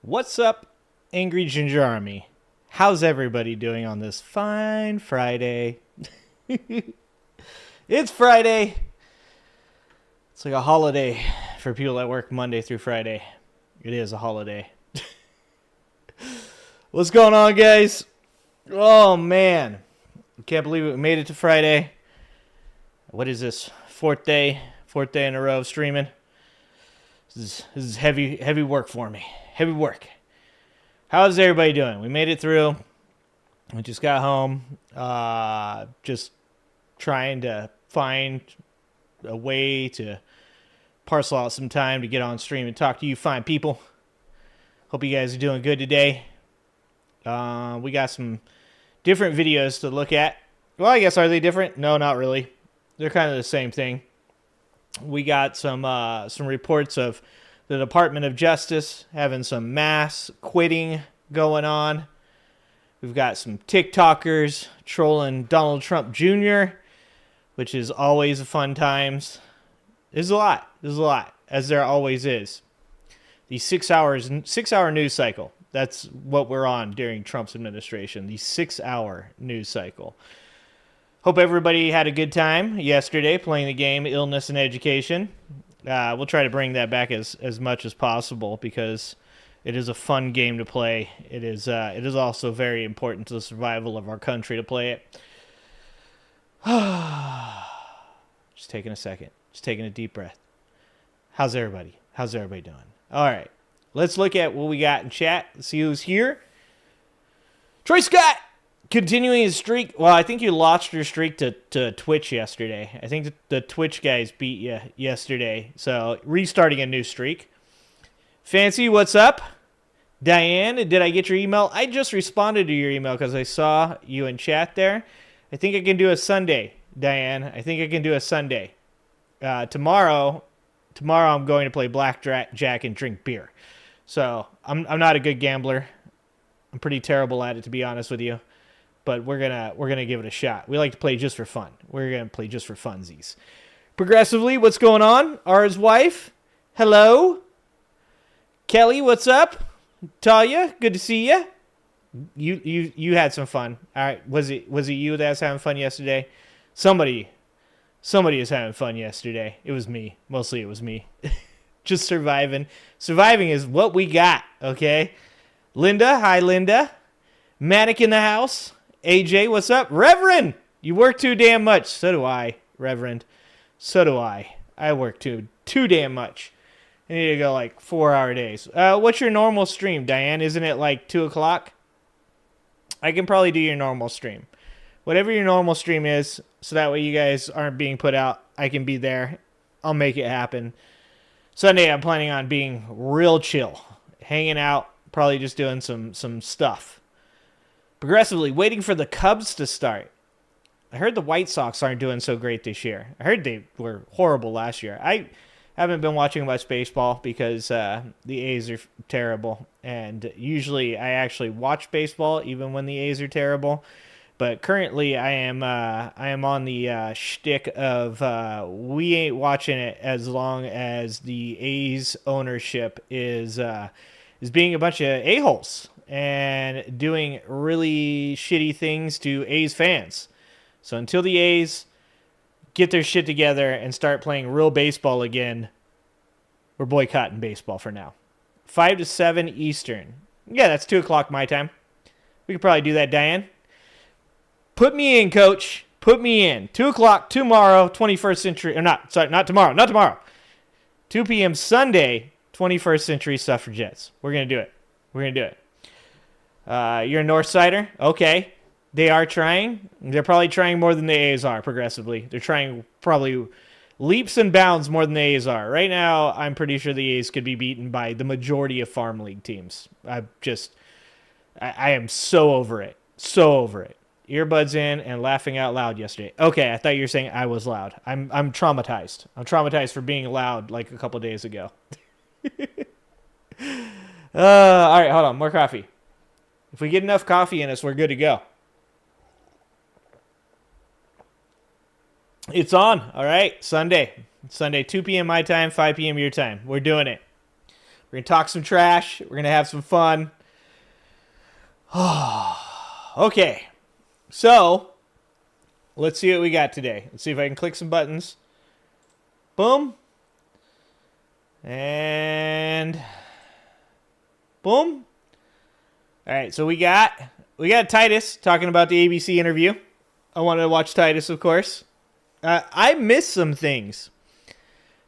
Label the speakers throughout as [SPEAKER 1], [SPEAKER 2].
[SPEAKER 1] What's up, Angry Ginger Army? How's everybody doing on this fine Friday? It's Friday. It's like a holiday for people that work Monday through Friday. It is a holiday. What's going on, guys? Oh, man. Can't believe it. We made it to Friday. What is this? Fourth day in a row of streaming. This is heavy work for me. Heavy work. How's everybody doing? We made it through. We just got home. Just trying to find a way to parcel out some time to get on stream and talk to you fine people. Hope you guys are doing good today. We got some different videos to look at. Well, I guess, are they different? No, not really. They're kind of the same thing. We got some reports of the Department of Justice having some mass quitting going on. We've got some TikTokers trolling Donald Trump Jr., which is always fun times. There's a lot, as there always is. The 6 hour news cycle. That's what we're on during Trump's administration. The 6 hour news cycle. Hope everybody had a good time yesterday playing the game Illness and Education. We'll try to bring that back as much as possible because it is a fun game to play. It is also very important to the survival of our country to play it. Just taking a second. Just taking a deep breath. How's everybody? How's everybody doing? All right. Let's look at what we got in chat. Let's see who's here. Troy Scott! Continuing his streak. Well, I think you lost your streak to Twitch yesterday. I think the Twitch guys beat you yesterday. So, restarting a new streak. Fancy, what's up? Diane, did I get your email? I just responded to your email because I saw you in chat there. I think I can do a Sunday, Diane. I think I can do a Sunday. Tomorrow I'm going to play blackjack and drink beer. So, I'm not a good gambler. I'm pretty terrible at it, to be honest with you. But we're gonna give it a shot. We like to play just for fun. We're gonna play just for funsies. Progressively, what's going on? R's wife, hello. Kelly, what's up? Talia, good to see you. You had some fun. All right, was it you that was having fun yesterday? Somebody was having fun yesterday. It was me. Mostly it was me. Just surviving. Surviving is what we got. Okay. Linda, hi Linda. Manic in the house. AJ, what's up? Reverend, you work too damn much. So do I, Reverend. So do I. I work too damn much. I need to go like 4-hour days. What's your normal stream, Diane? Isn't it like 2 o'clock? I can probably do your normal stream. Whatever your normal stream is, so that way you guys aren't being put out. I can be there. I'll make it happen. Sunday, I'm planning on being real chill. Hanging out, probably just doing some stuff. Progressively waiting for the Cubs to start. I heard the White Sox aren't doing so great this year. I heard they were horrible last year. I haven't been watching much baseball because the A's are terrible. And usually I actually watch baseball even when the A's are terrible. But currently I am on the shtick of we ain't watching it as long as the A's ownership is being a bunch of a-holes and doing really shitty things to A's fans. So until the A's get their shit together and start playing real baseball again, we're boycotting baseball for now. 5 to 7 Eastern. Yeah, that's 2 o'clock my time. We could probably do that, Diane. Put me in, coach. Put me in. 2 o'clock tomorrow, 21st century. Or not tomorrow. 2 p.m. Sunday, 21st century suffragettes. We're going to do it. You're a Northsider? Okay. They are trying. They're probably trying more than the A's are, progressively. They're trying probably leaps and bounds more than the A's are. Right now, I'm pretty sure the A's could be beaten by the majority of farm league teams. I am so over it. So over it. Earbuds in and laughing out loud yesterday. Okay, I thought you were saying I was loud. I'm traumatized. I'm traumatized for being loud like a couple days ago. All right, hold on. More coffee. If we get enough coffee in us, we're good to go. It's on. All right, Sunday, 2 p.m. my time, 5 p.m. your time. We're doing it. We're going to talk some trash. We're going to have some fun. Okay. So, let's see what we got today. Let's see if I can click some buttons. Boom. And boom. All right, so we got Titus talking about the ABC interview. I wanted to watch Titus, of course. I missed some things.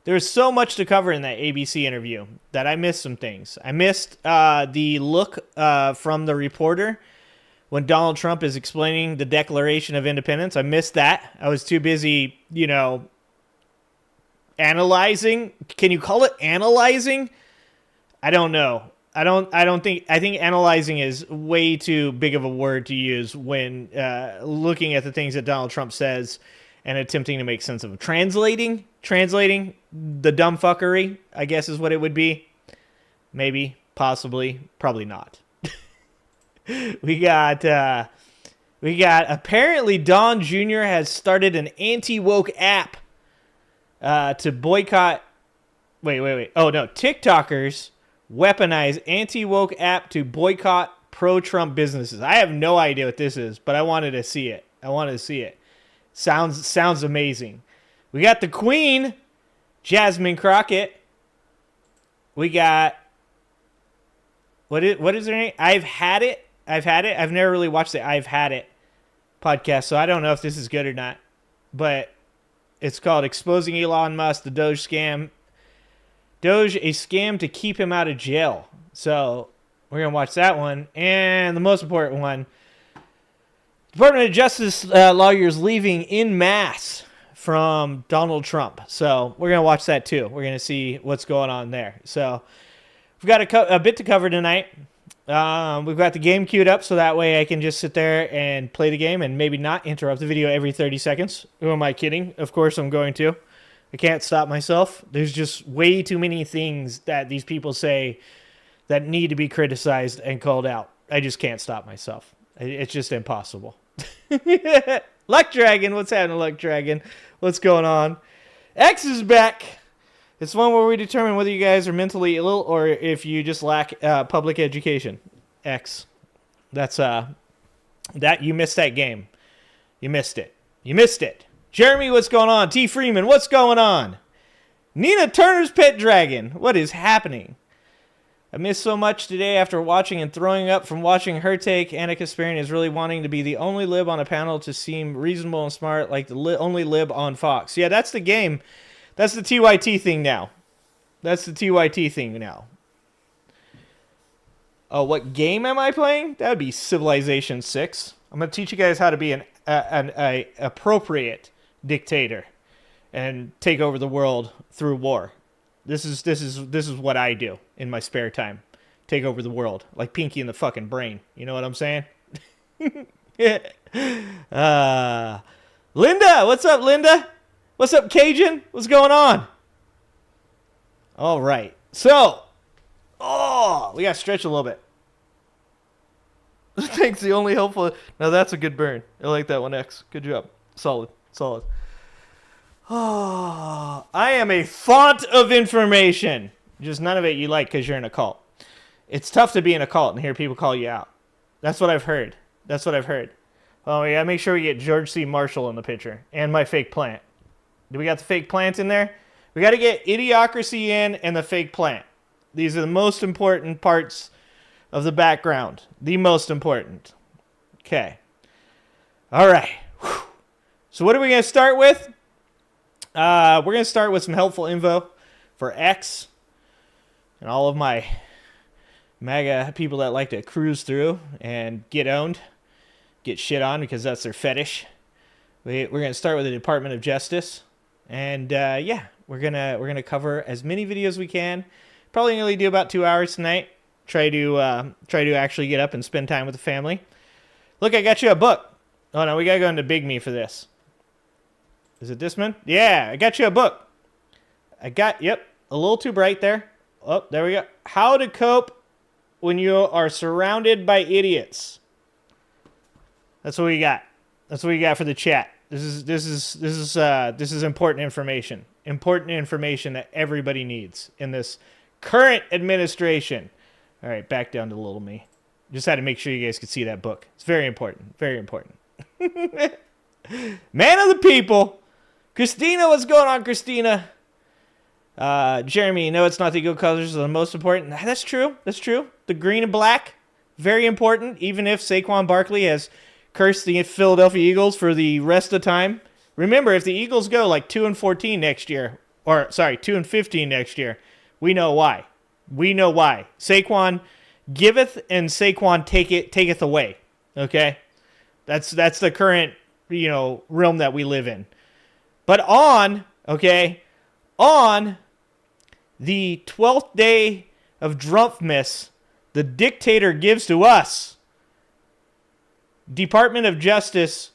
[SPEAKER 1] There's so much to cover in that ABC interview that I missed some things. I missed the look from the reporter when Donald Trump is explaining the Declaration of Independence. I missed that. I was too busy, analyzing. Can you call it analyzing? I don't know. I think analyzing is way too big of a word to use when looking at the things that Donald Trump says and attempting to make sense of them. Translating the dumb fuckery, I guess is what it would be. Maybe, possibly, probably not. We got apparently Don Jr. has started an anti-woke app to boycott. Wait. Oh no, TikTokers weaponize anti-woke app to boycott pro-Trump businesses. I have no idea what this is, but I wanted to see it. Sounds amazing. We got the Queen, Jasmine Crockett. We got what is her name? I've had it. I've never really watched the I've Had It podcast, so I don't know if this is good or not. But it's called Exposing Elon Musk, the Doge Scam. Doge, a scam to keep him out of jail. So we're going to watch that one. And the most important one, Department of Justice lawyers leaving en masse from Donald Trump. So we're going to watch that too. We're going to see what's going on there. So we've got a bit to cover tonight. We've got the game queued up so that way I can just sit there and play the game and maybe not interrupt the video every 30 seconds. Who am I kidding? Of course I'm going to. I can't stop myself. There's just way too many things that these people say that need to be criticized and called out. I just can't stop myself. It's just impossible. Luck Dragon, what's happening, Luck Dragon? What's going on? X is back. It's one where we determine whether you guys are mentally ill or if you just lack public education. X. That's that you missed that game. You missed it. Jeremy, what's going on? T. Freeman, what's going on? Nina Turner's Pet Dragon, what is happening? I missed so much today after watching and throwing up from watching her take. Anna Kasparian is really wanting to be the only lib on a panel to seem reasonable and smart, like the only lib on Fox. Yeah, that's the game. That's the TYT thing now. Oh, what game am I playing? That would be Civilization 6. I'm going to teach you guys how to be an appropriate dictator and take over the world through war. This is what I do in my spare time. Take over the world like Pinky in the fucking brain. You know what I'm saying? Linda, what's up, Linda? What's up, Cajun? What's going on? All right. So, we got to stretch a little bit. Thanks, the only helpful. Now that's a good burn. I like that one, X. Good job. Solid. I am a font of information. Just none of it you like because you're in a cult. It's tough to be in a cult and hear people call you out. That's what I've heard. Oh, yeah, make sure we get George C. Marshall in the picture. And my fake plant. Do we got the fake plant in there? We got to get Idiocracy in and the fake plant. These are the most important parts of the background. The most important. Okay. All right. Whew. So what are we going to start with? We're going to start with some helpful info for X and all of my MAGA people that like to cruise through and get owned, get shit on because that's their fetish. We're going to start with the Department of Justice. And we're gonna cover as many videos as we can. Probably only do about 2 hours tonight. Try to actually get up and spend time with the family. Look, I got you a book. Oh no, we gotta go into Big Me for this. Is it this one? Yeah, I got you a book. Yep, a little too bright there. Oh, there we go. How to cope when you are surrounded by idiots. That's what we got. That's what we got for the chat. This is important information. Important information that everybody needs in this Current administration. All right, back down to little me. Just had to make sure you guys could see that book. It's very important. Very important. Man of the people. Christina, what's going on, Christina? Jeremy, no, it's not the eagle colors are the most important. That's true. That's true. The green and black, very important. Even if Saquon Barkley has cursed the Philadelphia Eagles for the rest of the time. Remember, if the Eagles go like 2-14 next year, or sorry, 2-15 next year, we know why. We know why. Saquon giveth and Saquon taketh away. Okay, that's the current realm that we live in. But on the 12th day of Drumpfmas, the dictator gives to us Department of Justice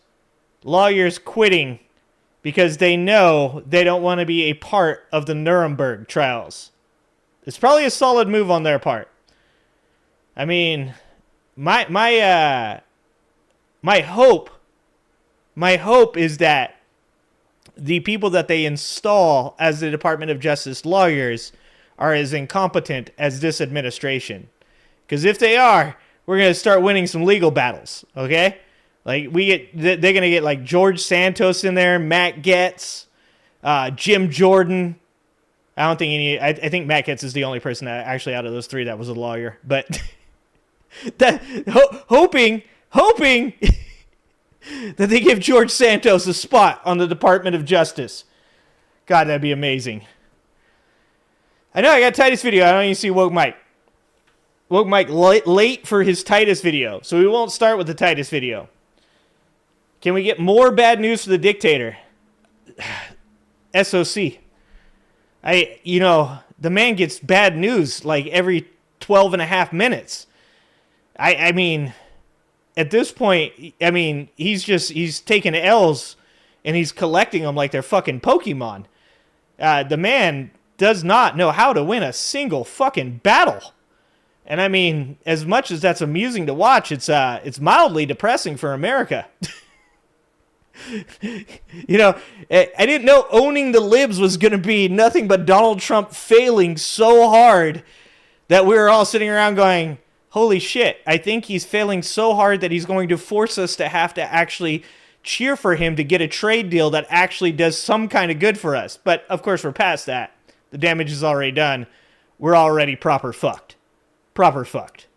[SPEAKER 1] lawyers quitting because they know they don't want to be a part of the Nuremberg trials. It's probably a solid move on their part. I mean, my hope is that the people that they install as the Department of Justice lawyers are as incompetent as this administration. Because if they are, we're going to start winning some legal battles, okay? Like, they're going to get like George Santos in there, Matt Getz, Jim Jordan. I don't think I think Matt Getz is the only person that actually out of those three that was a lawyer. But hoping that they give George Santos a spot on the Department of Justice. God, that'd be amazing. I know I got Titus video. I don't even see Woke Mike. Woke Mike late for his Titus video, so we won't start with the Titus video. Can we get more bad news for the dictator? SOC. The man gets bad news like every 12 and a half minutes. I mean, at this point, I mean, he's taking L's and he's collecting them like they're fucking Pokemon. The man does not know how to win a single fucking battle. And I mean, as much as that's amusing to watch, it's mildly depressing for America. I didn't know owning the libs was going to be nothing but Donald Trump failing so hard that we were all sitting around going, holy shit, I think he's failing so hard that he's going to force us to have to actually cheer for him to get a trade deal that actually does some kind of good for us. But, of course, we're past that. The damage is already done. We're already proper fucked. Proper fucked.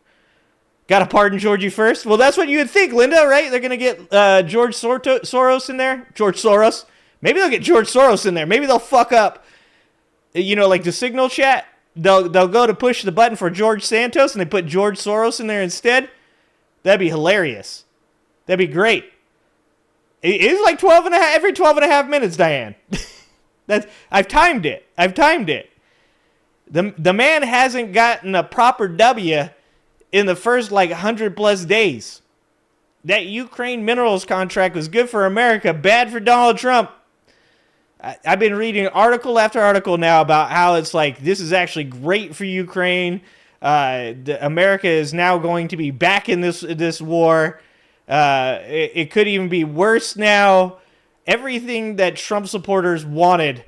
[SPEAKER 1] Got to pardon Georgie first? Well, that's what you would think, Linda, right? They're going to get George Soros in there? George Soros? Maybe they'll get George Soros in there. Maybe they'll fuck up, like the Signal chat. They'll go to push the button for George Santos and they put George Soros in there instead. That'd be hilarious. That'd be great. It is like every 12 and a half minutes, Diane. I've timed it. The man hasn't gotten a proper W in the first 100 plus days. That Ukraine minerals contract was good for America, bad for Donald Trump. I've been reading article after article now about how it's like this is actually great for Ukraine. America is now going to be back in this war. It could even be worse now. Everything that Trump supporters wanted,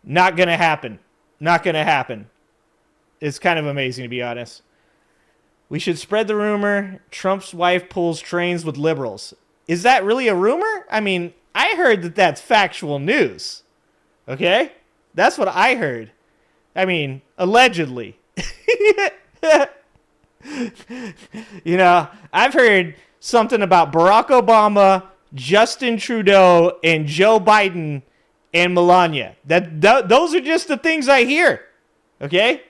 [SPEAKER 1] not going to happen. Not going to happen. It's kind of amazing, to be honest. We should spread the rumor Trump's wife pulls trains with liberals. Is that really a rumor? I mean, I heard that that's factual news. Okay? That's what I heard. I mean, allegedly. I've heard something about Barack Obama, Justin Trudeau, and Joe Biden and Melania. Those are just the things I hear. Okay?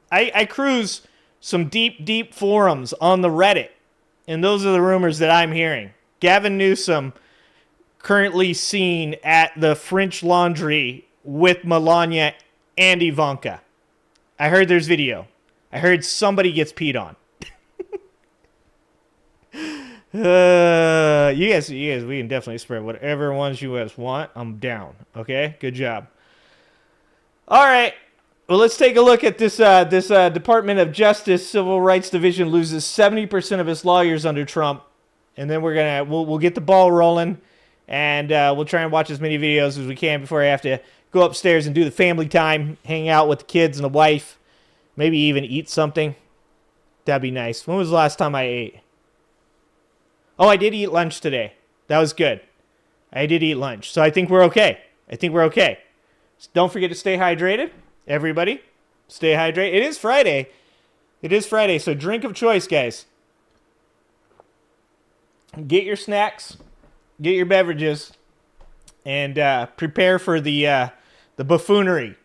[SPEAKER 1] I cruise some deep forums on the Reddit, and those are the rumors that I'm hearing. Gavin Newsom currently seen at the French Laundry with Melania and Ivanka. I heard there's video. I heard somebody gets peed on. You guys, we can definitely spread whatever ones you guys want. I'm down. Okay, good job. All right, well, let's take a look at this. This Department of Justice Civil Rights Division loses 70% of its lawyers under Trump, and then we'll get the ball rolling, and we'll try and watch as many videos as we can before I have to go upstairs and do the family time, hang out with the kids and the wife, maybe even eat something. That'd be nice. When was the last time I ate? Oh, I did eat lunch today. That was good. I did eat lunch. So I think we're okay. So don't forget to stay hydrated, everybody. Stay hydrated. It is Friday. So drink of choice, guys. Get your snacks, get your beverages, and prepare for the buffoonery.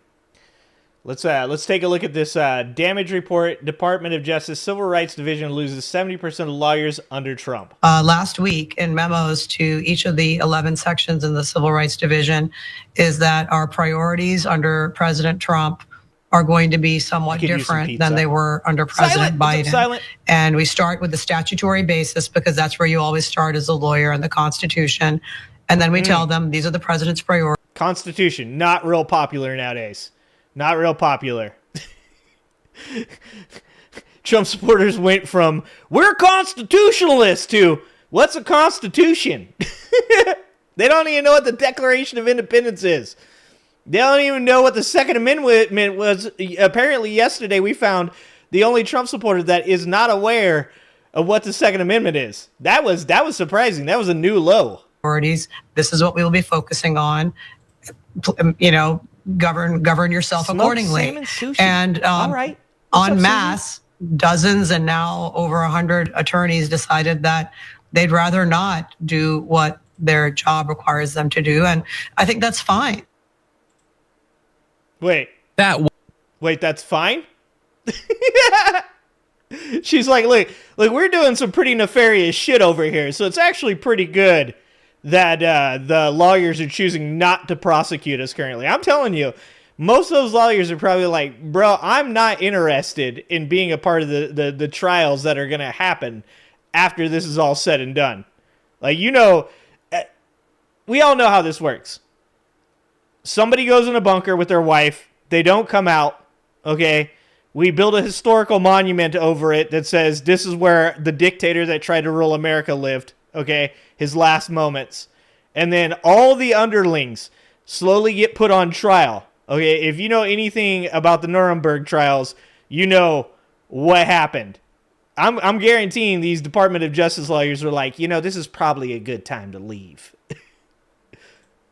[SPEAKER 1] Let's take a look at this damage report. Department of Justice Civil Rights Division loses 70% of lawyers under Trump.
[SPEAKER 2] Last week, in memos to each of the 11 sections in the Civil Rights Division, is that our priorities under President Trump are going to be somewhat different than they were under President Biden. And we start with the statutory basis, because that's where you always start as a lawyer, and the Constitution. And then we tell them these are the president's priorities.
[SPEAKER 1] Constitution, not real popular nowadays. Not real popular. Trump supporters went from, we're constitutionalists, to, what's a constitution? They don't even know what the Declaration of Independence is. They don't even know what the Second Amendment was. Apparently yesterday we found the only Trump supporter that is not aware of what the Second Amendment is. That was surprising. That was a new low.
[SPEAKER 2] This is what we will be focusing on. Govern yourself accordingly. And
[SPEAKER 1] all right.
[SPEAKER 2] En masse, dozens and now over 100 attorneys decided that they'd rather not do what their job requires them to do. And I think that's fine.
[SPEAKER 1] Wait, that's fine? She's like, look, we're doing some pretty nefarious shit over here. So it's actually pretty good that the lawyers are choosing not to prosecute us currently. I'm telling you, most of those lawyers are probably like, bro, I'm not interested in being a part of the trials that are going to happen after this is all said and done. Like, we all know how this works. Somebody goes in a bunker with their wife. They don't come out, okay? We build a historical monument over it that says this is where the dictator that tried to rule America lived, okay? His last moments. And then all the underlings slowly get put on trial, okay? If you know anything about the Nuremberg trials, you know what happened. I'm guaranteeing these Department of Justice lawyers are like, this is probably a good time to leave.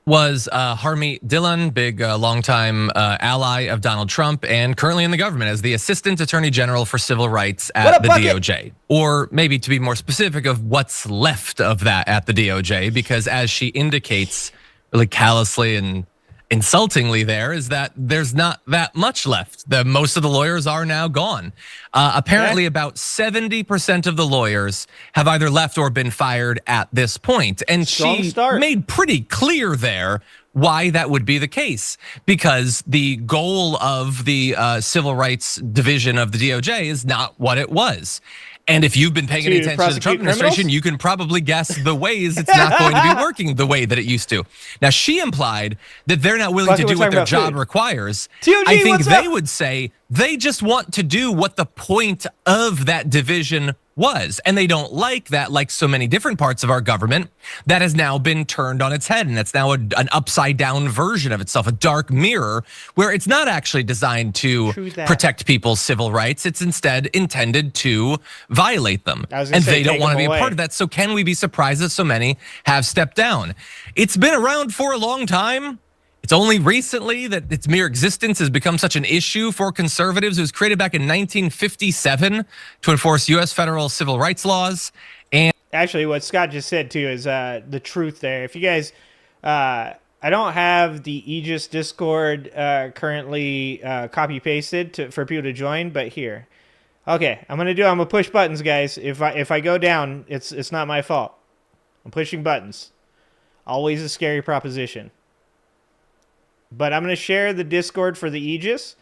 [SPEAKER 3] Was Harmeet Dillon, big longtime ally of Donald Trump, and currently in the government as the Assistant Attorney General for Civil Rights at the DOJ. Or maybe to be more specific, of what's left of that at the DOJ, because as she indicates really callously and insultingly there, is that there's not that much left. Most of the lawyers are now gone. Apparently about 70% of the lawyers have either left or been fired at this point. And she made pretty clear there why that would be the case, because the goal of the Civil Rights Division of the DOJ is not what it was. And if you've been paying any attention to the Trump administration, you can probably guess the ways it's not going to be working the way that it used to. Now, she implied that they're not willing to do what their job requires. I think they would say they just want to do what the point of that division was. And they don't like that, like so many different parts of our government, that has now been turned on its head. And that's now an upside down version of itself, a dark mirror, where it's not actually designed to protect people's civil rights. It's instead intended to violate them. And they don't want to be a part of that. So can we be surprised that so many have stepped down? It's been around for a long time. It's only recently that its mere existence has become such an issue for conservatives. It was created back in 1957 to enforce U.S. federal civil rights laws. And
[SPEAKER 1] actually, what Scott just said too is the truth there. If you guys, I don't have the Aegis Discord currently copy pasted for people to join, but here, okay, I'm gonna push buttons, guys. If I go down, it's not my fault. I'm pushing buttons. Always a scary proposition. But I'm going to share the Discord for the Aegis.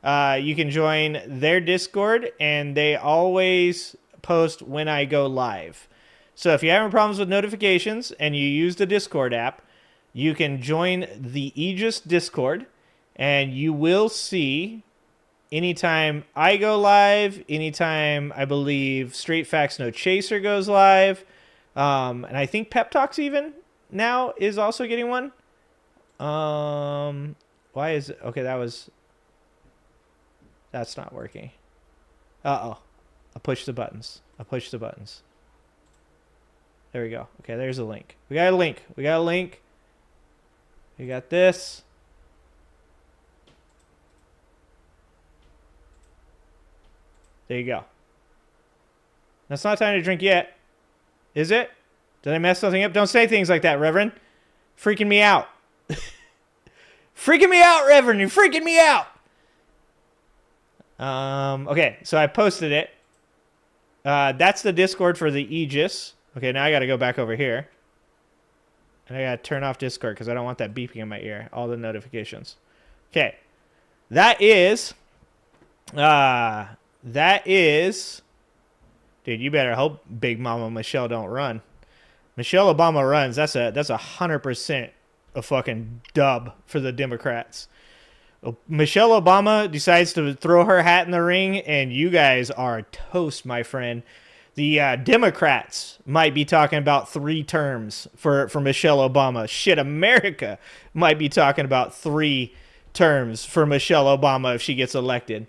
[SPEAKER 1] You can join their Discord, and they always post when I go live. So if you're having problems with notifications and you use the Discord app, you can join the Aegis Discord, and you will see anytime I go live, anytime I believe Straight Facts No Chaser goes live, and I think Pep Talks even now is also getting one. Why is it? Okay, that's not working. Uh-oh. I pushed the buttons. There we go. Okay, there's a link. We got a link. We got this. There you go. That's not time to drink yet. Is it? Did I mess something up? Don't say things like that, Reverend. Freaking me out. Freaking me out, Reverend. You're freaking me out. Okay, so I posted it. That's the Discord for the Aegis. Okay, now I got to go back over here. And I got to turn off Discord because I don't want that beeping in my ear. All the notifications. Okay. That is... Dude, you better hope Big Mama Michelle don't run. Michelle Obama runs. That's 100% a fucking dub for the Democrats. Michelle Obama decides to throw her hat in the ring, and you guys are toast, my friend. The Democrats might be talking about 3 terms for Michelle Obama. Shit, America might be talking about 3 terms for Michelle Obama if she gets elected.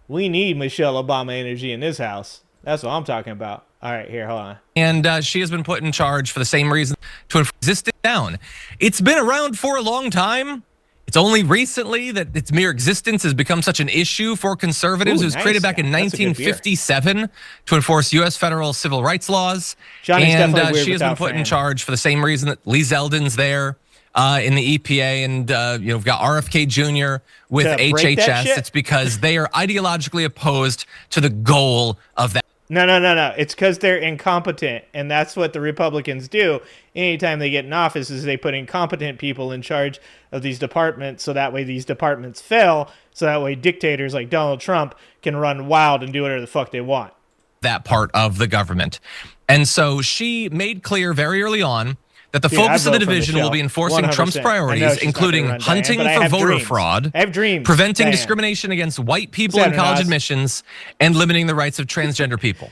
[SPEAKER 1] We need Michelle Obama energy in this house. That's what I'm talking about. All right, here, hold on.
[SPEAKER 3] And she has been put in charge for the same reason, to resist it down. It's been around for a long time. It's only recently that its mere existence has become such an issue for conservatives. It was created back in 1957 to enforce U.S. federal civil rights laws.
[SPEAKER 1] Johnny's
[SPEAKER 3] and
[SPEAKER 1] she
[SPEAKER 3] has been put in charge for the same reason that Lee Zeldin's there in the EPA, and we've got RFK Jr. with HHS. It's because they are ideologically opposed to the goal of that.
[SPEAKER 1] No. It's because they're incompetent, and that's what the Republicans do. Anytime they get in office is they put incompetent people in charge of these departments, so that way these departments fail, so that way dictators like Donald Trump can run wild and do whatever the fuck they want.
[SPEAKER 3] That part of the government. And so she made clear very early on that the focus of the division will be enforcing 100%. Trump's priorities, including hunting for voter fraud, preventing discrimination against white people in college admissions, and limiting the rights of transgender people.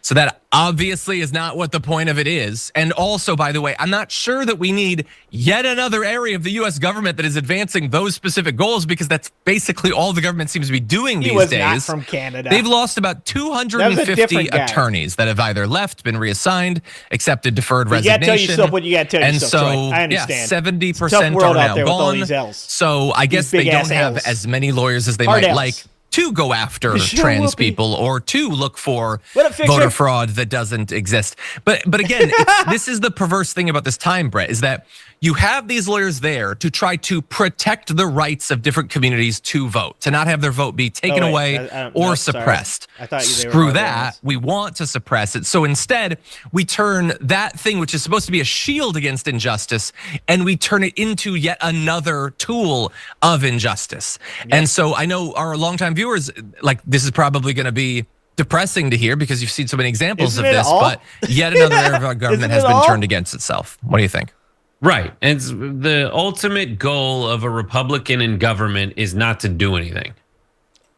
[SPEAKER 3] So that obviously is not what the point of it is. And also, by the way, I'm not sure that we need yet another area of the U.S. government that is advancing those specific goals, because that's basically all the government seems to be doing these days.
[SPEAKER 1] Not from Canada.
[SPEAKER 3] They've lost about 250 attorneys that have either left, been reassigned, accepted deferred resignation.
[SPEAKER 1] You gotta tell yourself what you gotta tell yourself.
[SPEAKER 3] And so,
[SPEAKER 1] I understand.
[SPEAKER 3] 70% are now gone. So I guess they don't have as many lawyers as they might like to go after trans people or to look for voter fraud that doesn't exist. But again, this is the perverse thing about this time, Brett, is that you have these lawyers there to try to protect the rights of different communities to vote, to not have their vote be taken away or suppressed. Screw that. We want to suppress it. So instead, we turn that thing, which is supposed to be a shield against injustice, and we turn it into yet another tool of injustice. Yep. And so I know our longtime viewers, like, this is probably going to be depressing to hear because you've seen so many examples of this, but yet another area of our government has been turned against itself. What do you think?
[SPEAKER 4] Right. And the ultimate goal of a Republican in government is not to do anything.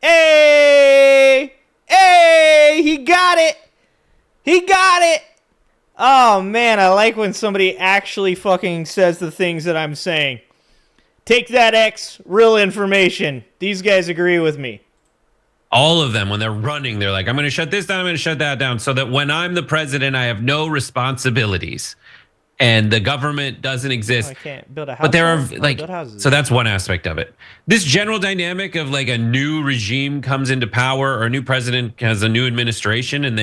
[SPEAKER 1] Hey, he got it. Oh man, I like when somebody actually fucking says the things that I'm saying. Take that, X, real information. These guys agree with me.
[SPEAKER 4] All of them, when they're running, they're like, I'm going to shut this down, I'm going to shut that down, so that when I'm the president, I have no responsibilities. And the government doesn't exist.
[SPEAKER 1] I can't build a house.
[SPEAKER 4] But there are so that's one aspect of it. This general dynamic of like a new regime comes into power, or a new president has a new administration, and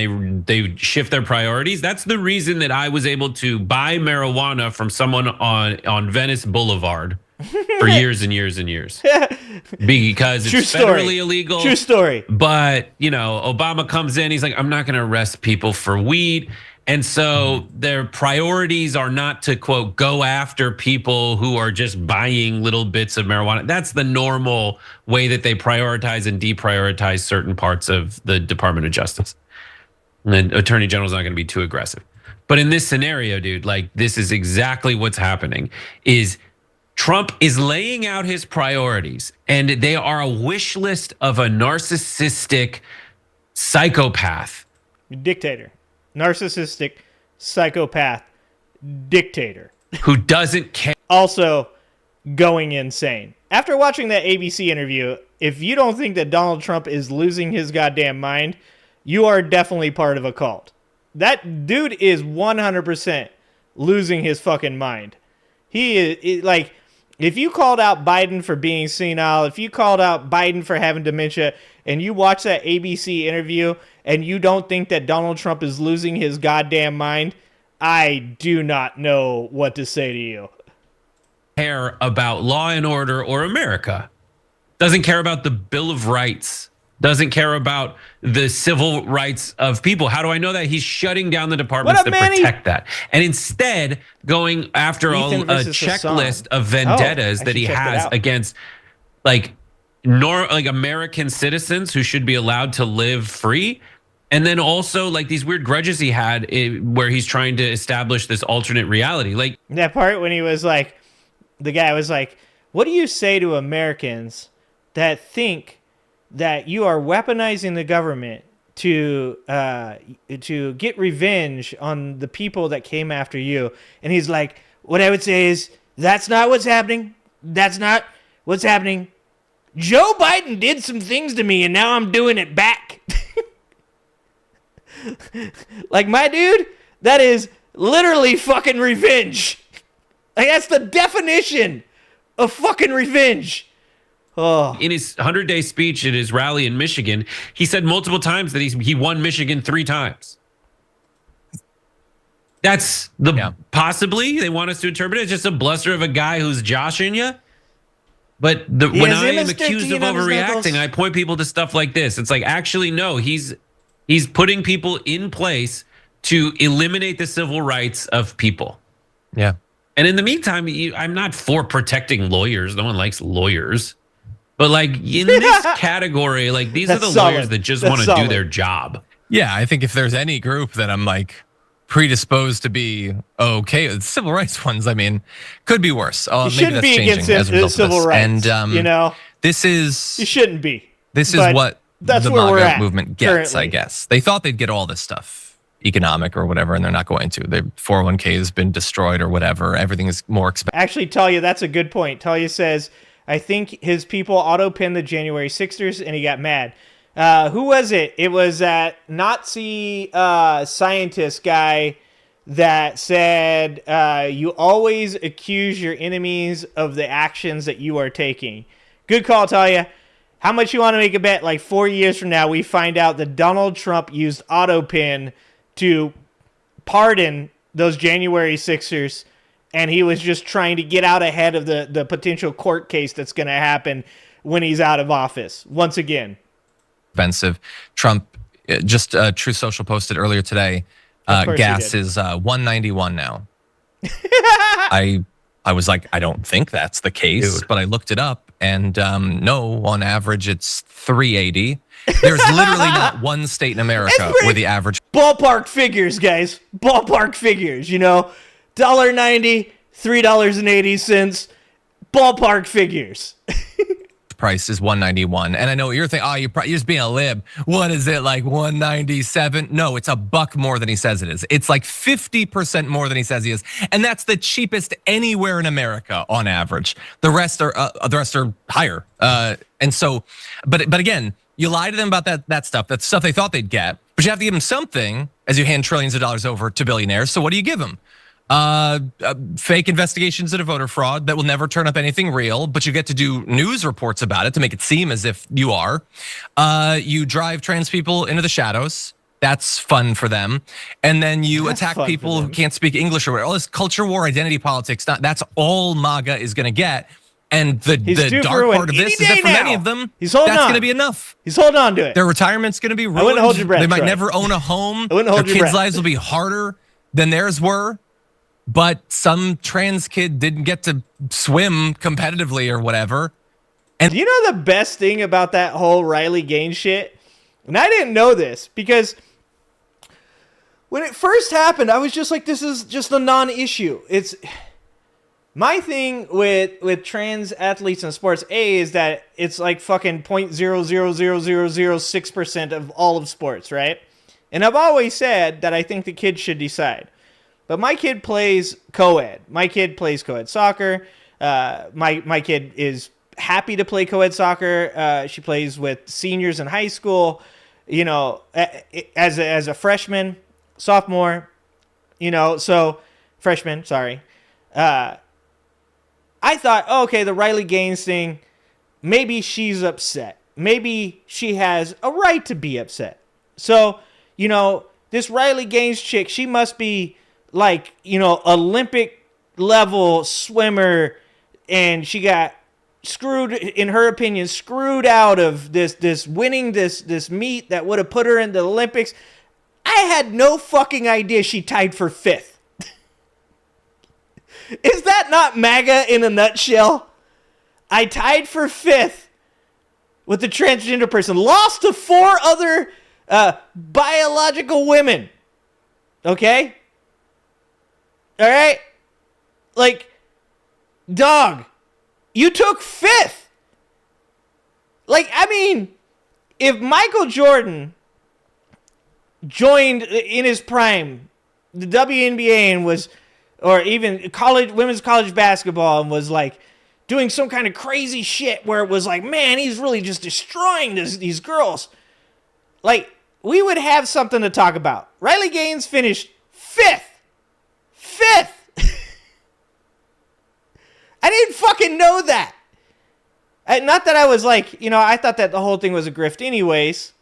[SPEAKER 4] they shift their priorities. That's the reason that I was able to buy marijuana from someone on Venice Boulevard for years and years and years, because it's federally illegal.
[SPEAKER 1] True story.
[SPEAKER 4] But Obama comes in, he's like, I'm not going to arrest people for weed. And so their priorities are not to, quote, go after people who are just buying little bits of marijuana. That's the normal way that they prioritize and deprioritize certain parts of the Department of Justice. And the Attorney General's not going to be too aggressive. But in this scenario, dude, like, this is exactly what's happening. Is Trump is laying out his priorities, and they are a wish list of a narcissistic psychopath.
[SPEAKER 1] Dictator. Narcissistic, psychopath, dictator.
[SPEAKER 4] Who doesn't care.
[SPEAKER 1] Also going insane. after watching that ABC interview, if you don't think that Donald Trump is losing his goddamn mind, you are definitely part of a cult. That dude is 100% losing his fucking mind. He is, like, if you called out Biden for being senile, if you called out Biden for having dementia, and you watch that ABC interview and you don't think that Donald Trump is losing his goddamn mind, I do not know what to say to you.
[SPEAKER 4] Care about law and order or America. Doesn't care about the Bill of Rights. Doesn't care about the civil rights of people. How do I know that? He's shutting down the departments that protect that. And instead going after a checklist of vendettas that he has against like American citizens who should be allowed to live free. And then also like these weird grudges he had where he's trying to establish this alternate reality. Like
[SPEAKER 1] that part when he was like, the guy was like, what do you say to Americans that think that you are weaponizing the government to get revenge on the people that came after you? And he's like, what I would say is, that's not what's happening. That's not what's happening. Joe Biden did some things to me and now I'm doing it back. Like, my dude, that is literally fucking revenge. Like, that's the definition of fucking revenge. Oh.
[SPEAKER 4] In his 100-day speech at his rally in Michigan, he said multiple times that he won Michigan 3 times. That's possibly they want us to interpret it as just a bluster of a guy who's joshing you. But when I am accused of overreacting, I point people to stuff like this. It's like, actually, no, he's putting people in place to eliminate the civil rights of people.
[SPEAKER 3] Yeah.
[SPEAKER 4] And in the meantime, I'm not for protecting lawyers. No one likes lawyers. But like in this category, like these are the lawyers that just want to do their job.
[SPEAKER 3] Yeah, I think if there's any group that I'm like predisposed to be okay with, civil rights ones, I mean, could be worse.
[SPEAKER 1] You shouldn't be against civil rights. And you know,
[SPEAKER 3] this is
[SPEAKER 1] you shouldn't be.
[SPEAKER 3] This is what the MAGA movement gets. Currently. I guess they thought they'd get all this stuff, economic or whatever, and they're not going to. Their 401k has been destroyed or whatever. Everything is more expensive.
[SPEAKER 1] Actually, Talia, that's a good point. Talia says, I think his people auto-pinned the January 6ers and he got mad. Who was it? It was that Nazi scientist guy that said, you always accuse your enemies of the actions that you are taking. Good call, Talia. How much you want to make a bet? Like 4 years from now, we find out that Donald Trump used auto-pin to pardon those January 6ers, and he was just trying to get out ahead of the potential court case that's going to happen when he's out of office once again.
[SPEAKER 3] Expensive. Trump, just True Social posted earlier today, gas is $1.91 now. I was like, I don't think that's the case, but I looked it up, and no, on average it's $3.80. There's literally not one state in America where the average
[SPEAKER 1] ballpark figures, guys. Ballpark figures, you know, $1.90, $3.80, ballpark figures.
[SPEAKER 3] Price is $1.91, and I know what you're thinking. Oh, you're just being a lib. What is it, like $1.97? No, it's $1 more than he says it is. It's like 50% more than he says he is, and that's the cheapest anywhere in America on average. The rest are higher. And so, but again, you lie to them about that stuff. That's stuff they thought they'd get, but you have to give them something as you hand trillions of dollars over to billionaires. So what do you give them? Fake investigations into voter fraud that will never turn up anything real, but you get to do news reports about it to make it seem as if you are. You drive trans people into the shadows. That's fun for them. And then you attack people who can't speak English or whatever. All this culture war, identity politics, that's all MAGA is going to get. And the dark part of this is that for many of them, that's going to be enough.
[SPEAKER 1] He's holding on to it.
[SPEAKER 3] Their retirement's going to be ruined.
[SPEAKER 1] I wouldn't hold your breath,
[SPEAKER 3] they might never own a home. Their kids' lives will be harder than theirs were. But some trans kid didn't get to swim competitively or whatever. And
[SPEAKER 1] you know the best thing about that whole Riley Gaines shit? And I didn't know this because when it first happened, I was just like, this is just a non-issue. It's my thing with trans athletes in sports, is that it's like fucking 0.000006% of all of sports, right? And I've always said that I think the kids should decide. But my kid plays co-ed. My kid plays co-ed soccer. My kid is happy to play co-ed soccer. She plays with seniors in high school, you know, as a freshman, sophomore, you know, so freshman, sorry. I thought, okay, the Riley Gaines thing, maybe she's upset. Maybe she has a right to be upset. So, you know, this Riley Gaines chick, she must be like, you know, Olympic level swimmer, and she got screwed, in her opinion, screwed out of this winning this meet that would have put her in the Olympics. I had no fucking idea she tied for 5th. Is that not MAGA in a nutshell? I tied for 5th with the transgender person, lost to 4 other biological women. Okay? All right? Like, dog, you took 5th. Like, I mean, if Michael Jordan joined in his prime the WNBA and was, or even women's college basketball, and was like doing some kind of crazy shit where it was like, man, he's really just destroying these girls. Like, we would have something to talk about. Riley Gaines finished 5th. 5th. I didn't fucking know that. Not that I was like, you know, I thought that the whole thing was a grift anyways.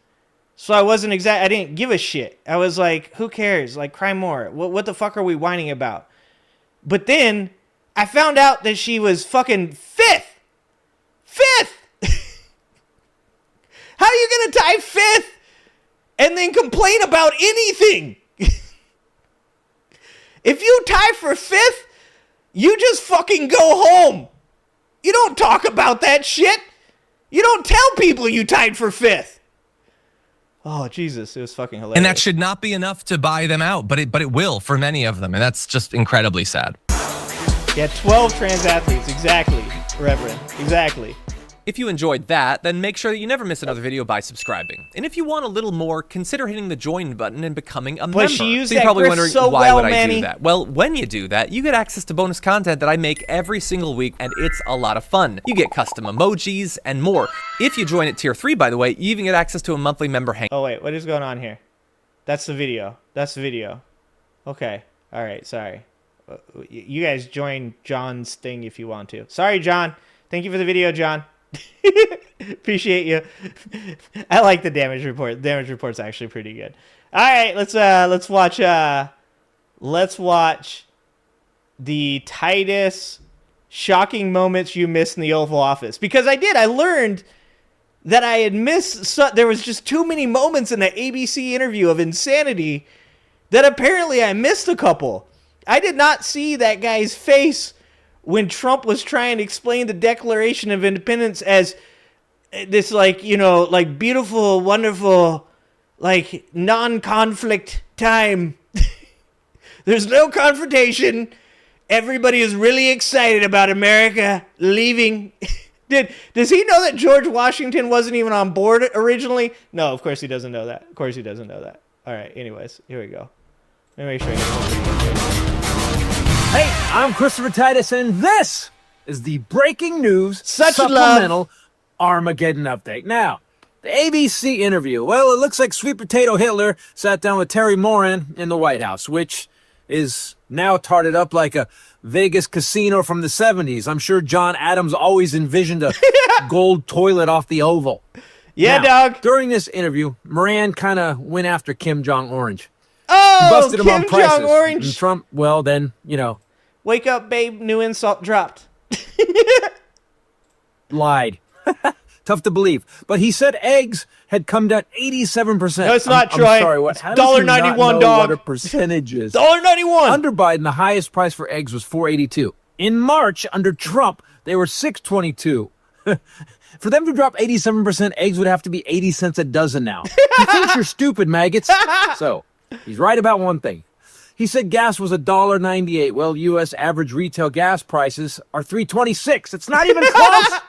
[SPEAKER 1] So I wasn't I didn't give a shit. I was like, who cares? Like, cry more. What the fuck are we whining about? But then I found out that she was fucking 5th. 5th! How are you going to tie 5th and then complain about anything? If you tie for 5th, you just fucking go home. You don't talk about that shit. You don't tell people you tied for 5th. Oh, Jesus, it was fucking hilarious.
[SPEAKER 3] And that should not be enough to buy them out, but it will for many of them, and that's just incredibly sad.
[SPEAKER 1] Yeah, 12 trans athletes, exactly, Reverend, exactly.
[SPEAKER 5] If you enjoyed that, then make sure that you never miss another video by subscribing. And if you want a little more, consider hitting the join button and becoming a member.
[SPEAKER 1] She used
[SPEAKER 5] so you're
[SPEAKER 1] that
[SPEAKER 5] probably
[SPEAKER 1] grift
[SPEAKER 5] wondering,
[SPEAKER 1] so
[SPEAKER 5] why
[SPEAKER 1] well,
[SPEAKER 5] would I
[SPEAKER 1] Manny?
[SPEAKER 5] do that? Well, when you do that, you get access to bonus content that I make every single week, and it's a lot of fun. You get custom emojis and more. If you join at tier 3, by the way, you even get access to a monthly member hang.
[SPEAKER 1] Oh, wait, what is going on here? That's the video. That's the video. Okay, all right, sorry. You guys join John's thing if you want to. Sorry, John. Thank you for the video, John. Appreciate you. I like the damage report. The damage report's actually pretty good. All right, let's watch the Titus shocking moments you missed in the Oval Office, because I learned that I had missed. There was just too many moments in the ABC interview of insanity that apparently I missed a couple. I did not see that guy's face when Trump was trying to explain the Declaration of Independence as this, like, you know, like beautiful, wonderful, like non-conflict time. There's no confrontation. Everybody is really excited about America leaving. Does he know that George Washington wasn't even on board originally? No, of course he doesn't know that. Of course he doesn't know that. All right, anyways, here we go. Let me make sure I get the whole video.
[SPEAKER 6] Hey, I'm Christopher Titus, and this is the breaking news
[SPEAKER 1] Such
[SPEAKER 6] supplemental Armageddon update. Now, the ABC interview. Well, it looks like Sweet Potato Hitler sat down with Terry Moran in the White House, which is now tarted up like a Vegas casino from the 70s. I'm sure John Adams always envisioned a gold toilet off the Oval.
[SPEAKER 1] Yeah,
[SPEAKER 6] now,
[SPEAKER 1] dog.
[SPEAKER 6] During this interview, Moran kind of went after Kim Jong-orange.
[SPEAKER 1] Oh,
[SPEAKER 6] Busted him on
[SPEAKER 1] Kim
[SPEAKER 6] prices.
[SPEAKER 1] Jong-orange.
[SPEAKER 6] And Trump, well, then, you know.
[SPEAKER 1] Wake up, babe. New insult dropped.
[SPEAKER 6] Lied. Tough to believe. But he said eggs had come down 87%.
[SPEAKER 1] No, it's not, Troy.
[SPEAKER 6] I'm sorry, what?
[SPEAKER 1] It's
[SPEAKER 6] How does he not
[SPEAKER 1] $1.91,
[SPEAKER 6] know
[SPEAKER 1] dog.
[SPEAKER 6] what a percentage is?
[SPEAKER 1] $1.91.
[SPEAKER 6] Under Biden, the highest price for eggs was $4.82. In March, under Trump, they were $6.22. For them to drop 87%, eggs would have to be 80 cents a dozen now. He thinks you're stupid, maggots. So, he's right about one thing. He said gas was $1.98. Well, U.S. average retail gas prices are $3.26. It's not even close.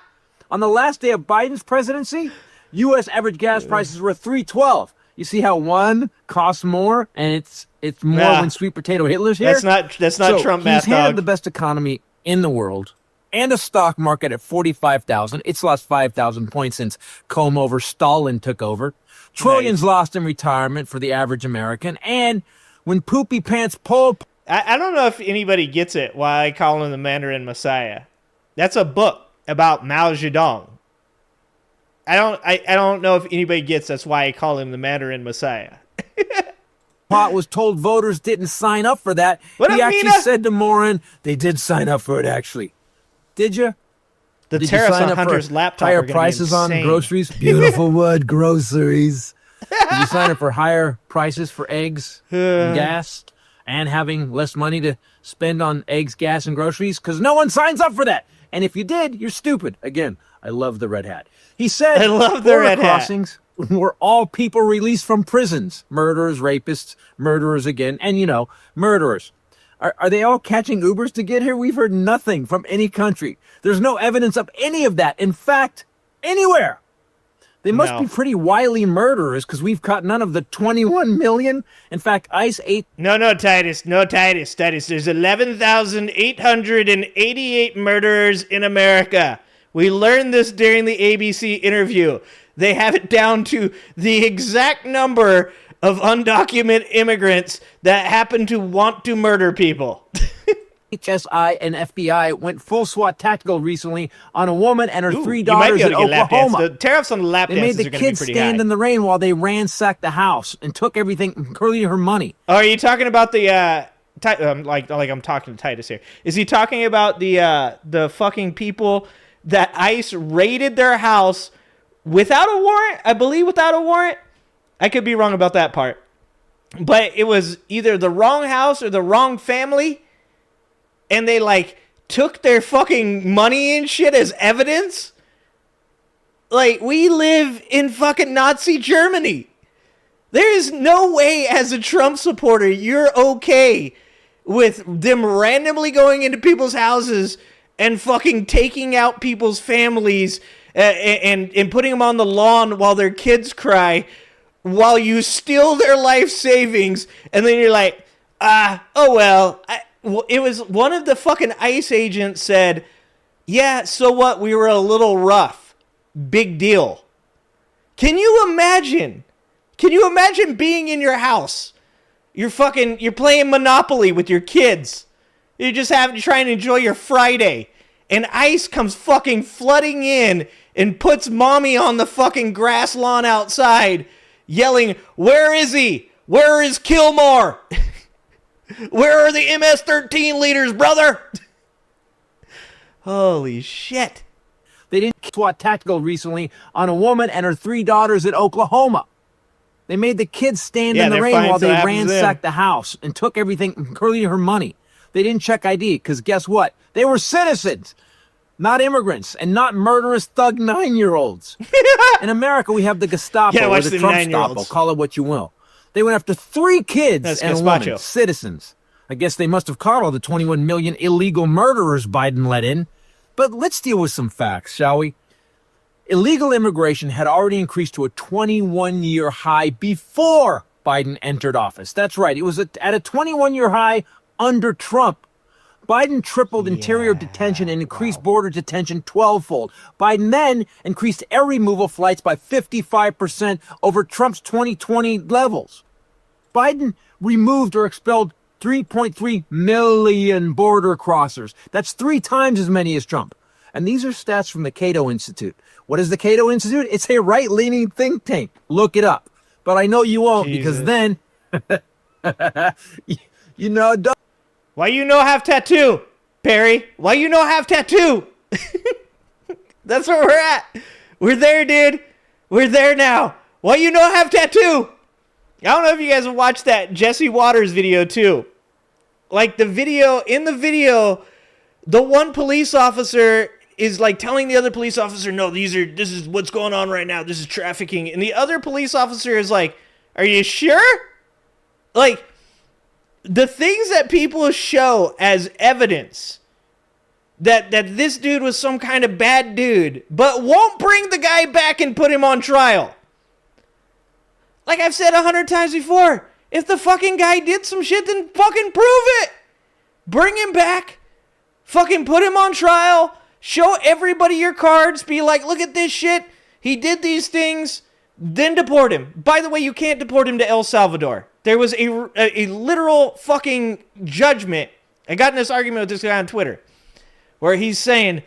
[SPEAKER 6] On the last day of Biden's presidency, U.S. average gas prices were $3.12. You see how one costs more, and it's more when Sweet Potato Hitler's here?
[SPEAKER 1] That's not Trump math,
[SPEAKER 6] he's handed
[SPEAKER 1] dog.
[SPEAKER 6] the best economy in the world, and a stock market at 45,000. It's lost 5,000 points since comb over Stalin took over. Trillions lost in retirement for the average American. And when Poopy Pants Pol...
[SPEAKER 1] I don't know if anybody gets it why I call him the Mandarin Messiah. That's a book about Mao Zedong. I don't know if anybody gets that's why I call him the Mandarin Messiah.
[SPEAKER 6] Pot was told voters didn't sign up for that. He actually said to Morin, they did sign up for it, actually. Did you?
[SPEAKER 1] Did tariffs on Hunter's laptop
[SPEAKER 6] higher prices on groceries? Beautiful word, groceries. Did you sign up for higher prices for eggs and gas and having less money to spend on eggs, gas, and groceries? Because no one signs up for that. And if you did, you're stupid. Again, I love the red hat. He said,
[SPEAKER 1] I love the red
[SPEAKER 6] crossings were all people released from prisons. Murderers, rapists, murderers again, and, murderers. Are they all catching Ubers to get here? We've heard nothing from any country. There's no evidence of any of that. In fact, anywhere. They must be pretty wily murderers because we've caught none of the 21 million. In fact, ICE ate...
[SPEAKER 1] No, Titus. There's 11,888 murderers in America. We learned this during the ABC interview. They have it down to the exact number of undocumented immigrants that happen to want to murder people.
[SPEAKER 6] HSI and FBI went full SWAT tactical recently on a woman and her three daughters in Oklahoma.
[SPEAKER 1] The tariffs on the lap dances are going to be pretty high.
[SPEAKER 6] They made the kids stand in the rain while they ransacked the house and took everything, including her money.
[SPEAKER 1] Oh, are you talking about the like I'm talking to Titus here? Is he talking about the fucking people that ICE raided their house without a warrant? I believe without a warrant. I could be wrong about that part, but it was either the wrong house or the wrong family. And they, took their fucking money and shit as evidence? We live in fucking Nazi Germany. There is no way, as a Trump supporter, you're okay with them randomly going into people's houses and fucking taking out people's families and putting them on the lawn while their kids cry, while you steal their life savings, and then you're like, oh well, well, it was one of the fucking ICE agents said, yeah, so what? We were a little rough. Big deal. Can you imagine? Can you imagine being in your house? You're playing Monopoly with your kids. You're just trying to enjoy your Friday. And ICE comes fucking flooding in and puts mommy on the fucking grass lawn outside, yelling, where is he? Where is Kilmore? Where are the MS-13 leaders, brother? Holy shit.
[SPEAKER 6] They didn't SWAT tactical recently on a woman and her three daughters in Oklahoma. They made the kids stand in the rain while they ransacked the house and took everything, including her money. They didn't check ID because guess what? They were citizens, not immigrants, and not murderous thug 9-year-olds. In America, we have the Gestapo or the Trump-stapo. Call it what you will. They went after 3 kids and a woman, citizens. I guess they must have caught all the 21 million illegal murderers Biden let in. But let's deal with some facts, shall we? Illegal immigration had already increased to a 21-year high before Biden entered office. That's right. It was at a 21-year high under Trump. Biden tripled interior detention and increased border detention 12-fold. Biden then increased air removal flights by 55% over Trump's 2020 levels. Biden removed or expelled 3.3 million border crossers. That's 3 times as many as Trump. And these are stats from the Cato Institute. What is the Cato Institute? It's a right-leaning think tank. Look it up. But I know you won't because then, you know...
[SPEAKER 1] Why you no have tattoo, Perry? Why you no have tattoo? That's where we're at. We're there, dude. We're there now. Why you no have tattoo? I don't know if you guys have watched that Jesse Waters video too. In the video, the one police officer is telling the other police officer, no, this is what's going on right now. This is trafficking. And the other police officer is like, are you sure? The things that people show as evidence that this dude was some kind of bad dude, but won't bring the guy back and put him on trial. Like I've said 100 times before, if the fucking guy did some shit, then fucking prove it. Bring him back. Fucking put him on trial. Show everybody your cards. Be like, look at this shit. He did these things. Then deport him. By the way, you can't deport him to El Salvador. There was a literal fucking judgment. I got in this argument with this guy on Twitter where he's saying,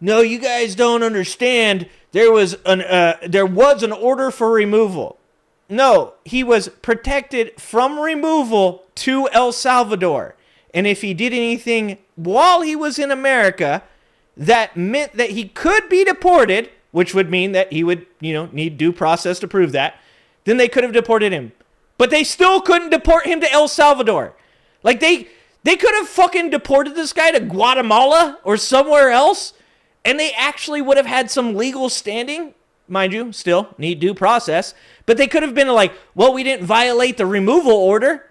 [SPEAKER 1] no, you guys don't understand. There was an order for removal. No, he was protected from removal to El Salvador. And if he did anything while he was in America, that meant that he could be deported, which would mean that he would, need due process to prove that, then they could have deported him. But they still couldn't deport him to El Salvador. Like, they could have fucking deported this guy to Guatemala or somewhere else, and they actually would have had some legal standing. Mind you, still need due process. But they could have been like, well, we didn't violate the removal order.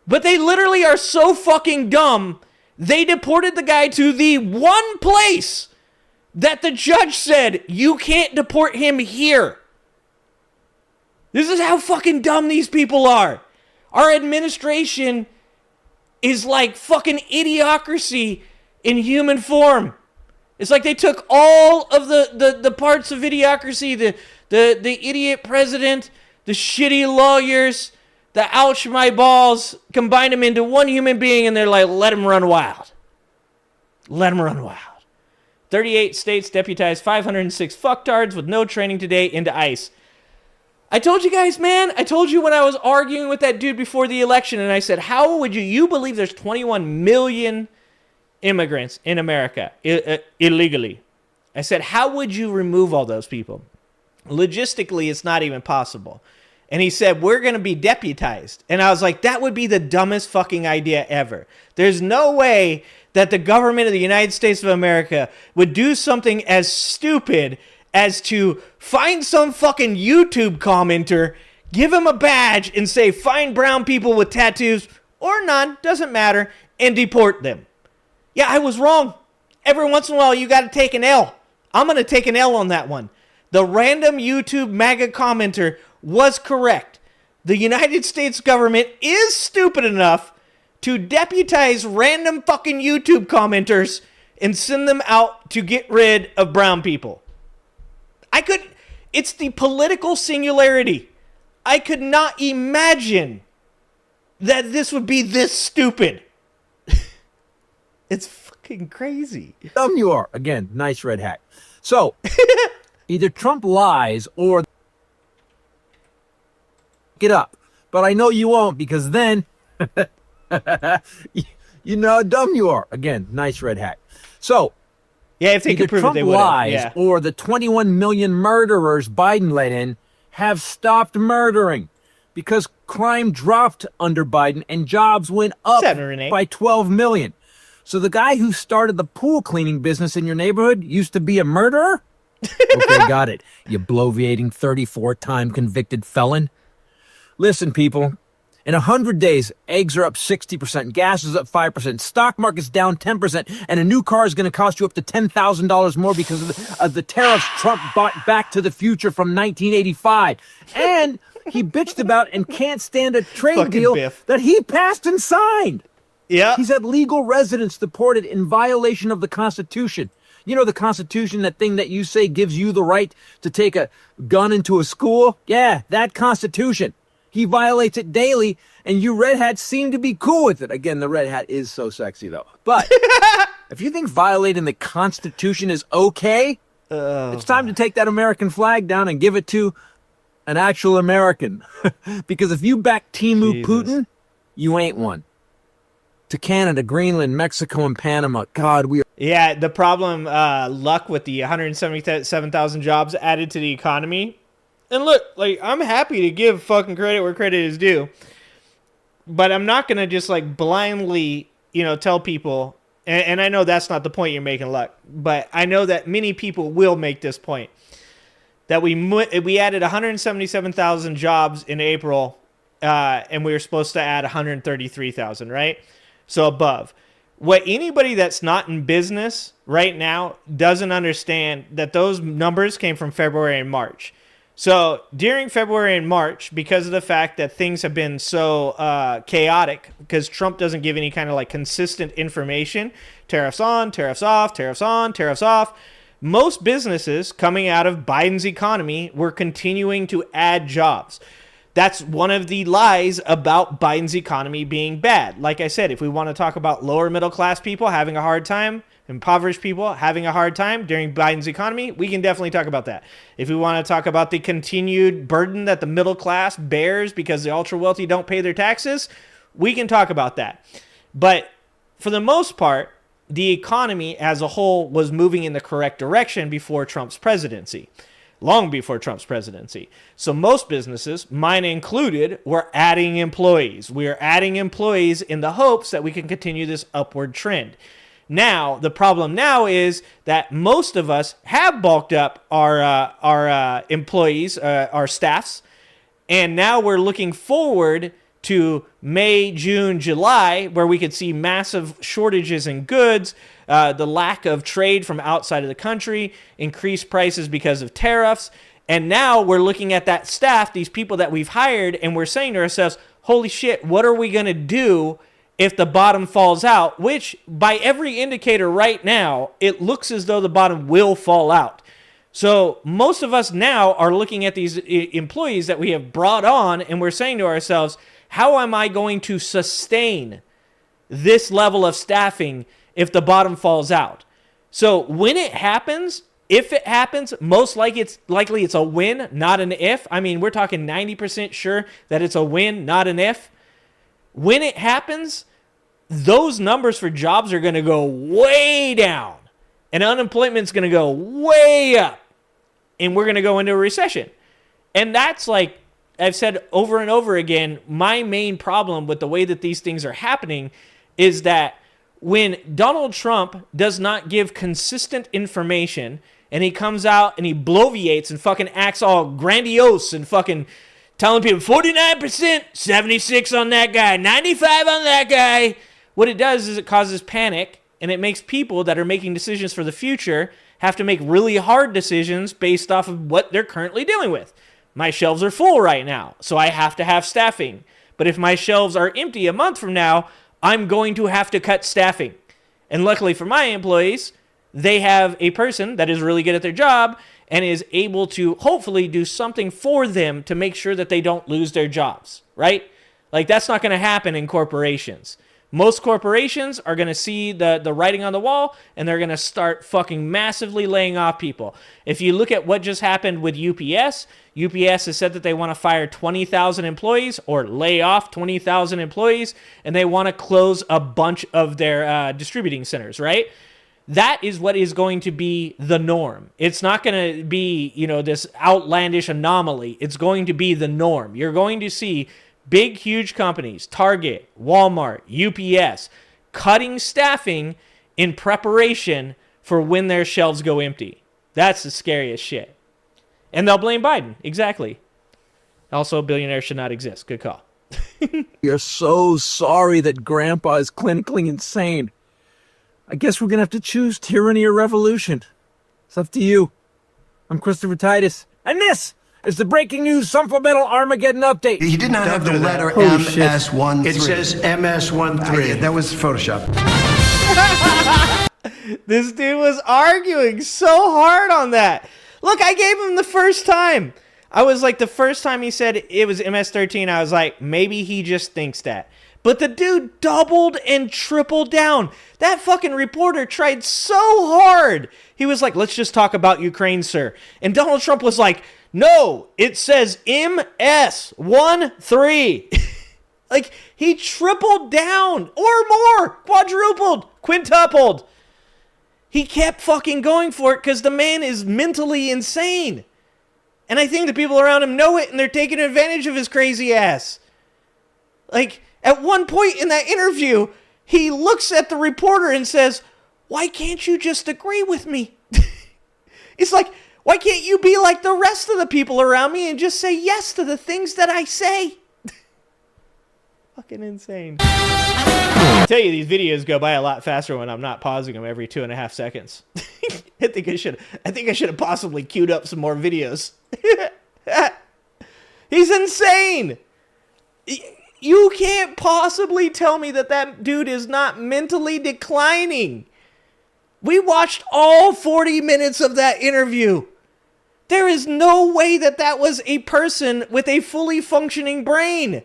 [SPEAKER 1] But they literally are so fucking dumb, they deported the guy to the one place that the judge said, you can't deport him here. This is how fucking dumb these people are. Our administration is like fucking idiocracy in human form. It's like they took all of the parts of idiocracy, the idiot president, the shitty lawyers, the ouch my balls, combined them into one human being, and they're like, let him run wild. Let him run wild. 38 states deputized 506 fucktards with no training today into ICE. I told you guys, man. I told you when I was arguing with that dude before the election, and I said, how would you believe there's 21 million immigrants in America illegally? I said, how would you remove all those people? Logistically, it's not even possible. And he said, we're going to be deputized. And I was like, that would be the dumbest fucking idea ever. There's no way that the government of the United States of America would do something as stupid as to find some fucking YouTube commenter, give him a badge, and say, find brown people with tattoos, or none, doesn't matter, and deport them. Yeah, I was wrong. Every once in a while, you got to take an L. I'm going to take an L on that one. The random YouTube MAGA commenter was correct. The United States government is stupid enough to deputize random fucking YouTube commenters and send them out to get rid of brown people. It's the political singularity. I could not imagine that this would be this stupid. It's fucking crazy.
[SPEAKER 6] Dumb you are. Again, nice red hat. So, either Trump lies or get up. But I know you won't, because then, you know how dumb you are. Again, nice red hat. So,
[SPEAKER 1] yeah, if they
[SPEAKER 6] either
[SPEAKER 1] could prove
[SPEAKER 6] Trump
[SPEAKER 1] it, they would.
[SPEAKER 6] lies
[SPEAKER 1] Yeah.
[SPEAKER 6] or the 21 million murderers Biden let in have stopped murdering, because crime dropped under Biden and jobs went up by 12 million. So the guy who started the pool cleaning business in your neighborhood used to be a murderer? Okay, got it. You bloviating 34-time convicted felon. Listen, people, in 100 days, eggs are up 60%, gas is up 5%, stock market's down 10%, and a new car is going to cost you up to $10,000 more because of the tariffs Trump bought Back to the Future from 1985. And he bitched about and can't stand a trade
[SPEAKER 1] Fucking
[SPEAKER 6] deal
[SPEAKER 1] Biff.
[SPEAKER 6] that he passed and signed.
[SPEAKER 1] Yeah.
[SPEAKER 6] He's had legal residents deported in violation of the Constitution. You know the Constitution, that thing that you say gives you the right to take a gun into a school? Yeah, that Constitution. He violates it daily, and you red hats seem to be cool with it. Again, the red hat is so sexy, though. But if you think violating the Constitution is okay, it's time to take that American flag down and give it to an actual American. Because if you back Timu Putin, you ain't one. To Canada, Greenland, Mexico, and Panama, God, we are...
[SPEAKER 1] Yeah, the problem, luck with the 177,000 jobs added to the economy. And look, like, I'm happy to give fucking credit where credit is due. But I'm not going to just, like, blindly, tell people, and I know that's not the point you're making, Luck, but I know that many people will make this point, that we added 177,000 jobs in April, and we were supposed to add 133,000, right? So above. What anybody that's not in business right now doesn't understand, that those numbers came from February and March. So during February and March, because of the fact that things have been so chaotic, because Trump doesn't give any kind of like consistent information, tariffs on, tariffs off, tariffs on, tariffs off, most businesses coming out of Biden's economy were continuing to add jobs. That's one of the lies about Biden's economy being bad. Like I said, if we want to talk about lower middle class people having a hard time, impoverished people having a hard time during Biden's economy, we can definitely talk about that. If we want to talk about the continued burden that the middle class bears because the ultra wealthy don't pay their taxes, we can talk about that. But for the most part, the economy as a whole was moving in the correct direction before Trump's presidency. Long before Trump's presidency. So most businesses, mine included, were adding employees. We are adding employees in the hopes that we can continue this upward trend. Now, the problem now is that most of us have bulked up our employees, our staffs, and now we're looking forward to May, June, July, where we could see massive shortages in goods, the lack of trade from outside of the country, increased prices because of tariffs. And now we're looking at that staff, these people that we've hired, and we're saying to ourselves, holy shit, what are we going to do if the bottom falls out? Which, by every indicator right now, it looks as though the bottom will fall out. So most of us now are looking at these employees that we have brought on, and we're saying to ourselves, how am I going to sustain this level of staffing if the bottom falls out? So when it happens, if it happens, most likely it's a win, not an if. I mean, we're talking 90% sure that it's a win, not an if. When it happens, those numbers for jobs are going to go way down, and unemployment's going to go way up, and we're going to go into a recession. And that's, like I've said over and over again, my main problem with the way that these things are happening is that when Donald Trump does not give consistent information and he comes out and he bloviates and fucking acts all grandiose and fucking telling people 49%, 76 on that guy, 95 on that guy, what it does is it causes panic, and it makes people that are making decisions for the future have to make really hard decisions based off of what they're currently dealing with. My shelves are full right now, so I have to have staffing. But if my shelves are empty a month from now, I'm going to have to cut staffing. And luckily for my employees, they have a person that is really good at their job and is able to hopefully do something for them to make sure that they don't lose their jobs, right? Like, that's not going to happen in corporations. Most corporations are going to see the writing on the wall, and they're going to start fucking massively laying off people. If you look at what just happened with UPS, UPS has said that they want to fire 20,000 employees or lay off 20,000 employees, and they want to close a bunch of their distributing centers, right? That is what is going to be the norm. It's not going to be, this outlandish anomaly. It's going to be the norm. You're going to see big, huge companies, Target, Walmart, UPS, cutting staffing in preparation for when their shelves go empty. That's the scariest shit. And they'll blame Biden. Exactly. Also, billionaires should not exist. Good call.
[SPEAKER 6] We are so sorry that Grandpa is clinically insane. I guess we're going to have to choose tyranny or revolution. It's up to you. I'm Christopher Titus, and this is the breaking news supplemental Armageddon update.
[SPEAKER 7] He did not have the letter MS13.
[SPEAKER 8] It says MS13.
[SPEAKER 7] That was Photoshop.
[SPEAKER 1] This dude was arguing so hard on that. Look, I gave him the first time. I was like, the first time he said it was MS13, I was like, maybe he just thinks that. But the dude doubled and tripled down. That fucking reporter tried so hard. He was like, let's just talk about Ukraine, sir. And Donald Trump was like, no, it says MS13. Like, he tripled down or more, quadrupled, quintupled. He kept fucking going for it because the man is mentally insane. And I think the people around him know it, and they're taking advantage of his crazy ass. Like, at one point in that interview, he looks at the reporter and says, why can't you just agree with me? It's like, why can't you be like the rest of the people around me and just say yes to the things that I say? Fucking insane. I tell you, these videos go by a lot faster when I'm not pausing them every 2.5 seconds. I think I should have possibly queued up some more videos. He's insane. You can't possibly tell me that dude is not mentally declining. We watched all 40 minutes of that interview. There is no way that was a person with a fully functioning brain.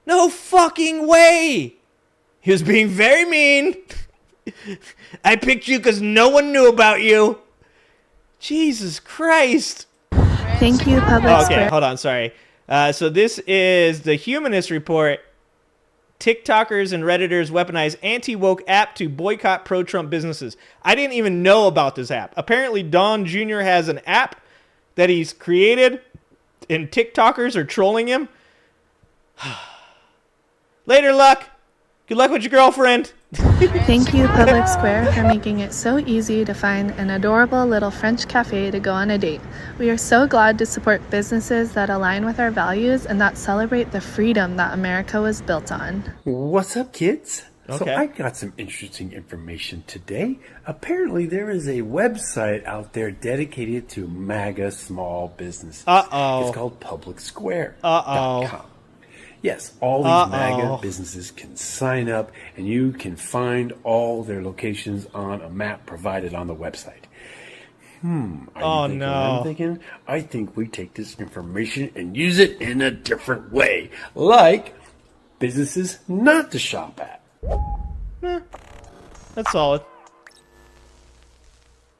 [SPEAKER 1] No fucking way. He was being very mean. I picked you because no one knew about you. Jesus Christ.
[SPEAKER 9] Thank you, Public Square.
[SPEAKER 1] Okay, hold on, sorry. So this is the Humanist report. TikTokers and Redditors weaponize anti-woke app to boycott pro-Trump businesses. I didn't even know about this app. Apparently, Don Jr. has an app that he's created, and TikTokers are trolling him. Later, Luck. Good luck with your girlfriend.
[SPEAKER 9] Thank you, Public Square, for making it so easy to find an adorable little French cafe to go on a date. We are so glad to support businesses that align with our values and that celebrate the freedom that America was built on.
[SPEAKER 10] What's up, kids?
[SPEAKER 1] Okay.
[SPEAKER 10] So I got some interesting information today. Apparently, there is a website out there dedicated to MAGA small businesses.
[SPEAKER 1] Uh-oh.
[SPEAKER 10] It's called publicsquare.com.
[SPEAKER 1] Uh-oh.
[SPEAKER 10] Yes, all these MAGA businesses can sign up, and you can find all their locations on a map provided on the website. I'm thinking? I think we take this information and use it in a different way, like businesses not to shop at.
[SPEAKER 1] That's solid.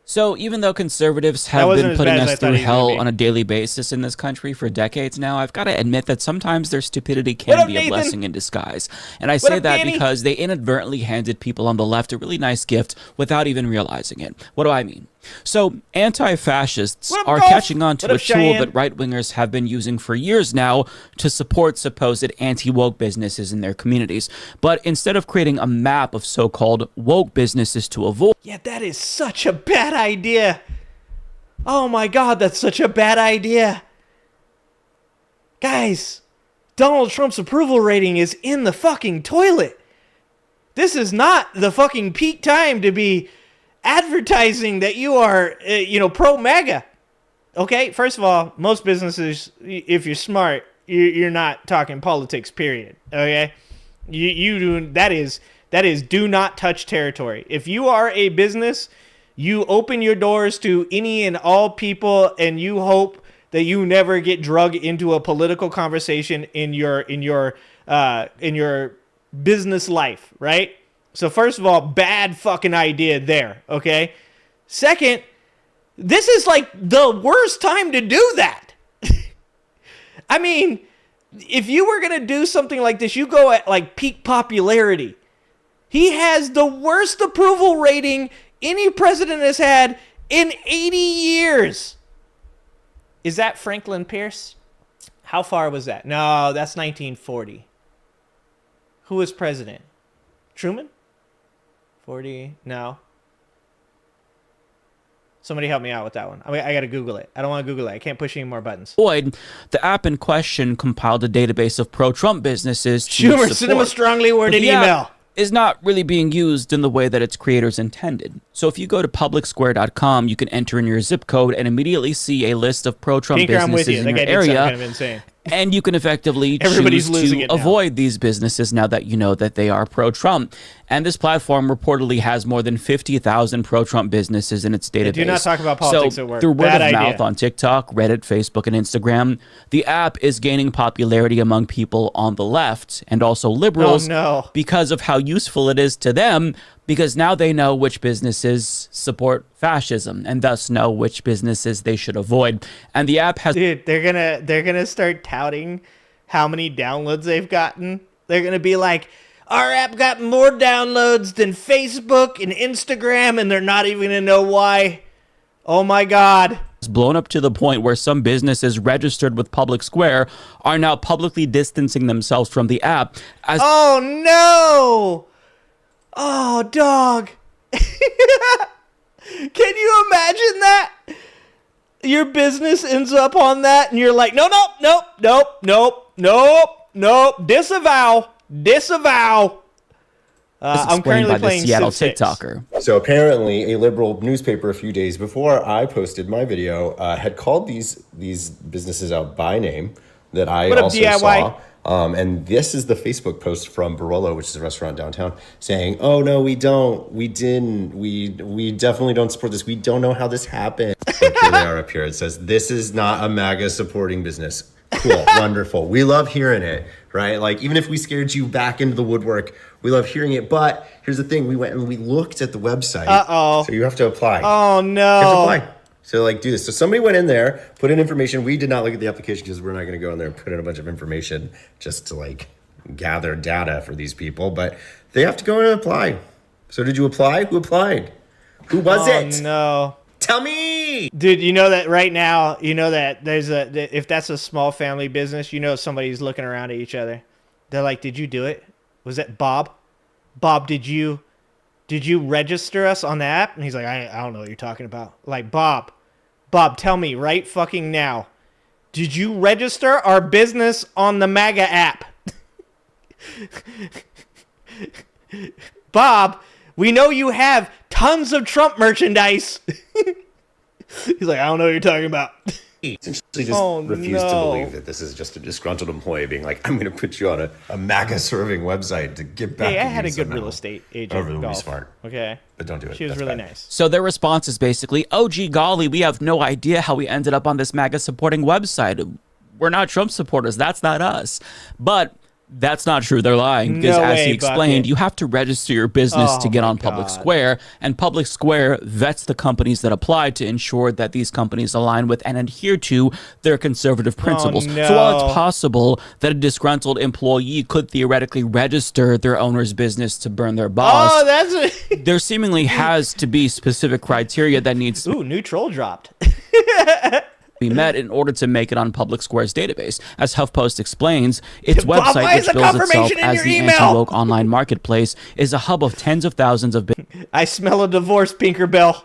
[SPEAKER 11] So even though conservatives have been putting us through hell on a daily basis in this country for decades now, I've got to admit that sometimes their stupidity can be a blessing in disguise. And I say that because they inadvertently handed people on the left a really nice gift without even realizing it. What do I mean? So anti-fascists are catching on to a tool that right-wingers have been using for years now to support supposed anti-woke businesses in their communities. But instead of creating a map of so-called woke businesses to avoid...
[SPEAKER 1] Yeah, that is such a bad idea. Oh my God, that's such a bad idea. Guys, Donald Trump's approval rating is in the fucking toilet. This is not the fucking peak time to be advertising that you are, pro-MAGA. Okay, first of all, most businesses, if you're smart, you're not talking politics, period. Okay, that is do not touch territory. If you are a business, you open your doors to any and all people, and you hope that you never get drugged into a political conversation in your business life, right? So first of all, bad fucking idea there, okay? Second, this is like the worst time to do that. I mean, if you were going to do something like this, you go at like peak popularity. He has the worst approval rating any president has had in 80 years. Is that Franklin Pierce? How far was that? No, that's 1940. Who was president? Truman? 40? No. Somebody help me out with that one. I got to Google it. I don't want to Google it. I can't push any more buttons.
[SPEAKER 11] The app in question compiled a database of pro-Trump businesses.
[SPEAKER 1] Schumer, send him a strongly worded email.
[SPEAKER 11] Is not really being used in the way that its creators intended. So if you go to publicsquare.com, you can enter in your zip code and immediately see a list of pro-Trump businesses in your area.
[SPEAKER 1] Kind of insane.
[SPEAKER 11] And you can effectively choose to avoid these businesses now that you know that they are pro-Trump. And this platform reportedly has more than 50,000 pro-Trump businesses in its database.
[SPEAKER 1] Do not talk about politics at work.
[SPEAKER 11] Through word of mouth on TikTok, Reddit, Facebook, and Instagram, the app is gaining popularity among people on the left and also liberals because of how useful it is to them, because now they know which businesses support fascism and thus know which businesses they should avoid. And the app has...
[SPEAKER 1] Dude, they're gonna start touting how many downloads they've gotten. They're gonna be like, our app got more downloads than Facebook and Instagram, and they're not even gonna know why. Oh my God.
[SPEAKER 11] It's blown up to the point where some businesses registered with Public Square are now publicly distancing themselves from the app.
[SPEAKER 1] Oh no! Oh, dog. Can you imagine that? Your business ends up on that and you're like, nope, disavow. I'm currently playing
[SPEAKER 11] Seattle
[SPEAKER 1] Civ 6.
[SPEAKER 11] TikToker.
[SPEAKER 12] So apparently, a liberal newspaper a few days before I posted my video had called these businesses out by name that I also saw. And this is the Facebook post from Barolo, which is a restaurant downtown, saying, "Oh no, we don't. We didn't. We definitely don't support this. We don't know how this happened." Here they are up here. It says, "This is not a MAGA supporting business." Cool, wonderful. We love hearing it, right? Like, even if we scared you back into the woodwork, we love hearing it. But here's the thing: we went and we looked at the website. So you have to apply.
[SPEAKER 1] Oh no!
[SPEAKER 12] You have to apply. So like do this. So somebody went in there, put in information. We did not look at the application because we're not going to go in there and put in a bunch of information just to like gather data for these people. But they have to go in and apply. So did you apply? Who applied? Who was it?
[SPEAKER 1] No.
[SPEAKER 12] Tell me.
[SPEAKER 1] Dude, you know that right now, you know that if that's a small family business, you know somebody's looking around at each other. They're like, "Did you do it? Was that Bob? Bob, did you register us on the app?" And he's like, I don't know what you're talking about. Like, Bob, tell me right fucking now. Did you register our business on the MAGA app? Bob, we know you have tons of Trump merchandise. He's like, I don't know what you're talking about.
[SPEAKER 12] Essentially just refuse to believe that this is just a disgruntled employee being like, I'm going to put you on a MAGA serving website to get back.
[SPEAKER 1] Hey, I had a good
[SPEAKER 12] somehow.
[SPEAKER 1] real estate agent.
[SPEAKER 12] Really
[SPEAKER 1] golf.
[SPEAKER 12] smart.
[SPEAKER 1] Okay.
[SPEAKER 12] But don't do it.
[SPEAKER 1] She was
[SPEAKER 12] That's
[SPEAKER 1] really
[SPEAKER 12] bad.
[SPEAKER 1] nice.
[SPEAKER 11] So their response is basically, "Oh, gee golly, we have no idea how we ended up on this MAGA supporting website. We're not Trump supporters. That's not us." But that's not true. They're lying because, as he explained, you have to register your business to get on Public Square, and Public Square vets the companies that apply to ensure that these companies align with and adhere to their conservative principles.
[SPEAKER 1] No.
[SPEAKER 11] So while it's possible that a disgruntled employee could theoretically register their owner's business to burn their boss, there seemingly has to be specific criteria that needs to
[SPEAKER 1] new troll dropped.
[SPEAKER 11] be met in order to make it on Public Square's database. As HuffPost explains, its website, which bills itself as the anti-woke online marketplace, is a hub of tens of thousands of
[SPEAKER 1] I smell a divorce, Pinkerbell.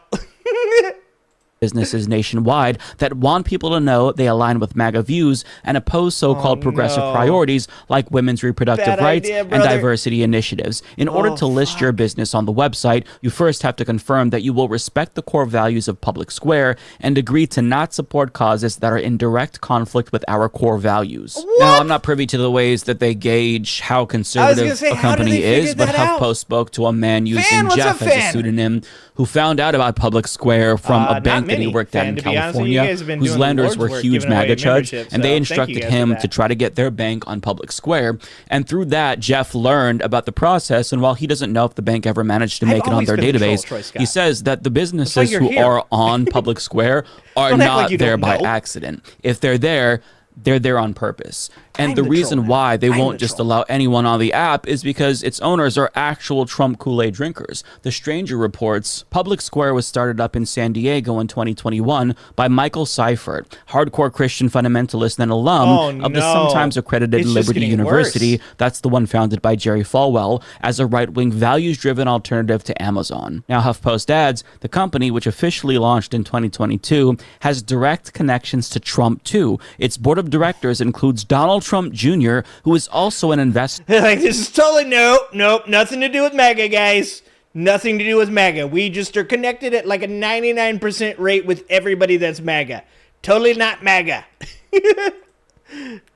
[SPEAKER 11] businesses nationwide that want people to know they align with MAGA views and oppose so-called progressive priorities like women's reproductive rights and diversity initiatives. In order to list your business on the website, you first have to confirm that you will respect the core values of Public Square and agree to not support causes that are in direct conflict with our core values. Now, I'm not privy to the ways that they gauge how conservative a company is, but HuffPost spoke to a man using Jeff as a pseudonym who found out about Public Square from a bank that he worked at in California, whose lenders were huge MAGA chuds, and they instructed him to try to get their bank on Public Square. And through that, Jeff learned about the process, and while he doesn't know if the bank ever managed to make it on their database, he says that the businesses who are on Public Square are not there by accident. If they're there, they're there on purpose. And the reason why they won't just allow anyone on the app is because its owners are actual Trump Kool-Aid drinkers. The Stranger reports Public Square was started up in San Diego in 2021 by Michael Seifert, hardcore Christian fundamentalist and alum of the sometimes accredited Liberty University. That's the one founded by Jerry Falwell as a right-wing values-driven alternative to Amazon. Now, HuffPost adds, the company, which officially launched in 2022, has direct connections to Trump too. Its board of directors includes Donald Trump Jr., who is also an investor.
[SPEAKER 1] Like, this is totally nope, nothing to do with MAGA, guys. Nothing to do with MAGA. We just are connected at like a 99% rate with everybody that's MAGA. Totally not MAGA.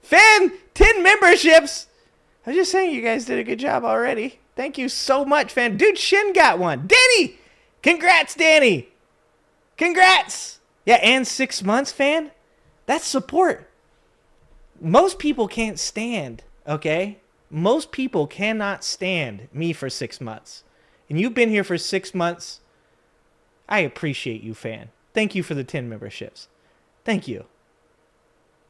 [SPEAKER 1] Fan, 10 memberships. I'm just saying you guys did a good job already. Thank you so much, fan. Dude, Shin got one. Danny! Congrats, Danny! Congrats! Yeah, and 6 months, fan. That's support. Most people can't stand, okay? Most people cannot stand me for 6 months. And you've been here for 6 months. I appreciate you, fan. Thank you for the 10 memberships. Thank you.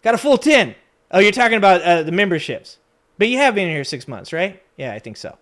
[SPEAKER 1] Got a full 10. Oh, you're talking about the memberships. But you have been here 6 months, right? Yeah, I think so.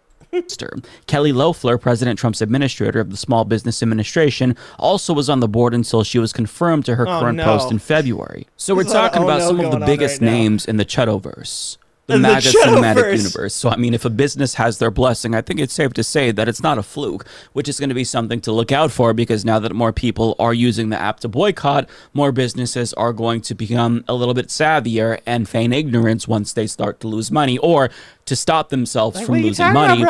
[SPEAKER 11] Kelly Loeffler, President Trump's administrator of the Small Business Administration, also was on the board until she was confirmed to her current post in February. So we're talking about some of the biggest names in the Chudoverse. The MAGA cinematic universe. So, I mean, if a business has their blessing, I think it's safe to say that it's not a fluke, which is going to be something to look out for, because now that more people are using the app to boycott, more businesses are going to become a little bit savvier and feign ignorance once they start to lose money, or to stop themselves from losing money.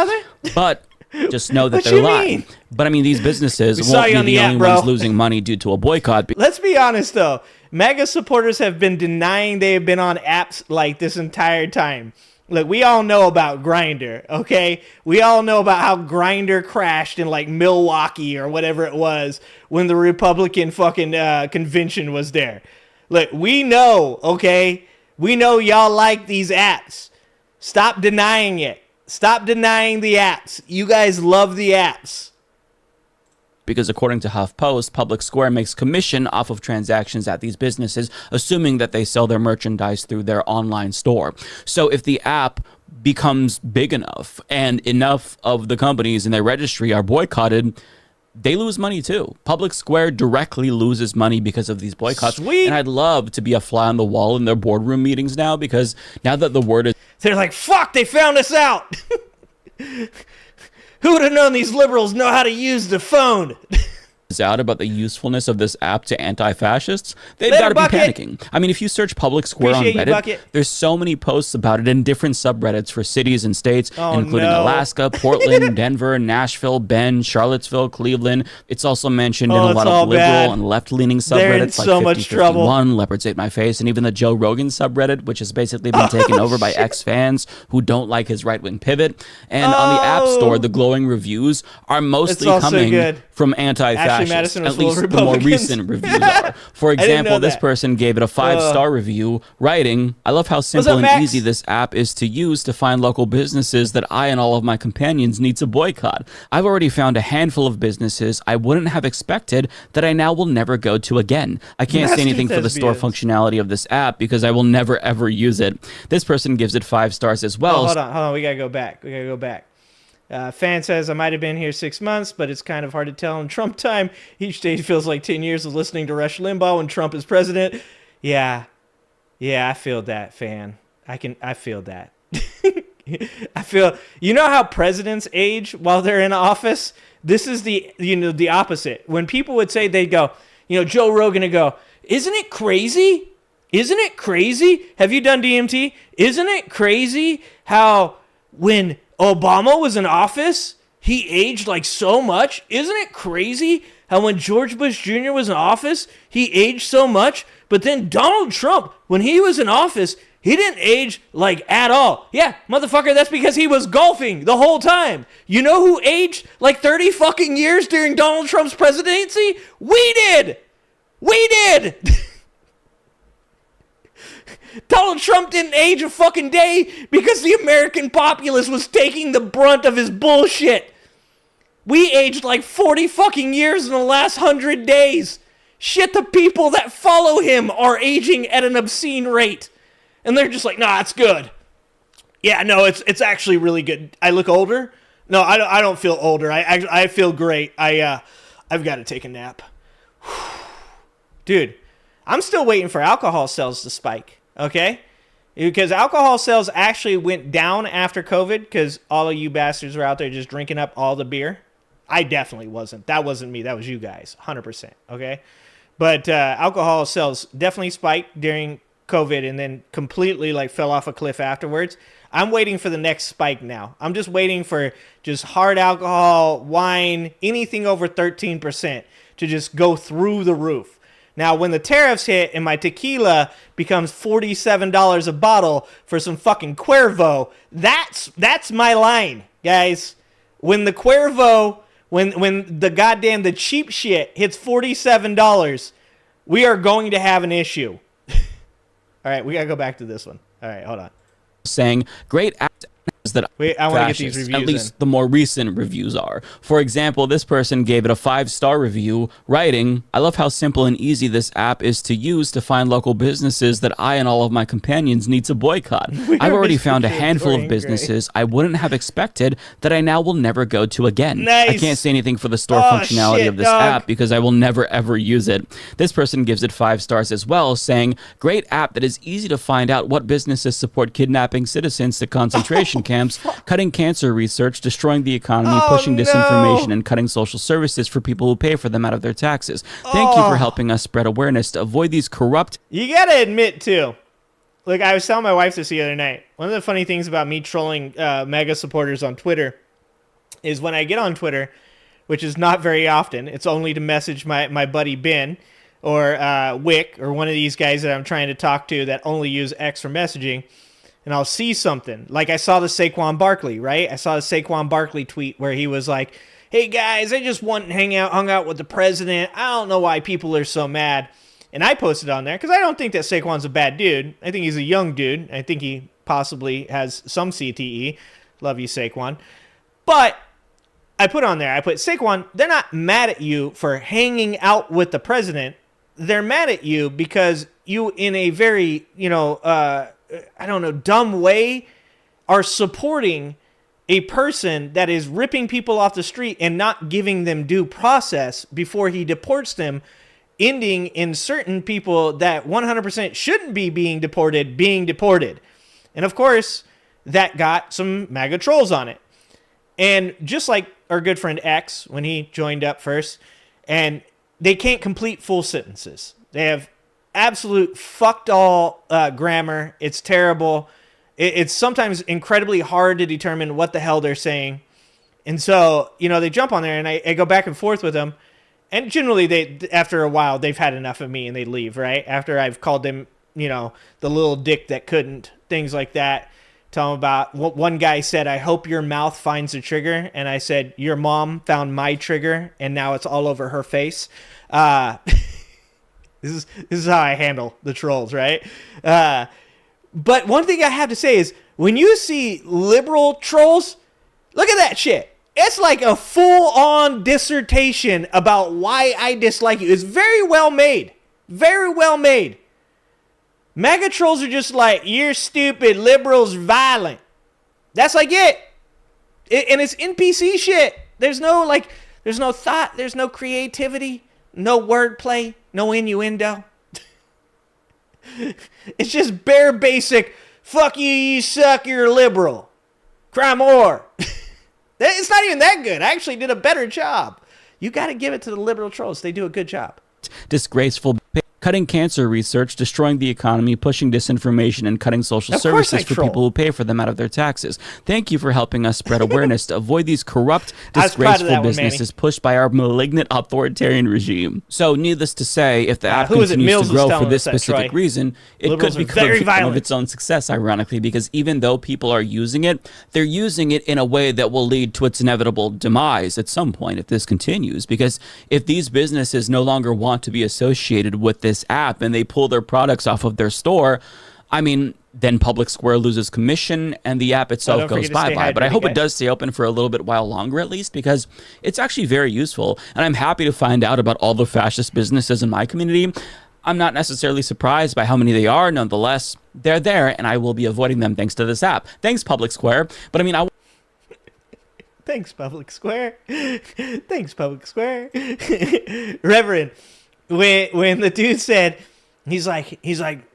[SPEAKER 11] But just know that they're lying. But I mean, these businesses won't be the only ones losing money due to a boycott.
[SPEAKER 1] Let's be honest, though. MAGA supporters have been denying they have been on apps like this entire time. Look, we all know about Grindr, okay? We all know about how Grindr crashed in like Milwaukee or whatever it was when the Republican fucking convention was there. Look, we know, okay? We know y'all like these apps. Stop denying it. Stop denying the apps. You guys love the apps.
[SPEAKER 11] Because according to HuffPost, Public Square makes commission off of transactions at these businesses, assuming that they sell their merchandise through their online store. So if the app becomes big enough and enough of the companies in their registry are boycotted, they lose money too. Public Square directly loses money because of these boycotts.
[SPEAKER 1] Sweet.
[SPEAKER 11] And I'd love to be a fly on the wall in their boardroom meetings now, because now that the word is...
[SPEAKER 1] They're like, fuck, they found us out. Who would have known these liberals know how to use the phone?
[SPEAKER 11] out about the usefulness of this app to anti-fascists, they've got to be panicking. I mean, if you search Public Square on Reddit, there's so many posts about it in different subreddits for cities and states, including Alaska, Portland, Denver, Nashville, Bend, Charlottesville, Cleveland. It's also mentioned in a lot of liberal and left-leaning subreddits like 5051, Leopards Ate My Face, and even the Joe Rogan subreddit, which has basically been taken over by ex-fans who don't like his right-wing pivot. And on the App Store, the glowing reviews are mostly coming from anti-fascists. At least the more recent reviews are. For example, this person gave it a 5-star review, writing, "I love how simple and easy this app is to use to find local businesses that I and all of my companions need to boycott. I've already found a handful of businesses I wouldn't have expected that I now will never go to again. I can't say anything for the store functionality of this app because I will never ever use it." This person gives it 5 stars as well.
[SPEAKER 1] Hold on. We gotta go back. Fan says, I might have been here 6 months, but it's kind of hard to tell in Trump time. Each day feels like 10 years of listening to Rush Limbaugh when Trump is president. Yeah, I feel that, Fan. I feel that. You know how presidents age while they're in office? This is the opposite. When people would say, they'd go, Joe Rogan would go, isn't it crazy? Isn't it crazy? Have you done DMT? Isn't it crazy how when Obama was in office, he aged like so much? Isn't it crazy how when George Bush Jr. was in office, he aged so much? But then Donald Trump, when he was in office, he didn't age like at all. Yeah, motherfucker, that's because he was golfing the whole time. You know who aged like 30 fucking years during Donald Trump's presidency? We did! Donald Trump didn't age a fucking day because the American populace was taking the brunt of his bullshit. We aged like 40 fucking years in the last 100 days. Shit, the people that follow him are aging at an obscene rate. And they're just like, nah, it's good. Yeah, no, it's actually really good. I look older? No, I don't feel older. I feel great. I've got to take a nap. Dude, I'm still waiting for alcohol sales to spike. Okay? Because alcohol sales actually went down after COVID because all of you bastards were out there just drinking up all the beer. I definitely wasn't. That wasn't me. That was you guys. 100%. Okay? But alcohol sales definitely spiked during COVID and then completely fell off a cliff afterwards. I'm waiting for the next spike now. I'm just waiting for just hard alcohol, wine, anything over 13% to just go through the roof. Now, when the tariffs hit and my tequila becomes $47 a bottle for some fucking Cuervo, that's my line, guys. When the Cuervo, when the cheap shit hits $47, we are going to have an issue. All right, we got to go back to this one. All right, hold on.
[SPEAKER 11] Saying, great act that
[SPEAKER 1] I want to get these reviews
[SPEAKER 11] at least the more recent reviews are. For example, this person gave it a 5-star review, writing, "I love how simple and easy this app is to use to find local businesses that I and all of my companions need to boycott. I've already found a handful of businesses I wouldn't have expected that I now will never go to again. I can't say anything for the store functionality of this app because I will never ever use it." This person gives it 5 stars as well, saying, "Great app that is easy to find out what businesses support kidnapping citizens to concentration camps, cutting cancer research, destroying the economy, pushing disinformation, and cutting social services for people who pay for them out of their taxes. Thank you for helping us spread awareness to avoid these corrupt..."
[SPEAKER 1] You gotta admit, too. Like, I was telling my wife this the other night. One of the funny things about me trolling MAGA supporters on Twitter is when I get on Twitter, which is not very often. It's only to message my buddy Ben or Wick or one of these guys that I'm trying to talk to that only use X for messaging. And I'll see something. Like I saw the Saquon Barkley, right? I saw the Saquon Barkley tweet where he was like, hey guys, I just went and hung out with the president. I don't know why people are so mad. And I posted on there because I don't think that Saquon's a bad dude. I think he's a young dude. I think he possibly has some CTE. Love you, Saquon. But I put on there, Saquon, they're not mad at you for hanging out with the president. They're mad at you because you, in a very, dumb way, are supporting a person that is ripping people off the street and not giving them due process before he deports them, ending in certain people that 100% shouldn't be being deported. And of course, that got some MAGA trolls on it. And just like our good friend X, when he joined up first, and they can't complete full sentences. They have absolute fucked all grammar. It's terrible. It's sometimes incredibly hard to determine what the hell they're saying. And so, they jump on there and I go back and forth with them. And generally, after a while, they've had enough of me and they leave, right? After I've called them, the little dick that couldn't, things like that. Tell them about what one guy said, I hope your mouth finds a trigger. And I said, your mom found my trigger and now it's all over her face. This is how I handle the trolls, right? But one thing I have to say is when you see liberal trolls, look at that shit. It's like a full-on dissertation about why I dislike you. It's very well made. Very well made. MAGA trolls are just like, you're stupid, liberals violent. That's like it. And it's NPC shit. There's no thought, there's no creativity, no wordplay, no innuendo. It's just bare basic, fuck you, you suck, you're a liberal. Cry more. It's not even that good. I actually did a better job. You got to give it to the liberal trolls. They do a good job.
[SPEAKER 11] Disgraceful. Cutting cancer research, destroying the economy, pushing disinformation, and cutting social services for people who pay for them out of their taxes. Thank you for helping us spread awareness to avoid these corrupt, disgraceful businesses pushed by our malignant authoritarian regime. So, needless to say, if the app continues to grow for this specific reason, it could become a victim of its own success, ironically, because even though people are using it, they're using it in a way that will lead to its inevitable demise at some point if this continues. Because if these businesses no longer want to be associated with this app and they pull their products off of their store, then Public Square loses commission and the app itself goes bye-bye. But I hope it does stay open for a little bit while longer, at least, because it's actually very useful. And I'm happy to find out about all the fascist businesses in my community. I'm not necessarily surprised by how many they are. Nonetheless, they're there and I will be avoiding them thanks to this app. Thanks, Public Square. But
[SPEAKER 1] Thanks, Public Square. Thanks, Public Square. Reverend, when the dude said, he's like,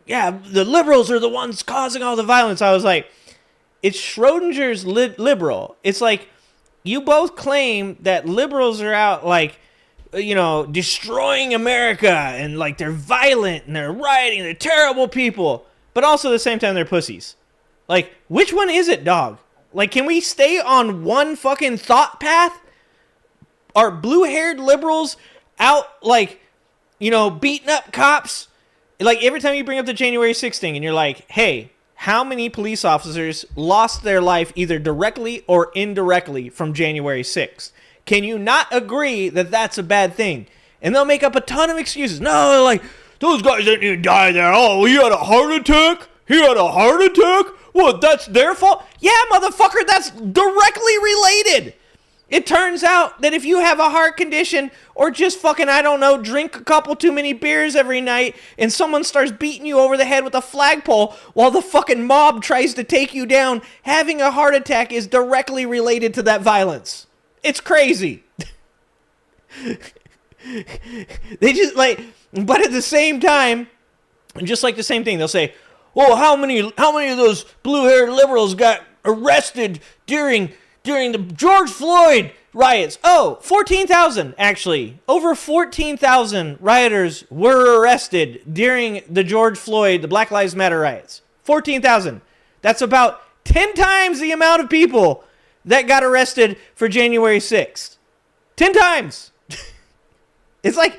[SPEAKER 1] yeah, the liberals are the ones causing all the violence. I was like, it's Schrodinger's liberal. It's like, you both claim that liberals are out like, destroying America and like they're violent and they're rioting, they're terrible people, but also at the same time they're pussies. Like, which one is it, dog? Like, can we stay on one fucking thought path? Are blue-haired liberals out like, beating up cops? Like, every time you bring up the January 6th thing and you're like, hey, how many police officers lost their life either directly or indirectly from January 6th? Can you not agree that that's a bad thing? And they'll make up a ton of excuses. No, like, those guys didn't even die there. Oh, he had a heart attack? What, that's their fault? Yeah, motherfucker, that's directly related. It turns out that if you have a heart condition or just fucking, drink a couple too many beers every night and someone starts beating you over the head with a flagpole while the fucking mob tries to take you down, having a heart attack is directly related to that violence. It's crazy. They just but at the same time, just like the same thing, they'll say, well, how many of those blue-haired liberals got arrested during the George Floyd riots? Oh, 14,000, actually. Over 14,000 rioters were arrested during the the Black Lives Matter riots. 14,000. That's about 10 times the amount of people that got arrested for January 6th. 10 times. It's like,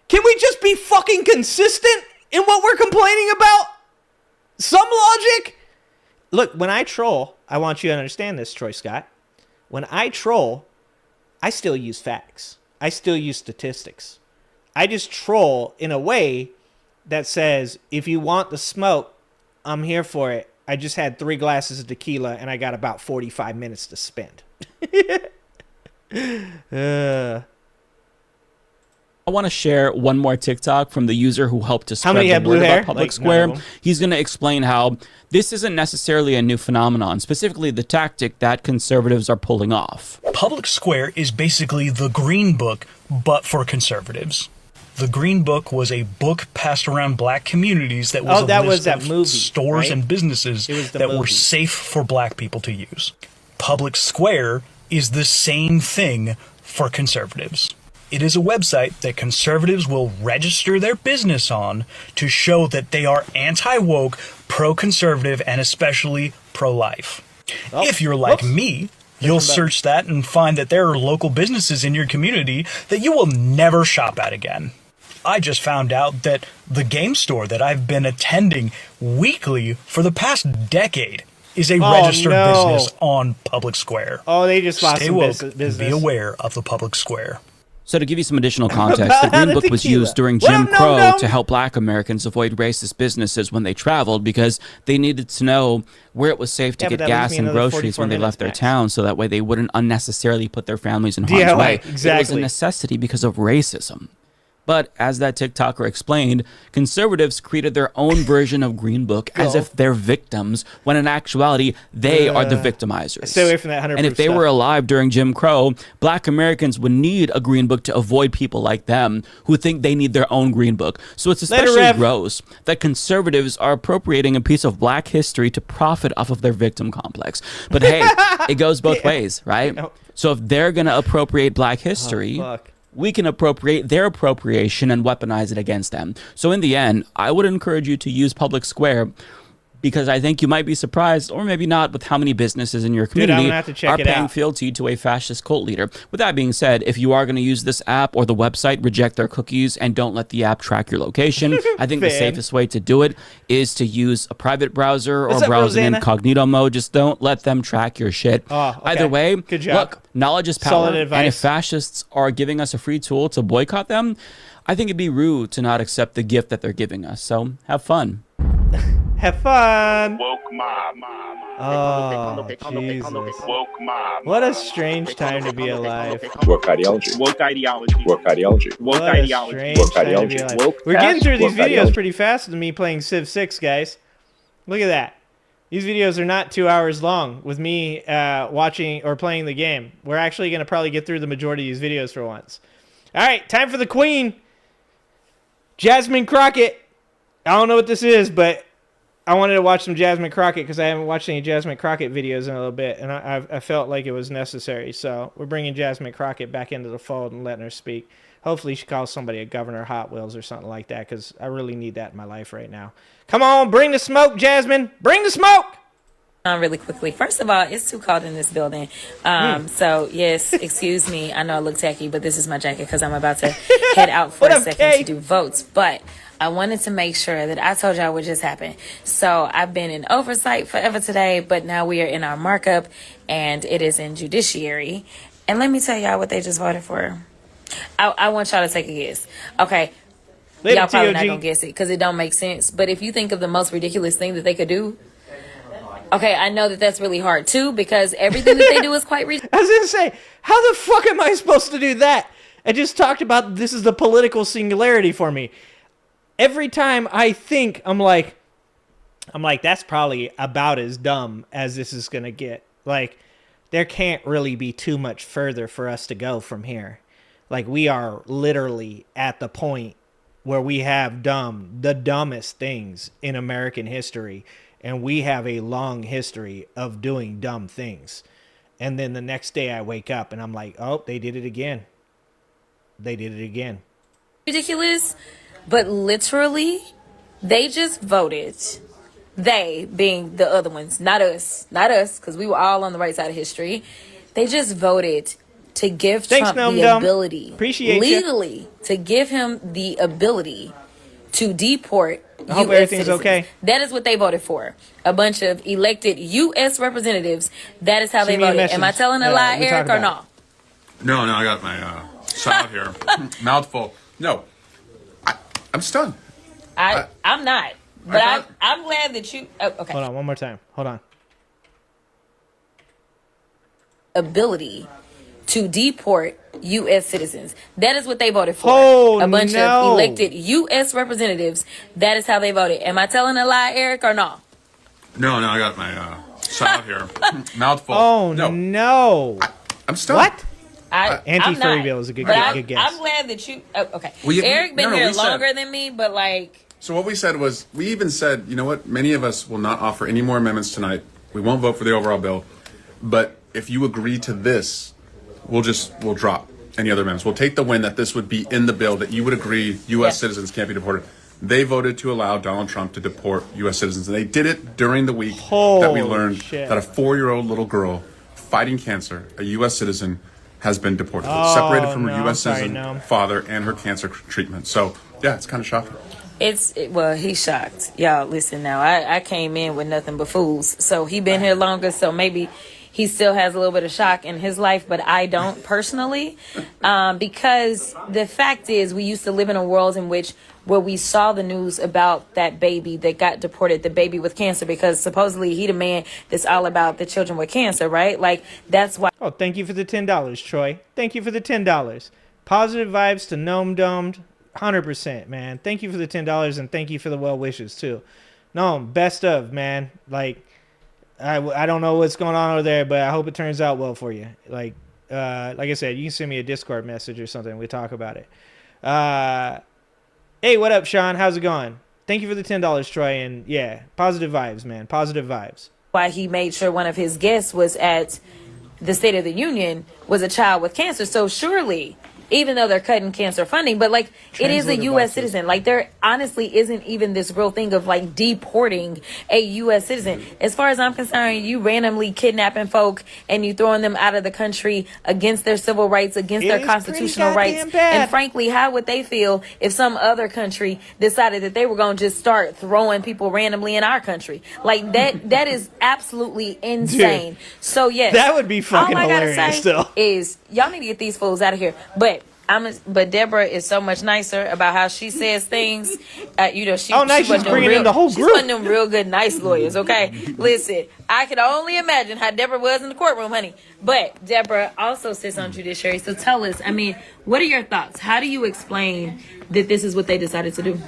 [SPEAKER 1] can we just be fucking consistent in what we're complaining about? Some logic? Look, when I troll, I want you to understand this, Troy Scott. When I troll, I still use facts. I still use statistics. I just troll in a way that says, if you want the smoke, I'm here for it. I just had 3 glasses of tequila and I got about 45 minutes to spend.
[SPEAKER 11] I want to share one more TikTok from the user who helped to spread the word about Public Square. He's going to explain how this isn't necessarily a new phenomenon, specifically the tactic that conservatives are pulling off.
[SPEAKER 13] Public Square is basically the Green Book, but for conservatives. The Green Book was a book passed around black communities that was a list of stores and businesses that were safe for black people to use. Public Square is the same thing for conservatives. It is a website that conservatives will register their business on to show that they are anti-woke, pro-conservative, and especially pro-life. If you're like me, you'll search that and find that there are local businesses in your community that you will never shop at again. I just found out that the game store that I've been attending weekly for the past decade is a registered business on Public Square.
[SPEAKER 1] Oh, they just lost
[SPEAKER 13] Stay
[SPEAKER 1] some
[SPEAKER 13] woke,
[SPEAKER 1] business.
[SPEAKER 13] be aware of the Public Square.
[SPEAKER 11] So to give you some additional context, the Green Book was used during Jim Crow to help black Americans avoid racist businesses when they traveled because they needed to know where it was safe to get gas and groceries when they left their town so that way they wouldn't unnecessarily put their families in harm's way. Exactly. It was a necessity because of racism. But as that TikToker explained, conservatives created their own version of Green Book as if they're victims, when in actuality, they are the victimizers.
[SPEAKER 1] Stay away from that 100%.
[SPEAKER 11] And if they were alive during Jim Crow, black Americans would need a Green Book to avoid people like them who think they need their own Green Book. So it's especially gross that conservatives are appropriating a piece of black history to profit off of their victim complex. But hey, it goes both ways, right? So if they're going to appropriate black history, we can appropriate their appropriation and weaponize it against them. So in the end, I would encourage you to use Public Square because I think you might be surprised, or maybe not, with how many businesses in your community are paying fealty to a fascist cult leader. With that being said, if you are going to use this app or the website, reject their cookies and don't let the app track your location. I think the safest way to do it is to use a private browser or browse in incognito mode. Just don't let them track your shit. Either way, look, knowledge is power. And if fascists are giving us a free tool to boycott them, I think it'd be rude to not accept the gift that they're giving us. So have fun.
[SPEAKER 1] Have fun.
[SPEAKER 14] Woke mob.
[SPEAKER 1] Oh, Jesus. Woke mob. What a strange time to be alive.
[SPEAKER 14] Woke ideology. Woke ideology. Woke ideology. Woke ideology. Woke ideology.
[SPEAKER 1] We're getting through these videos pretty fast with me playing Civ 6, guys. Look at that. These videos are not 2 hours long with me watching or playing the game. We're actually going to probably get through the majority of these videos for once. All right, time for the queen. Jasmine Crockett. I don't know what this is, but I wanted to watch some Jasmine Crockett because I haven't watched any Jasmine Crockett videos in a little bit, and I felt like it was necessary. So we're bringing Jasmine Crockett back into the fold and letting her speak. Hopefully she calls somebody a Governor Hot Wheels or something like that because I really need that in my life right now. Come on, bring the smoke, Jasmine. Bring the smoke.
[SPEAKER 15] Really quickly. First of all, it's too cold in this building. So, yes, excuse me. I know I look tacky, but this is my jacket because I'm about to head out for a second to do votes. But I wanted to make sure that I told y'all what just happened. So I've been in oversight forever today, but now we are in our markup, and it is in judiciary. And let me tell y'all what they just voted for. I want y'all to take a guess. Okay. Y'all probably not going to guess it because it don't make sense. But if you think of the most ridiculous thing that they could do, okay, I know that that's really hard too because everything that they do is quite ridiculous.
[SPEAKER 1] I was going to say, how the fuck am I supposed to do that? I just talked about this is the political singularity for me. Every time I think, I'm like, that's probably about as dumb as this is going to get. Like, there can't really be too much further for us to go from here. Like, we are literally at the point where we have the dumbest things in American history. And we have a long history of doing dumb things. And then the next day I wake up and I'm like, oh, they did it again. They did it again.
[SPEAKER 15] Ridiculous. But literally, they just voted they being the other ones, not us, because we were all on the right side of history. They just voted to give Trump the ability, legally, to give him the ability to deport
[SPEAKER 1] I hope everything's okay.
[SPEAKER 15] That is what they voted for. A bunch of elected U.S. representatives. That is how they voted. Am I telling a lie, Eric, or no?
[SPEAKER 16] No, I got my salad here. Mouthful. No, I'm stunned.
[SPEAKER 15] I'm not. But I'm glad that you... Oh, okay.
[SPEAKER 1] Hold on, one more time. Hold on.
[SPEAKER 15] Ability to deport U.S. citizens. That is what they voted for. A bunch of elected U.S. representatives. That is how they voted. Am I telling a lie, Eric, or no?
[SPEAKER 16] No, I got my salad here. Mouthful.
[SPEAKER 1] Oh, no.
[SPEAKER 16] I'm stunned.
[SPEAKER 1] What? Anti-furry bill is a good guess.
[SPEAKER 15] I'm glad that you... Oh, okay. Eric been here longer than me, but like...
[SPEAKER 16] So what we said was, we even said, you know what? Many of us will not offer any more amendments tonight. We won't vote for the overall bill. But if you agree to this, we'll drop any other amendments. We'll take the win that this would be in the bill, that you would agree U.S. citizens can't be deported. They voted to allow Donald Trump to deport U.S. citizens. And they did it during the week that we learned that a 4-year-old little girl fighting cancer, a U.S. citizen, has been deported. Separated from her U.S. citizen father and her cancer treatment. So, yeah, it's kind of shocking.
[SPEAKER 15] Well, he's shocked. Y'all, listen now. I came in with nothing but fools. So he been here longer, so maybe he still has a little bit of shock in his life, but I don't personally. Because the fact is, we used to live in a world in which where we saw the news about that baby that got deported, the baby with cancer, because supposedly he the man that's all about the children with cancer, right? Like, that's why.
[SPEAKER 1] Oh, thank you for the $10, Troy. Thank you for the $10. Positive vibes to Gnome Domed. 100%, man. Thank you for the $10 and thank you for the well wishes too. No, best of, man. Like, I don't know what's going on over there, but I hope it turns out well for you. Like I said, you can send me a Discord message or something. We talk about it. Hey, what up, Sean? How's it going? Thank you for the $10, Troy. And yeah, positive vibes, man. Positive vibes.
[SPEAKER 15] Why he made sure one of his guests was at the State of the Union was a child with cancer. So surely, even though they're cutting cancer funding, but like it is a U.S. citizen. Like there honestly isn't even this real thing of like deporting a U.S. citizen. As far as I'm concerned, you randomly kidnapping folk and you throwing them out of the country against their civil rights, against their constitutional rights. And frankly, how would they feel if some other country decided that they were going to just start throwing people randomly in our country? Like that is absolutely insane. Dude, so yes,
[SPEAKER 1] that would be fucking hilarious. Still,
[SPEAKER 15] is y'all need to get these fools out of here. But Deborah is so much nicer about how she says things. She's
[SPEAKER 1] bringing in the whole group.
[SPEAKER 15] She's one of them real good, nice lawyers. Okay, listen, I can only imagine how Deborah was in the courtroom, honey. But Deborah also sits on judiciary. So tell us, what are your thoughts? How do you explain that this is what they decided to do?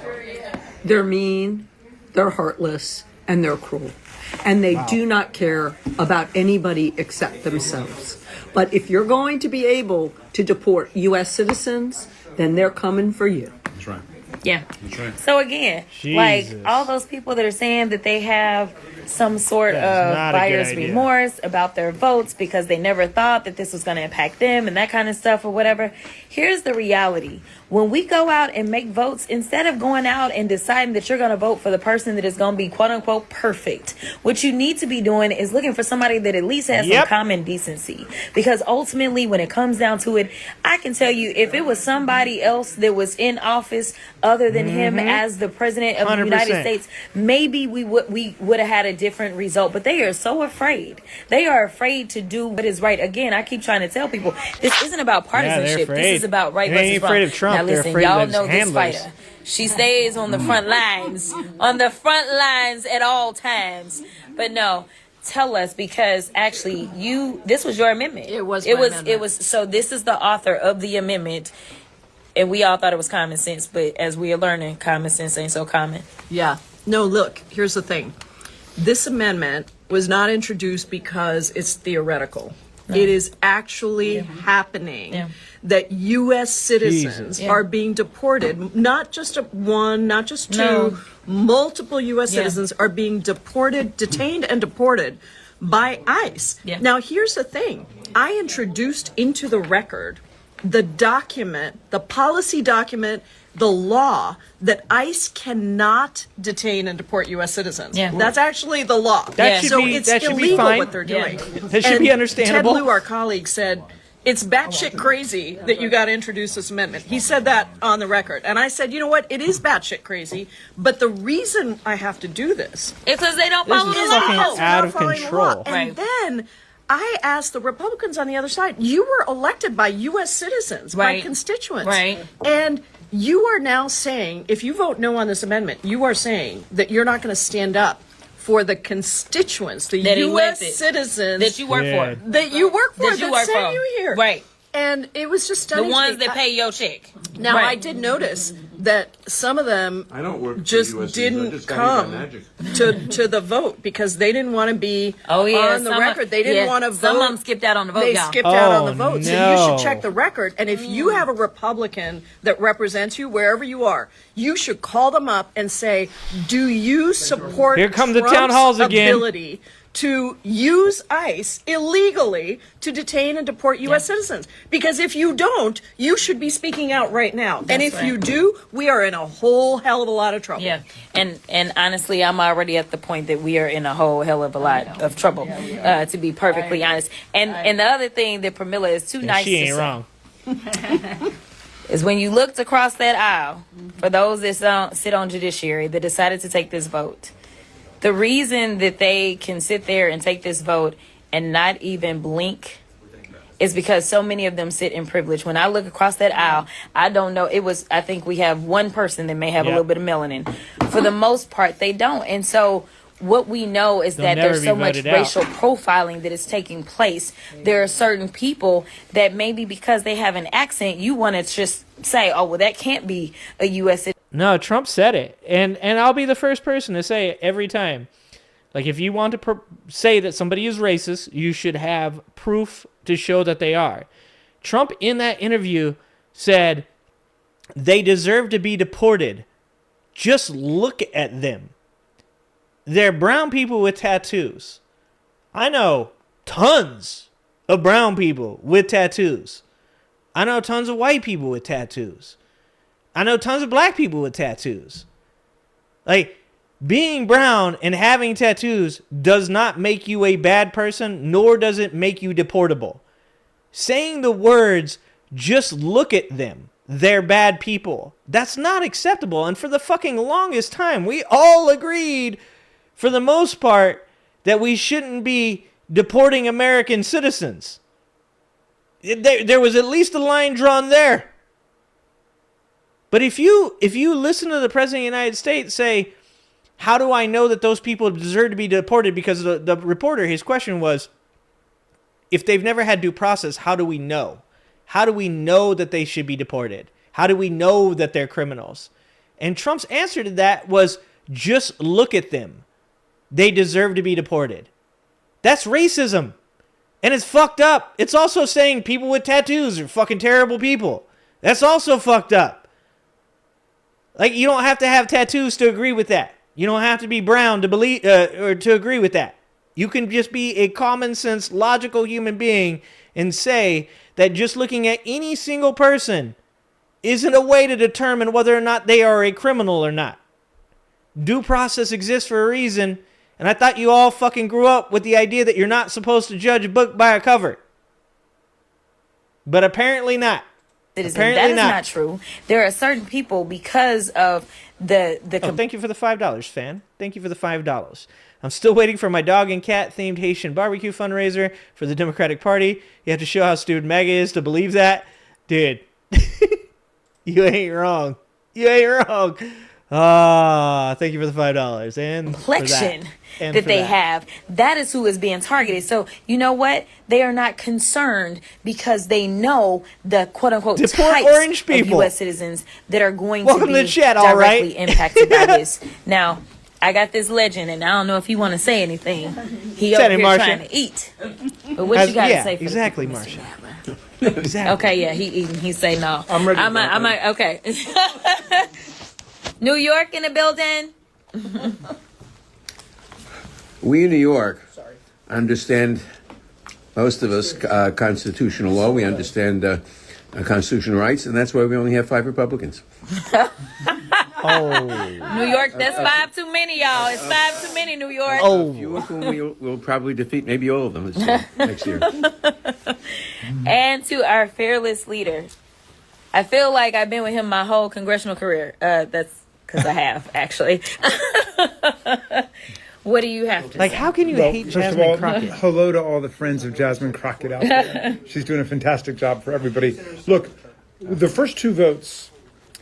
[SPEAKER 17] They're mean, they're heartless, and they're cruel. And they do not care about anybody except themselves. But if you're going to be able to deport U.S. citizens, then they're coming for you.
[SPEAKER 16] That's right.
[SPEAKER 15] Yeah.
[SPEAKER 16] That's right.
[SPEAKER 15] So again, like all those people that are saying that they have some sort of buyer's remorse about their votes because they never thought that this was going to impact them and that kind of stuff or whatever. Here's the reality. When we go out and make votes, instead of going out and deciding that you're going to vote for the person that is going to be quote unquote perfect, what you need to be doing is looking for somebody that at least has some common decency. Because ultimately, when it comes down to it, I can tell you, if it was somebody else that was in office other than him as the president of 100%. The United States, maybe we would have had a different result. But they are so afraid. They are afraid to do what is right. Again, I keep trying to tell people, this isn't about partisanship. This is about right versus wrong.
[SPEAKER 1] Afraid of Trump.
[SPEAKER 15] Now listen, y'all know this fighter. She stays on the front lines, at all times. But no, tell us, because actually this was your amendment. It was. So this is the author of the amendment. And we all thought it was common sense, but as we are learning, common sense ain't so common.
[SPEAKER 17] Yeah. No, look, here's the thing. This amendment was not introduced because it's theoretical. No. It is actually happening that U.S. citizens are being deported. Not just one, not just two, multiple U.S. citizens are being detained and deported by ICE. Yeah. Now, here's the thing. I introduced into the record the document, the policy document the law that ICE cannot detain and deport U.S. citizens.
[SPEAKER 15] Yeah.
[SPEAKER 17] That's actually the law.
[SPEAKER 1] That should be,
[SPEAKER 17] it's
[SPEAKER 1] that should
[SPEAKER 17] illegal
[SPEAKER 1] be fine.
[SPEAKER 17] what they're doing.
[SPEAKER 1] That should be understandable.
[SPEAKER 17] Ted Lieu, our colleague, said, it's batshit crazy that you got to introduce this amendment. He said that on the record. And I said, you know what? It is batshit crazy. But the reason I have to do this
[SPEAKER 15] It's because they don't follow the
[SPEAKER 1] is
[SPEAKER 15] law.
[SPEAKER 1] fucking out of control.
[SPEAKER 17] And then I asked the Republicans on the other side, you were elected by U.S. citizens, by
[SPEAKER 15] Right.
[SPEAKER 17] constituents.
[SPEAKER 15] Right.
[SPEAKER 17] And you are now saying, if you vote no on this amendment, you are saying that you're not going to stand up for the constituents, the
[SPEAKER 15] That
[SPEAKER 17] U.S.
[SPEAKER 15] elected.
[SPEAKER 17] citizens
[SPEAKER 15] That you work for.
[SPEAKER 17] that you work for,
[SPEAKER 15] That you
[SPEAKER 17] that
[SPEAKER 15] work
[SPEAKER 17] sent
[SPEAKER 15] for.
[SPEAKER 17] you here.
[SPEAKER 15] Right.
[SPEAKER 17] And it was just
[SPEAKER 15] The
[SPEAKER 17] stunning. to
[SPEAKER 15] ones
[SPEAKER 17] me.
[SPEAKER 15] that pay your check.
[SPEAKER 17] Now,
[SPEAKER 15] Right.
[SPEAKER 17] I did notice that some of them
[SPEAKER 18] I don't work for
[SPEAKER 17] just
[SPEAKER 18] US
[SPEAKER 17] didn't
[SPEAKER 18] citizens. I just got
[SPEAKER 17] come
[SPEAKER 18] here by magic.
[SPEAKER 17] to the vote because they didn't want to be
[SPEAKER 15] Oh, yeah.
[SPEAKER 17] on the record. They didn't want to vote.
[SPEAKER 15] Some of them skipped out on the vote,
[SPEAKER 17] They
[SPEAKER 15] y'all.
[SPEAKER 17] skipped out on the
[SPEAKER 1] Oh,
[SPEAKER 17] vote. So
[SPEAKER 1] no.
[SPEAKER 17] you should check the record. And if you have a Republican that represents you wherever you are, you should call them up and say, do you support
[SPEAKER 1] Here come the
[SPEAKER 17] Trump's
[SPEAKER 1] town halls again.
[SPEAKER 17] ability to use ICE illegally to detain and deport U.S. citizens? Because if you don't, you should be speaking out right now. And if you do, we are in a whole hell of a lot of trouble.
[SPEAKER 15] Yeah, and honestly, I'm already at the point that we are in a whole hell of a lot of trouble, to be perfectly honest. And the other thing that Pramila is too nice
[SPEAKER 1] She
[SPEAKER 15] to
[SPEAKER 1] ain't
[SPEAKER 15] say
[SPEAKER 1] wrong.
[SPEAKER 15] is when you looked across that aisle, for those that sit on judiciary that decided to take this vote, the reason that they can sit there and take this vote and not even blink is because so many of them sit in privilege. When I look across that aisle, I don't know. I think we have one person that may have a little bit of melanin. For the most part, they don't. And so what we know is that there's so much racial profiling that is taking place. There are certain people that maybe because they have an accent, you want to just say, oh, well, that can't be a U.S. citizen.
[SPEAKER 1] No, Trump said it. And I'll be the first person to say it every time. Like, if you want to say that somebody is racist, you should have proof to show that they are. Trump, in that interview, said they deserve to be deported. Just look at them. They're brown people with tattoos. I know tons of brown people with tattoos. I know tons of white people with tattoos. I know tons of black people with tattoos. Like, being brown and having tattoos does not make you a bad person, nor does it make you deportable. Saying the words, just look at them, they're bad people, that's not acceptable. And for the fucking longest time, we all agreed, for the most part, that we shouldn't be deporting American citizens. There was at least a line drawn there. But if you listen to the President of the United States say, how do I know that those people deserve to be deported? Because the reporter, his question was, if they've never had due process, how do we know? How do we know that they should be deported? How do we know that they're criminals? And Trump's answer to that was, just look at them. They deserve to be deported. That's racism. And it's fucked up. It's also saying people with tattoos are fucking terrible people. That's also fucked up. Like, you don't have to have tattoos to agree with that. You don't have to be brown to believe or to agree with that. You can just be a common sense, logical human being and say that just looking at any single person isn't a way to determine whether or not they are a criminal or not. Due process exists for a reason, and I thought you all fucking grew up with the idea that you're not supposed to judge a book by a cover. But apparently not.
[SPEAKER 15] Apparently that is not true. There are certain people, because of the
[SPEAKER 1] thank you for the $5, fan. Thank you for the $5. I'm still waiting for my dog and cat themed Haitian barbecue fundraiser for the Democratic Party. You have to show how stupid MAGA is to believe that. Dude, you ain't wrong. You ain't wrong. Thank you for the $5 and
[SPEAKER 15] complexion that they have. That is who is being targeted. So you know what? They are not concerned because they know the quote unquote types
[SPEAKER 1] orange people.
[SPEAKER 15] of U.S. citizens that are going
[SPEAKER 1] Welcome
[SPEAKER 15] to be
[SPEAKER 1] to the chat, all right?
[SPEAKER 15] directly impacted by this. Now, I got this legend, and I don't know if he want to say anything. He over here trying to eat. But what you got to say? For
[SPEAKER 1] exactly, Marsha. Exactly.
[SPEAKER 15] Okay, yeah, he eating. He say no.
[SPEAKER 18] I'm ready.
[SPEAKER 15] Okay. New York in the building.
[SPEAKER 18] We in New York understand, most of us, constitutional law. We understand constitutional rights, and that's why we only have 5 Republicans.
[SPEAKER 15] New York, that's 5 too many, y'all. It's 5 too many, New York.
[SPEAKER 18] A few of whom we'll probably defeat, maybe all of them next year.
[SPEAKER 15] And to our fearless leader. I feel like I've been with him my whole congressional career. That's because I have, actually. What do you have to say?
[SPEAKER 1] How can you hate Jasmine Crockett?
[SPEAKER 19] Hello to all the friends of Jasmine Crockett out there. She's doing a fantastic job for everybody. Look, the first 2 votes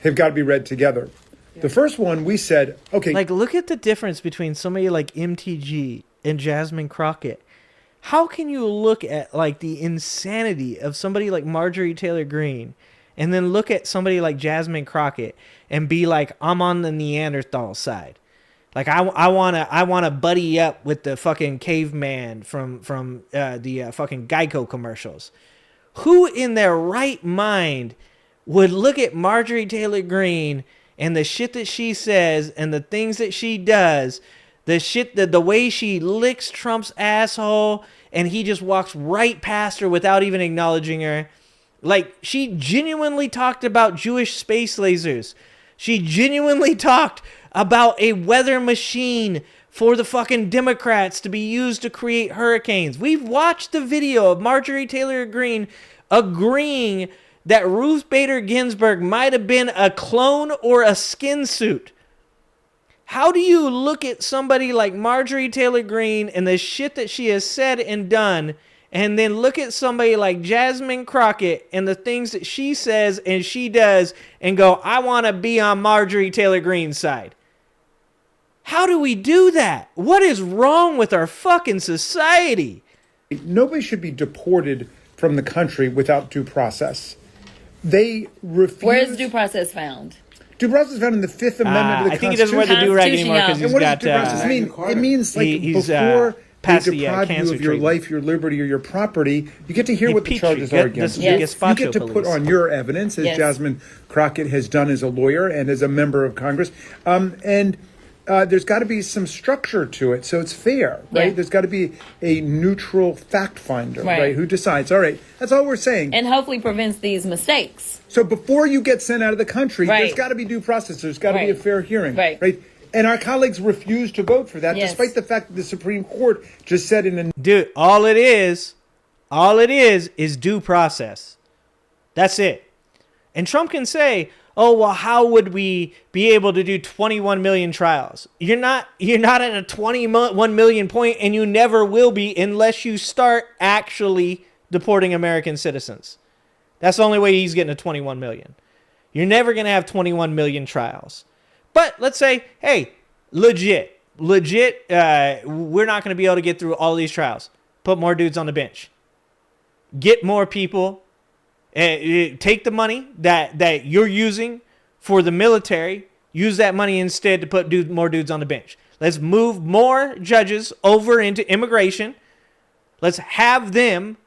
[SPEAKER 19] have got to be read together. The first one, we said, okay.
[SPEAKER 1] Look at the difference between somebody like MTG and Jasmine Crockett. How can you look at, the insanity of somebody like Marjorie Taylor Greene and then look at somebody like Jasmine Crockett and be like, I'm on the Neanderthal side? I wanna buddy up with the fucking caveman from the fucking Geico commercials. Who in their right mind would look at Marjorie Taylor Greene and the shit that she says and the things that she does, the way she licks Trump's asshole and he just walks right past her without even acknowledging her? She genuinely talked about Jewish space lasers. She genuinely talked about a weather machine for the fucking Democrats to be used to create hurricanes. We've watched the video of Marjorie Taylor Greene agreeing that Ruth Bader Ginsburg might have been a clone or a skin suit. How do you look at somebody like Marjorie Taylor Greene and the shit that she has said and done, and then look at somebody like Jasmine Crockett and the things that she says and she does and go, I want to be on Marjorie Taylor Greene's side? How do we do that? What is wrong with our fucking society?
[SPEAKER 19] Nobody should be deported from the country without due process. They refuse.
[SPEAKER 15] Where is due process found?
[SPEAKER 19] Due process is found in the 5th Amendment of the Constitution.
[SPEAKER 1] I think he doesn't wear the do-rag anymore because he's got...
[SPEAKER 19] And what does due process mean? It means before they deprive you of your life, your liberty, or your property, you get to hear what the charges are against you. You get to put on your evidence, as Jasmine Crockett has done as a lawyer and as a member of Congress. There's got to be some structure to it, so it's fair, right? There's got to be a neutral fact finder, right? Who decides, all right, that's all we're saying.
[SPEAKER 15] And hopefully prevents these mistakes.
[SPEAKER 19] So before you get sent out of the country, there's got to be due process. There's got to be a fair hearing, right? And our colleagues refuse to vote for that, despite the fact that the Supreme Court just said in a...
[SPEAKER 1] Dude, all it is due process. That's it. And Trump can say, oh, well, how would we be able to do 21 million trials? You're not at a 21 million point, and you never will be unless you start actually deporting American citizens. That's the only way he's getting to 21 million. You're never going to have 21 million trials. But let's say, hey, legit, we're not going to be able to get through all these trials. Put more dudes on the bench. Get more people. Take the money that you're using for the military. Use that money instead to put more dudes on the bench. Let's move more judges over into immigration. Let's have them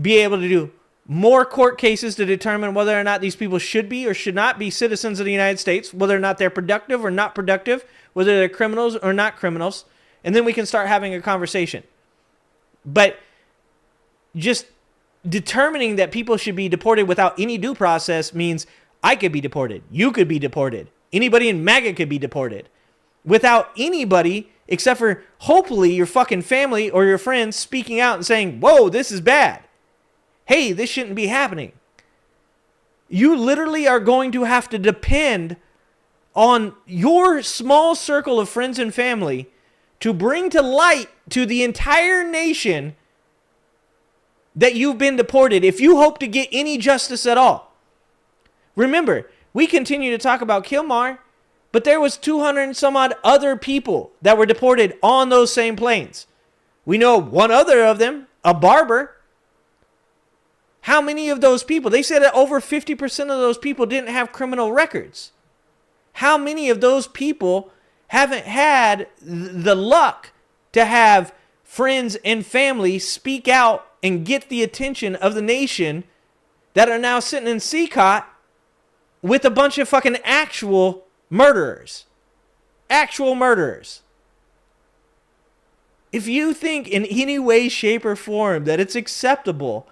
[SPEAKER 1] be able to do more court cases to determine whether or not these people should be or should not be citizens of the United States, whether or not they're productive or not productive, whether they're criminals or not criminals, and then we can start having a conversation. But just determining that people should be deported without any due process means I could be deported. You could be deported. Anybody in MAGA could be deported. Without anybody, except for hopefully your fucking family or your friends speaking out and saying, whoa, this is bad. Hey, this shouldn't be happening. You literally are going to have to depend on your small circle of friends and family to bring to light to the entire nation that you've been deported if you hope to get any justice at all. Remember, we continue to talk about Kilmar, but there was 200 and some odd other people that were deported on those same planes. We know one other of them, a barber. How many of those people? They said that over 50% of those people didn't have criminal records. How many of those people haven't had the luck to have friends and family speak out and get the attention of the nation that are now sitting in CCOT with a bunch of fucking actual murderers? Actual murderers. If you think in any way, shape, or form that it's acceptable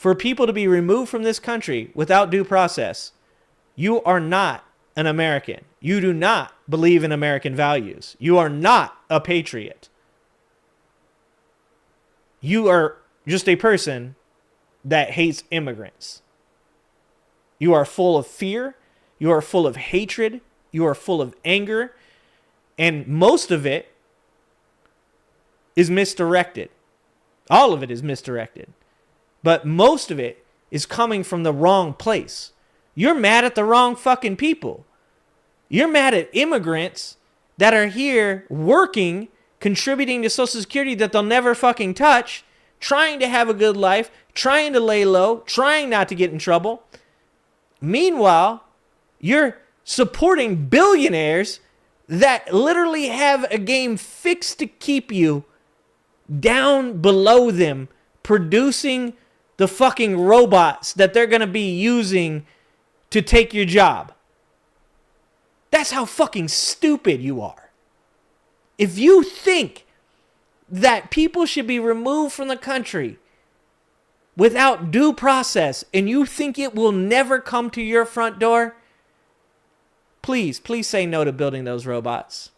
[SPEAKER 1] for people to be removed from this country without due process, you are not an American. You do not believe in American values. You are not a patriot. You are just a person that hates immigrants. You are full of fear. You are full of hatred. You are full of anger. And most of it is misdirected. All of it is misdirected. But most of it is coming from the wrong place. You're mad at the wrong fucking people. You're mad at immigrants that are here working, contributing to Social Security that they'll never fucking touch, trying to have a good life, trying to lay low, trying not to get in trouble. Meanwhile, you're supporting billionaires that literally have a game fixed to keep you down below them, producing the fucking robots that they're going to be using to take your job. That's how fucking stupid you are. If you think that people should be removed from the country without due process and you think it will never come to your front door, please say no to building those robots.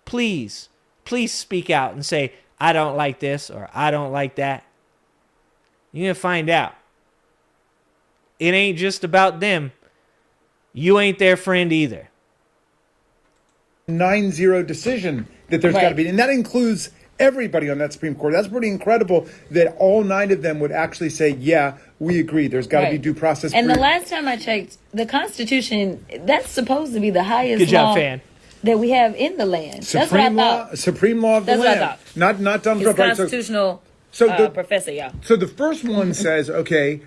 [SPEAKER 1] Please speak out and say, I don't like this or I don't like that. You're going to find out. It ain't just about them. You ain't their friend either.
[SPEAKER 19] 9-0 decision that there's got to be. And that includes everybody on that Supreme Court. That's pretty incredible that all 9 of them would actually say, yeah, we agree. There's got to be due process.
[SPEAKER 15] And the last time I checked, the Constitution, that's supposed to be the highest
[SPEAKER 1] Good job,
[SPEAKER 15] law
[SPEAKER 1] fan.
[SPEAKER 15] that we have in the land.
[SPEAKER 19] Supreme law of the land.
[SPEAKER 15] What I thought.
[SPEAKER 19] Not Donald
[SPEAKER 15] It's
[SPEAKER 19] Trump.
[SPEAKER 15] constitutional professor, yeah.
[SPEAKER 19] So the first one says, okay,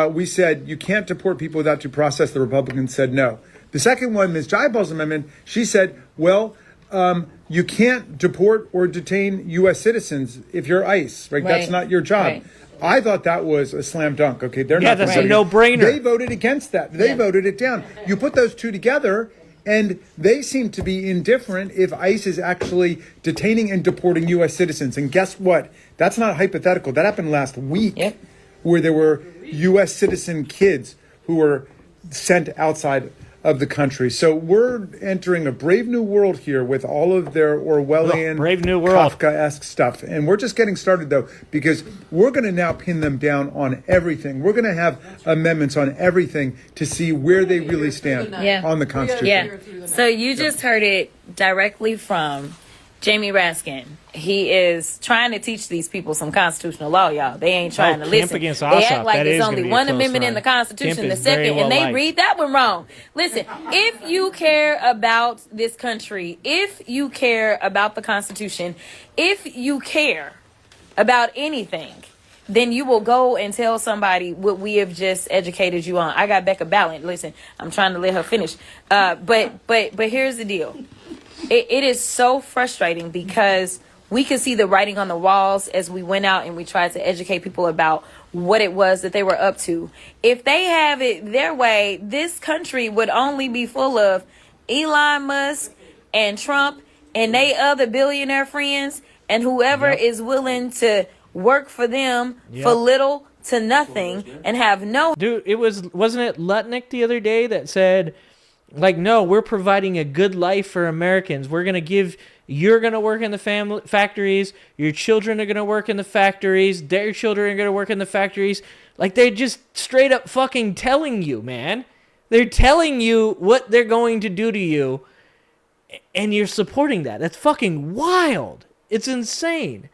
[SPEAKER 19] we said you can't deport people without due process. The Republicans said no. The second one, Ms. Jaibal's amendment, she said, well, you can't deport or detain U.S. citizens if you're ICE. Right? That's not your job.
[SPEAKER 15] Right.
[SPEAKER 19] I thought that was a slam dunk. Okay, they're not.
[SPEAKER 1] That's a no-brainer.
[SPEAKER 19] They voted against that. They voted it down. You put those two together, and they seem to be indifferent if ICE is actually detaining and deporting U.S. citizens. And guess what? That's not hypothetical. That happened last week, where there were U.S. citizen kids who were sent outside of the country. So we're entering a brave new world here with all of their Orwellian,
[SPEAKER 1] brave new world,
[SPEAKER 19] Kafka-esque stuff. And we're just getting started, though, because we're going to now pin them down on everything. We're going to have amendments on everything to see where they really stand on the Constitution.
[SPEAKER 15] Yeah. So you just heard it directly from Jamie Raskin. He is trying to teach these people some constitutional law, y'all. They ain't trying to listen.
[SPEAKER 1] Against
[SPEAKER 15] they
[SPEAKER 1] Ossoff.
[SPEAKER 15] act like
[SPEAKER 1] that
[SPEAKER 15] there's only one amendment in the Constitution, the second, and they read that one wrong. Listen, if you care about this country, if you care about the Constitution, if you care about anything, then you will go and tell somebody what we have just educated you on. I got Becca Ballant. Listen, I'm trying to let her finish. But here's the deal. It is so frustrating because we could see the writing on the walls as we went out and we tried to educate people about what it was that they were up to. If they have it their way, this country would only be full of Elon Musk and Trump and they other billionaire friends and whoever is willing to work for them for little to nothing and have no.
[SPEAKER 1] Dude, wasn't it Lutnick the other day that said, like, no, we're providing a good life for Americans. You're going to work in the factories. Your children are going to work in the factories. Their children are going to work in the factories. Like, they're just straight up fucking telling you, man. They're telling you what they're going to do to you, and you're supporting that. That's fucking wild. It's insane.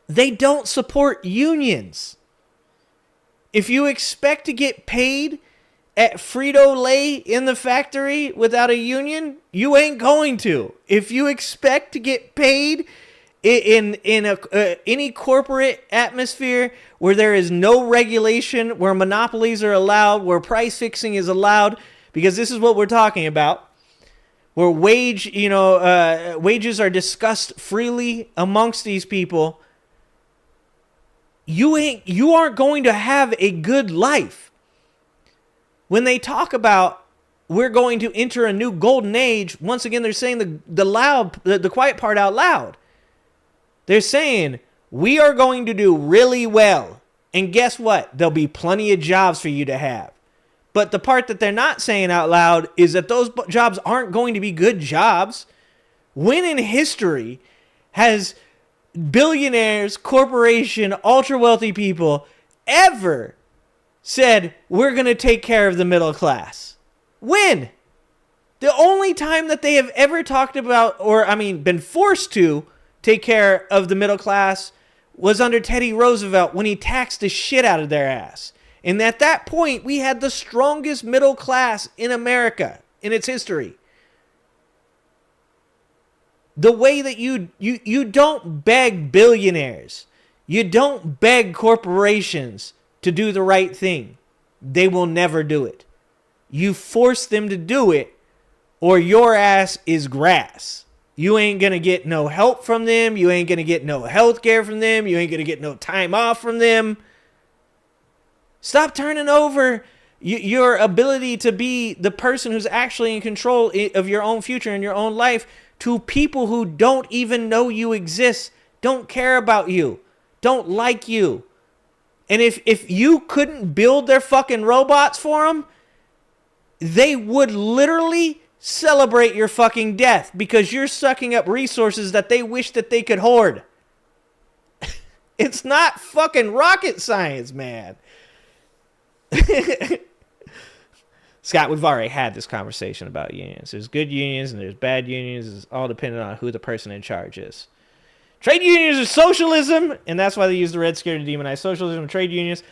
[SPEAKER 1] They don't support unions. If you expect to get paid at Frito-Lay in the factory without a union, you ain't going to. If you expect to get paid in any corporate atmosphere where there is no regulation, where monopolies are allowed, where price fixing is allowed, because this is what we're talking about, where wages are discussed freely amongst these people, you aren't going to have a good life. When they talk about we're going to enter a new golden age, once again, they're saying the quiet part out loud. They're saying we are going to do really well And guess what? There'll be plenty of jobs for you to have. But the part that they're not saying out loud is that those jobs aren't going to be good jobs. When in history has billionaires, corporation, ultra wealthy people ever said, we're going to take care of the middle class? When? The only time that they have ever talked about, been forced to take care of the middle class was under Teddy Roosevelt when he taxed the shit out of their ass. And at that point, we had the strongest middle class in America in its history. The way that you don't beg billionaires, you don't beg corporations to do the right thing. They will never do it. You force them to do it, or your ass is grass. You ain't going to get no help from them. You ain't going to get no health care from them. You ain't going to get no time off from them. Stop turning over your ability to be the person who's actually in control of your own future and your own life to people who don't even know you exist, don't care about you, don't like you. And if you couldn't build their fucking robots for them, they would literally celebrate your fucking death because you're sucking up resources that they wish that they could hoard. It's not fucking rocket science, man. Scott, we've already had this conversation about unions. There's good unions and there's bad unions. It's all dependent on who the person in charge is. Trade unions are socialism, and that's why they use the Red Scare to demonize socialism and trade unions.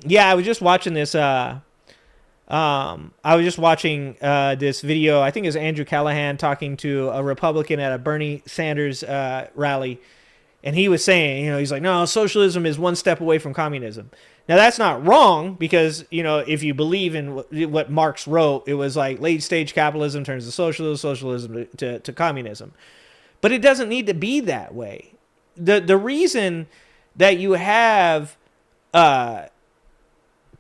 [SPEAKER 1] Yeah, I was just watching this. This video. I think it was Andrew Callahan talking to a Republican at a Bernie Sanders rally, and he was saying, he's like, no, socialism is one step away from communism. Now that's not wrong because if you believe in what Marx wrote, it was like late stage capitalism turns to socialism to communism, but it doesn't need to be that way. The reason that you have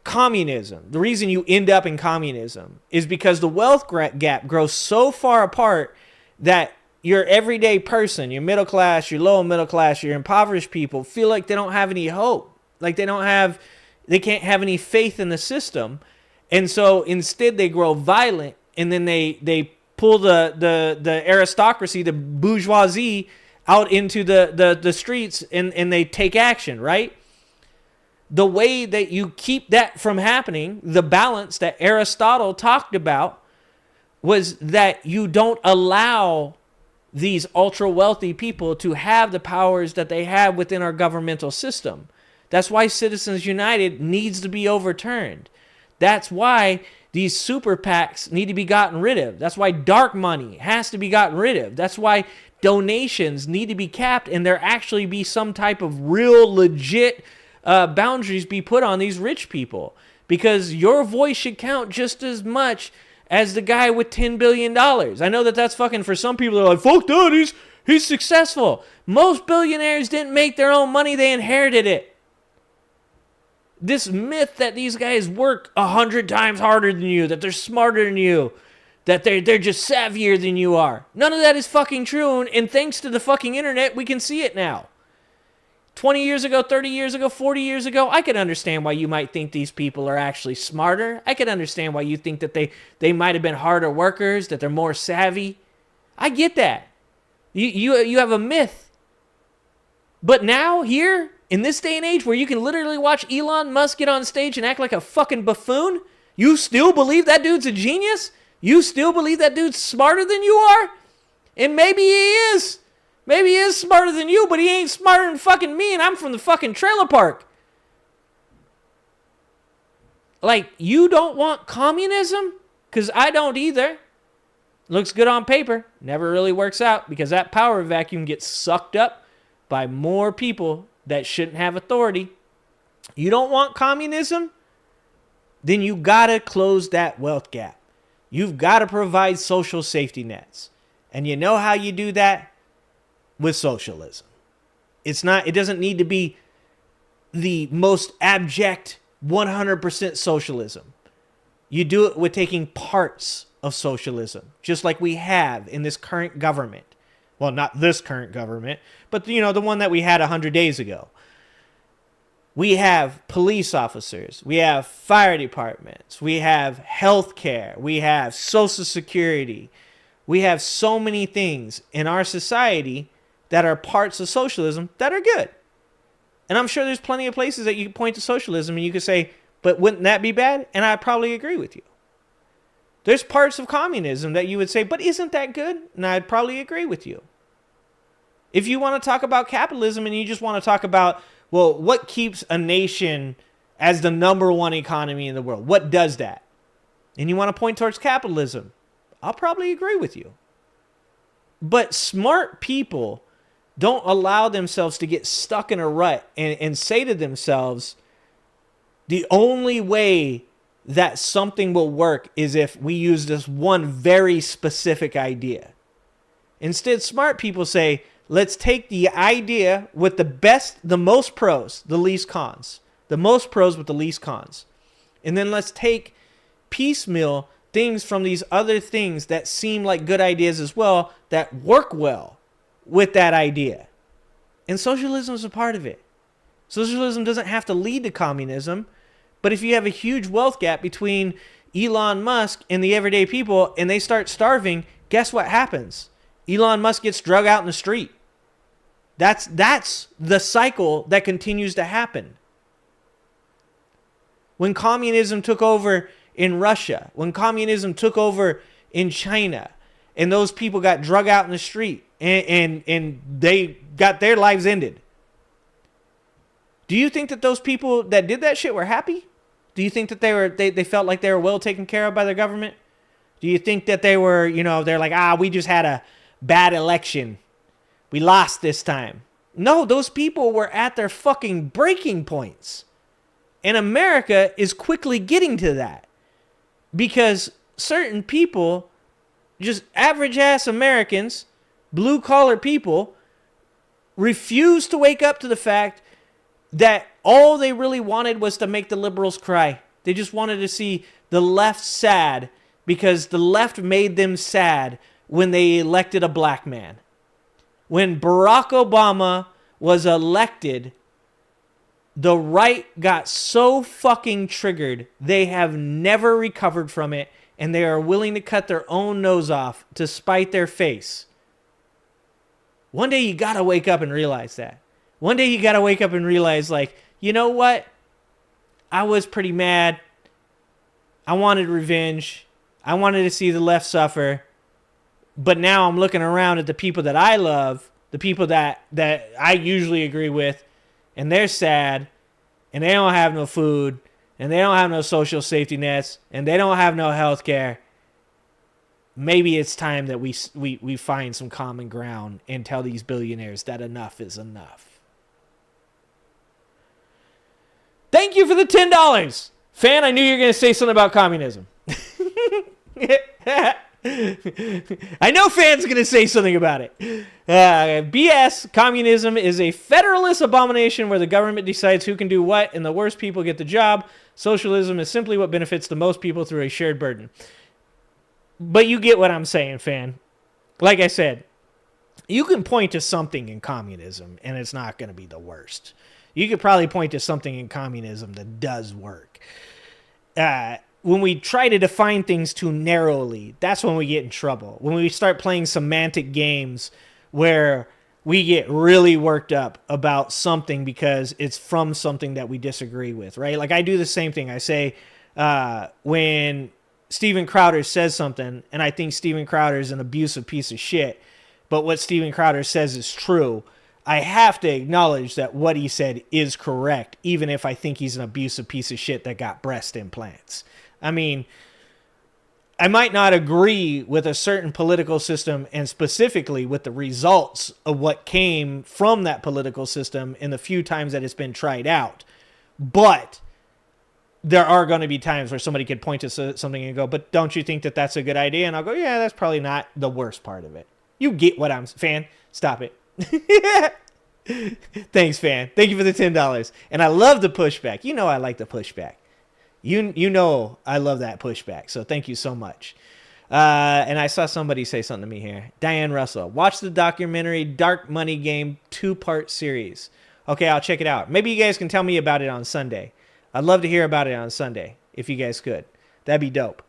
[SPEAKER 1] communism, the reason you end up in communism is because the wealth gap grows so far apart that your everyday person, your middle class, your lower middle class, your impoverished people feel like they don't have any hope. Like they can't have any faith in the system. And so instead they grow violent, and then they pull the aristocracy, the bourgeoisie out into the streets and they take action, right? The way that you keep that from happening, the balance that Aristotle talked about, was that you don't allow these ultra wealthy people to have the powers that they have within our governmental system. That's why Citizens United needs to be overturned. That's why these super PACs need to be gotten rid of. That's why dark money has to be gotten rid of. That's why donations need to be capped and there actually be some type of real legit boundaries be put on these rich people. Because your voice should count just as much as the guy with $10 billion. I know that that's fucking, for some people, they're like, fuck that, he's successful. Most billionaires didn't make their own money, they inherited it. This myth that these guys work 100 times harder than you, that they're smarter than you, that they're just savvier than you are. None of that is fucking true, and thanks to the fucking internet, we can see it now. 20 years ago, 30 years ago, 40 years ago, I could understand why you might think these people are actually smarter. I could understand why you think that they might have been harder workers, that they're more savvy. I get that. You have a myth. But now, here, in this day and age where you can literally watch Elon Musk get on stage and act like a fucking buffoon, you still believe that dude's a genius? You still believe that dude's smarter than you are? And maybe he is. Maybe he is smarter than you, but he ain't smarter than fucking me, and I'm from the fucking trailer park. Like, you don't want communism? Because I don't either. Looks good on paper. Never really works out because that power vacuum gets sucked up by more people that shouldn't have authority. You don't want communism? Then you gotta close that wealth gap. You've got to provide social safety nets. And you know how you do that? With socialism. It doesn't need to be the most abject 100% socialism. You do it with taking parts of socialism, just like we have in this current government. Well, not this current government, but the one that we had 100 days ago. We have police officers. We have fire departments. We have health care. We have Social Security. We have so many things in our society that are parts of socialism that are good. And I'm sure there's plenty of places that you can point to socialism and you could say, but wouldn't that be bad? And I probably agree with you. There's parts of communism that you would say, but isn't that good? And I'd probably agree with you. If you want to talk about capitalism and you just want to talk about, well, what keeps a nation as the number one economy in the world? What does that? And you want to point towards capitalism? I'll probably agree with you. But smart people don't allow themselves to get stuck in a rut and say to themselves, the only way that something will work is if we use this one very specific idea. Instead, smart people say, let's take the idea with the most pros, the least cons. The most pros with the least cons. And then let's take piecemeal things from these other things that seem like good ideas as well, that work well with that idea. And socialism is a part of it. Socialism doesn't have to lead to communism, but if you have a huge wealth gap between Elon Musk and the everyday people and they start starving, guess what happens? Elon Musk gets drug out in the street. That's the cycle that continues to happen. When communism took over in Russia, when communism took over in China, and those people got drug out in the street and they got their lives ended. Do you think that those people that did that shit were happy? Do you think that they felt like they were well taken care of by the government? Do you think that they were, they're like, we just had a bad election. We lost this time. No, those people were at their fucking breaking points. And America is quickly getting to that. Because certain people, just average ass Americans, blue collar people, refuse to wake up to the fact that all they really wanted was to make the liberals cry. They just wanted to see the left sad because the left made them sad when they elected a black man. When Barack Obama was elected, the right got so fucking triggered, they have never recovered from it, and they are willing to cut their own nose off to spite their face. One day you gotta wake up and realize that. One day you gotta wake up and realize, like, you know what? I was pretty mad. I wanted revenge. I wanted to see the left suffer. But now I'm looking around at the people that I love, the people that I usually agree with, and they're sad, and they don't have no food, and they don't have no social safety nets, and they don't have no health care. Maybe it's time that we find some common ground and tell these billionaires that enough is enough. Thank you for the $10. Fan, I knew you were going to say something about communism. I know Fan's going to say something about it. BS, communism is a federalist abomination where the government decides who can do what and the worst people get the job. Socialism is simply what benefits the most people through a shared burden. But you get what I'm saying, Fan. Like I said, you can point to something in communism and it's not going to be the worst. You could probably point to something in communism that does work. When we try to define things too narrowly, that's when we get in trouble. When we start playing semantic games where we get really worked up about something because it's from something that we disagree with, right? Like I do the same thing. I say when Steven Crowder says something, and I think Steven Crowder is an abusive piece of shit, but what Steven Crowder says is true, I have to acknowledge that what he said is correct, even if I think he's an abusive piece of shit that got breast implants. I mean, I might not agree with a certain political system and specifically with the results of what came from that political system in the few times that it's been tried out. But there are going to be times where somebody could point to something and go, but don't you think that that's a good idea? And I'll go, yeah, that's probably not the worst part of it. You get what I'm saying. Stop it. Thanks, Fan. Thank you for the $10. And I love the pushback. You know I like the pushback. You know I love that pushback. So thank you so much. And I saw somebody say something to me here. Diane Russell. Watch the documentary Dark Money Game 2-part series. Okay, I'll check it out. Maybe you guys can tell me about it on Sunday. I'd love to hear about it on Sunday, if you guys could. That'd be dope.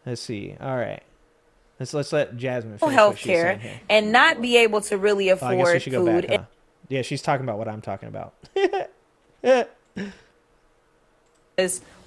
[SPEAKER 1] Let's see. All right. Let's let Jasmine finish what she's saying here.
[SPEAKER 15] And not be able to really afford
[SPEAKER 1] I guess we should go
[SPEAKER 15] food.
[SPEAKER 1] back, huh? Yeah, she's talking about what I'm talking about.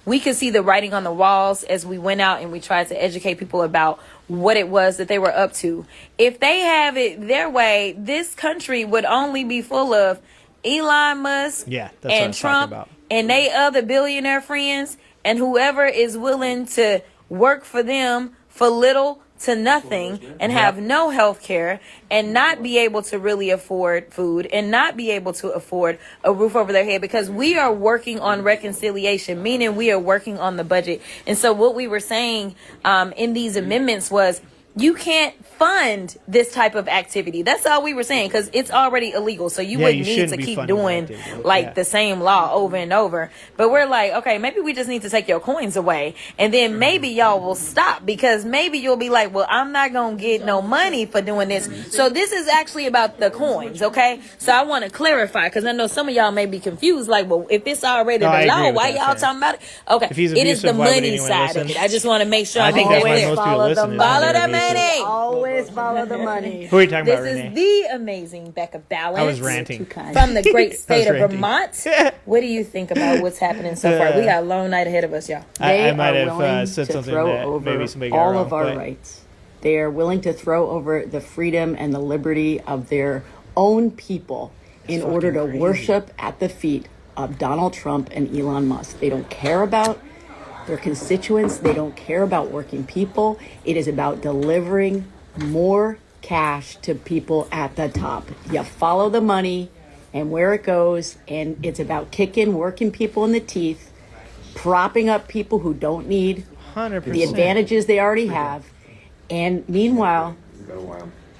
[SPEAKER 15] We could see the writing on the walls as we went out and we tried to educate people about what it was that they were up to. If they have it their way, this country would only be full of Elon Musk and Trump and they other billionaire friends and whoever is willing to work for them for little to nothing and have no health care and not be able to really afford food and not be able to afford a roof over their head, because we are working on reconciliation, meaning we are working on the budget. And so what we were saying in these amendments was you can't fund this type of activity. That's all we were saying, because it's already illegal. So you wouldn't need to keep doing the same law over and over. But we're like, okay, maybe we just need to take your coins away. And then maybe y'all will stop, because maybe you'll be like, well, I'm not going to get no money for doing this. So this is actually about the coins, okay? So I want to clarify, because I know some of y'all may be confused. Like, well, if it's already the law, why y'all talking about it? Okay, it is the money side of it. I just want to make sure
[SPEAKER 1] I think that's why most people listen.
[SPEAKER 15] Follow the money.
[SPEAKER 2] Always follow the money.
[SPEAKER 1] Who are you talking about,
[SPEAKER 15] This
[SPEAKER 1] Renee?
[SPEAKER 15] is the amazing Becca Balance.
[SPEAKER 1] I was ranting.
[SPEAKER 15] From the great state of Vermont. What do you think about what's happening so far? We got a long night ahead of us, y'all.
[SPEAKER 20] They
[SPEAKER 1] I might
[SPEAKER 20] are
[SPEAKER 1] have
[SPEAKER 20] willing
[SPEAKER 1] said
[SPEAKER 20] to
[SPEAKER 1] something
[SPEAKER 20] throw
[SPEAKER 1] that
[SPEAKER 20] over
[SPEAKER 1] maybe somebody got
[SPEAKER 20] all
[SPEAKER 1] wrong,
[SPEAKER 20] of our
[SPEAKER 1] but
[SPEAKER 20] rights. They are willing to throw over the freedom and the liberty of their own people in order to worship at the feet of Donald Trump and Elon Musk. They don't care about their constituents. They don't care about working people. It is about delivering more cash to people at the top. You follow the money and where it goes, and it's about kicking working people in the teeth, propping up people who don't need
[SPEAKER 1] 100%.
[SPEAKER 20] the advantages they already have, and meanwhile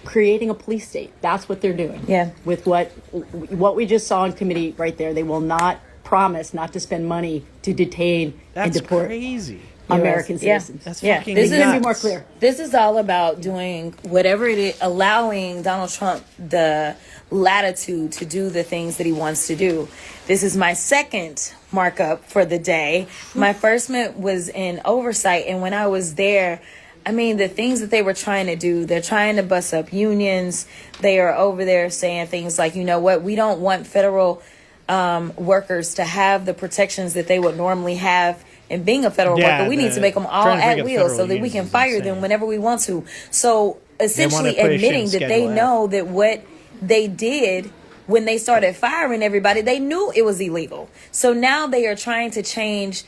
[SPEAKER 20] creating a police state. That's what they're doing.
[SPEAKER 15] Yeah.
[SPEAKER 20] With what we just saw in committee right there. They will not promise not to spend money to detain and deport
[SPEAKER 1] crazy.
[SPEAKER 20] American citizens.
[SPEAKER 1] That's
[SPEAKER 15] this
[SPEAKER 1] fucking
[SPEAKER 15] is
[SPEAKER 1] nuts.
[SPEAKER 20] Be more clear.
[SPEAKER 15] This is all about doing whatever it is, allowing Donald Trump the latitude to do the things that he wants to do. This is my second markup for the day. My first was in oversight, and when I was there, I mean, the things that they were trying to do, they're trying to bust up unions. They are over there saying things like, you know what, we don't want federal workers to have the protections that they would normally have. And being a federal worker, we need to make them all at will so that we can fire them whenever we want to. So essentially admitting that they know that what they did when they started firing everybody, they knew it was illegal. So now they are trying to change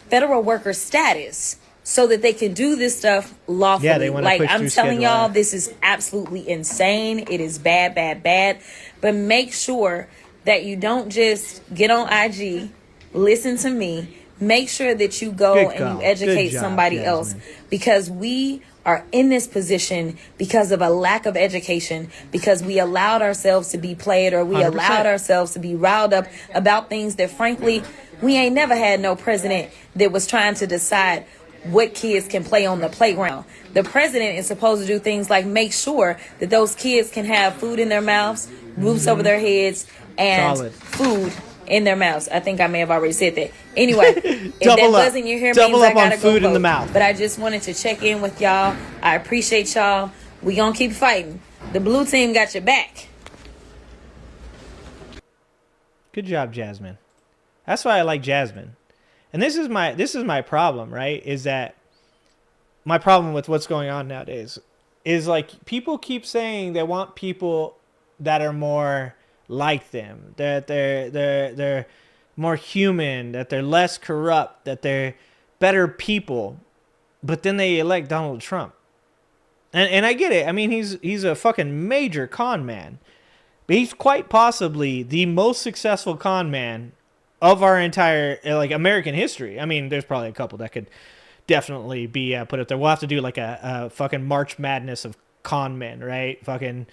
[SPEAKER 15] federal worker status so that they can do this stuff lawfully.
[SPEAKER 1] Yeah, they want to push
[SPEAKER 15] I'm
[SPEAKER 1] through
[SPEAKER 15] telling
[SPEAKER 1] Schedule
[SPEAKER 15] y'all,
[SPEAKER 1] F.
[SPEAKER 15] this is absolutely insane. It is bad, bad, bad. But make sure that you don't just get on IG, listen to me. Make sure that you go and you educate somebody else, because we are in this position because of a lack of education, because we allowed ourselves to be played, or we
[SPEAKER 1] 100%.
[SPEAKER 15] allowed ourselves to be riled up about things that frankly we ain't never had no president that was trying to decide what kids can play on the playground. The president is supposed to do things like make sure that those kids can have food in their mouths, roofs over their heads, and food in their mouths. I think I may have already said that. Anyway, if that wasn't your hearing means I gotta go vote. In the mouth. But I just wanted to check in with y'all. I appreciate y'all. We gonna keep fighting. The blue team got your back.
[SPEAKER 1] Good job, Jasmine. That's why I like Jasmine. And this is my problem, right? Is that my problem with what's going on nowadays is like people keep saying they want people that are more like them, that they're more human, that they're less corrupt, that they're better people, but then they elect Donald Trump. And I get it. I mean, he's a fucking major con man. But he's quite possibly the most successful con man of our entire American history. I mean, there's probably a couple that could definitely be put up there. We'll have to do like a fucking March Madness of con men, right? Fucking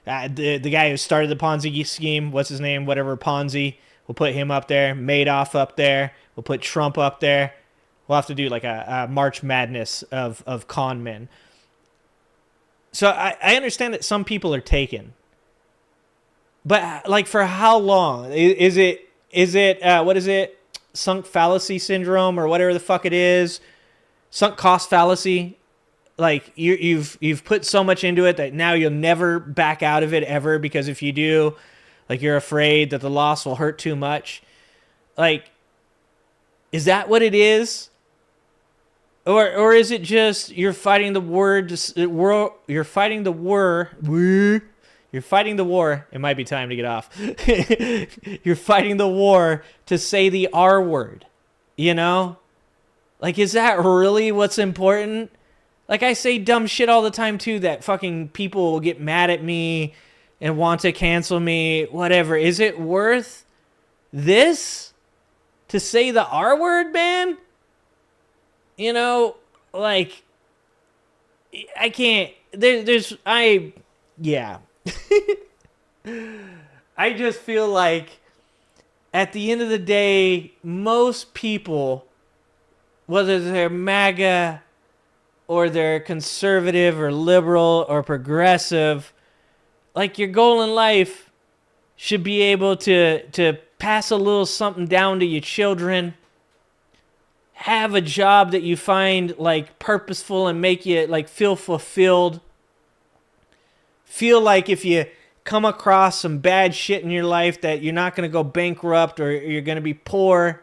[SPEAKER 1] the guy who started the Ponzi scheme, what's his name? Whatever Ponzi. We'll put him up there. Madoff up there. We'll put Trump up there. We'll have to do like a March Madness of con men. So I understand that some people are taken. But like, for how long? Is it what is it? Sunk fallacy syndrome or whatever the fuck it is? Sunk cost fallacy. Like you've put so much into it that now you'll never back out of it ever, because if you do, like, you're afraid that the loss will hurt too much. Like, is that what it is? Or is it just you're fighting the war? You're fighting the war. You're fighting the war. It might be time to get off. You're fighting the war to say the R word. You know? Like, is that really what's important? Like, I say dumb shit all the time, too, that fucking people will get mad at me and want to cancel me, whatever. Is it worth this to say the R word, man? You know, like, I can't, yeah. I just feel like at the end of the day, most people, whether they're MAGA or they're conservative or liberal or progressive, like, your goal in life should be able to pass a little something down to your children, have a job that you find, like, purposeful and make you, like, feel fulfilled. Feel like if you come across some bad shit in your life that you're not going to go bankrupt or you're going to be poor.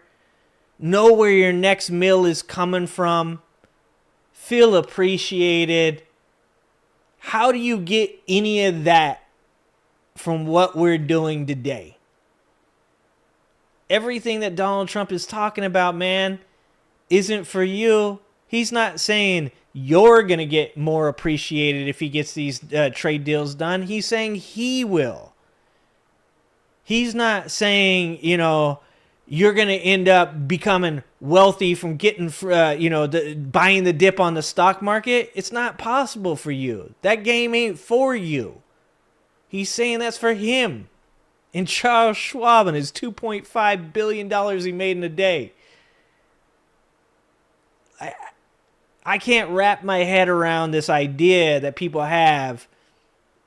[SPEAKER 1] Know where your next meal is coming from. Feel appreciated. How do you get any of that from what we're doing today? Everything that Donald Trump is talking about, man, isn't for you. He's not saying you're going to get more appreciated if he gets these trade deals done. He's saying he will. He's not saying, you know, you're going to end up becoming wealthy from getting, buying the dip on the stock market. It's not possible for you. That game ain't for you. He's saying that's for him and Charles Schwab and his $2.5 billion he made in a day. I can't wrap my head around this idea that people have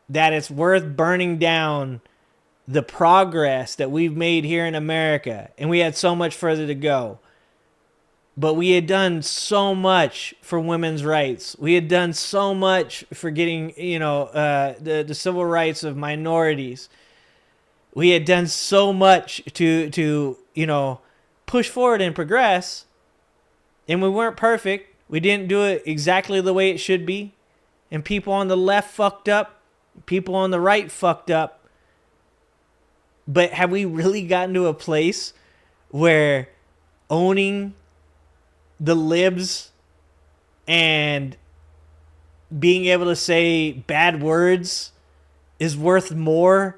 [SPEAKER 1] that it's worth burning down the progress that we've made here in America. And we had so much further to go. But we had done so much for women's rights. We had done so much for getting, the civil rights of minorities. We had done so much to push forward and progress. And we weren't perfect. We didn't do it exactly the way it should be. And people on the left fucked up. People on the right fucked up. But have we really gotten to a place where owning the libs and being able to say bad words is worth more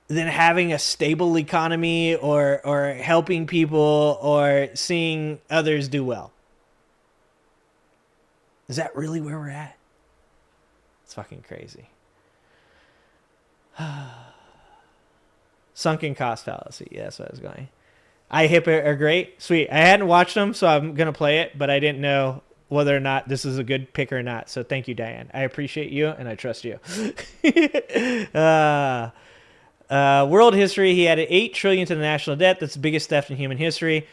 [SPEAKER 1] than having a stable economy or helping people or seeing others do well? Is that really where we're at? It's fucking crazy. Sunken cost fallacy. Yeah, that's what I was going. iHip are great. Sweet. I hadn't watched them, so I'm going to play it, but I didn't know whether or not this is a good pick or not. So thank you, Diane. I appreciate you, and I trust you. World history, he added $8 trillion to the national debt. That's the biggest theft in human history.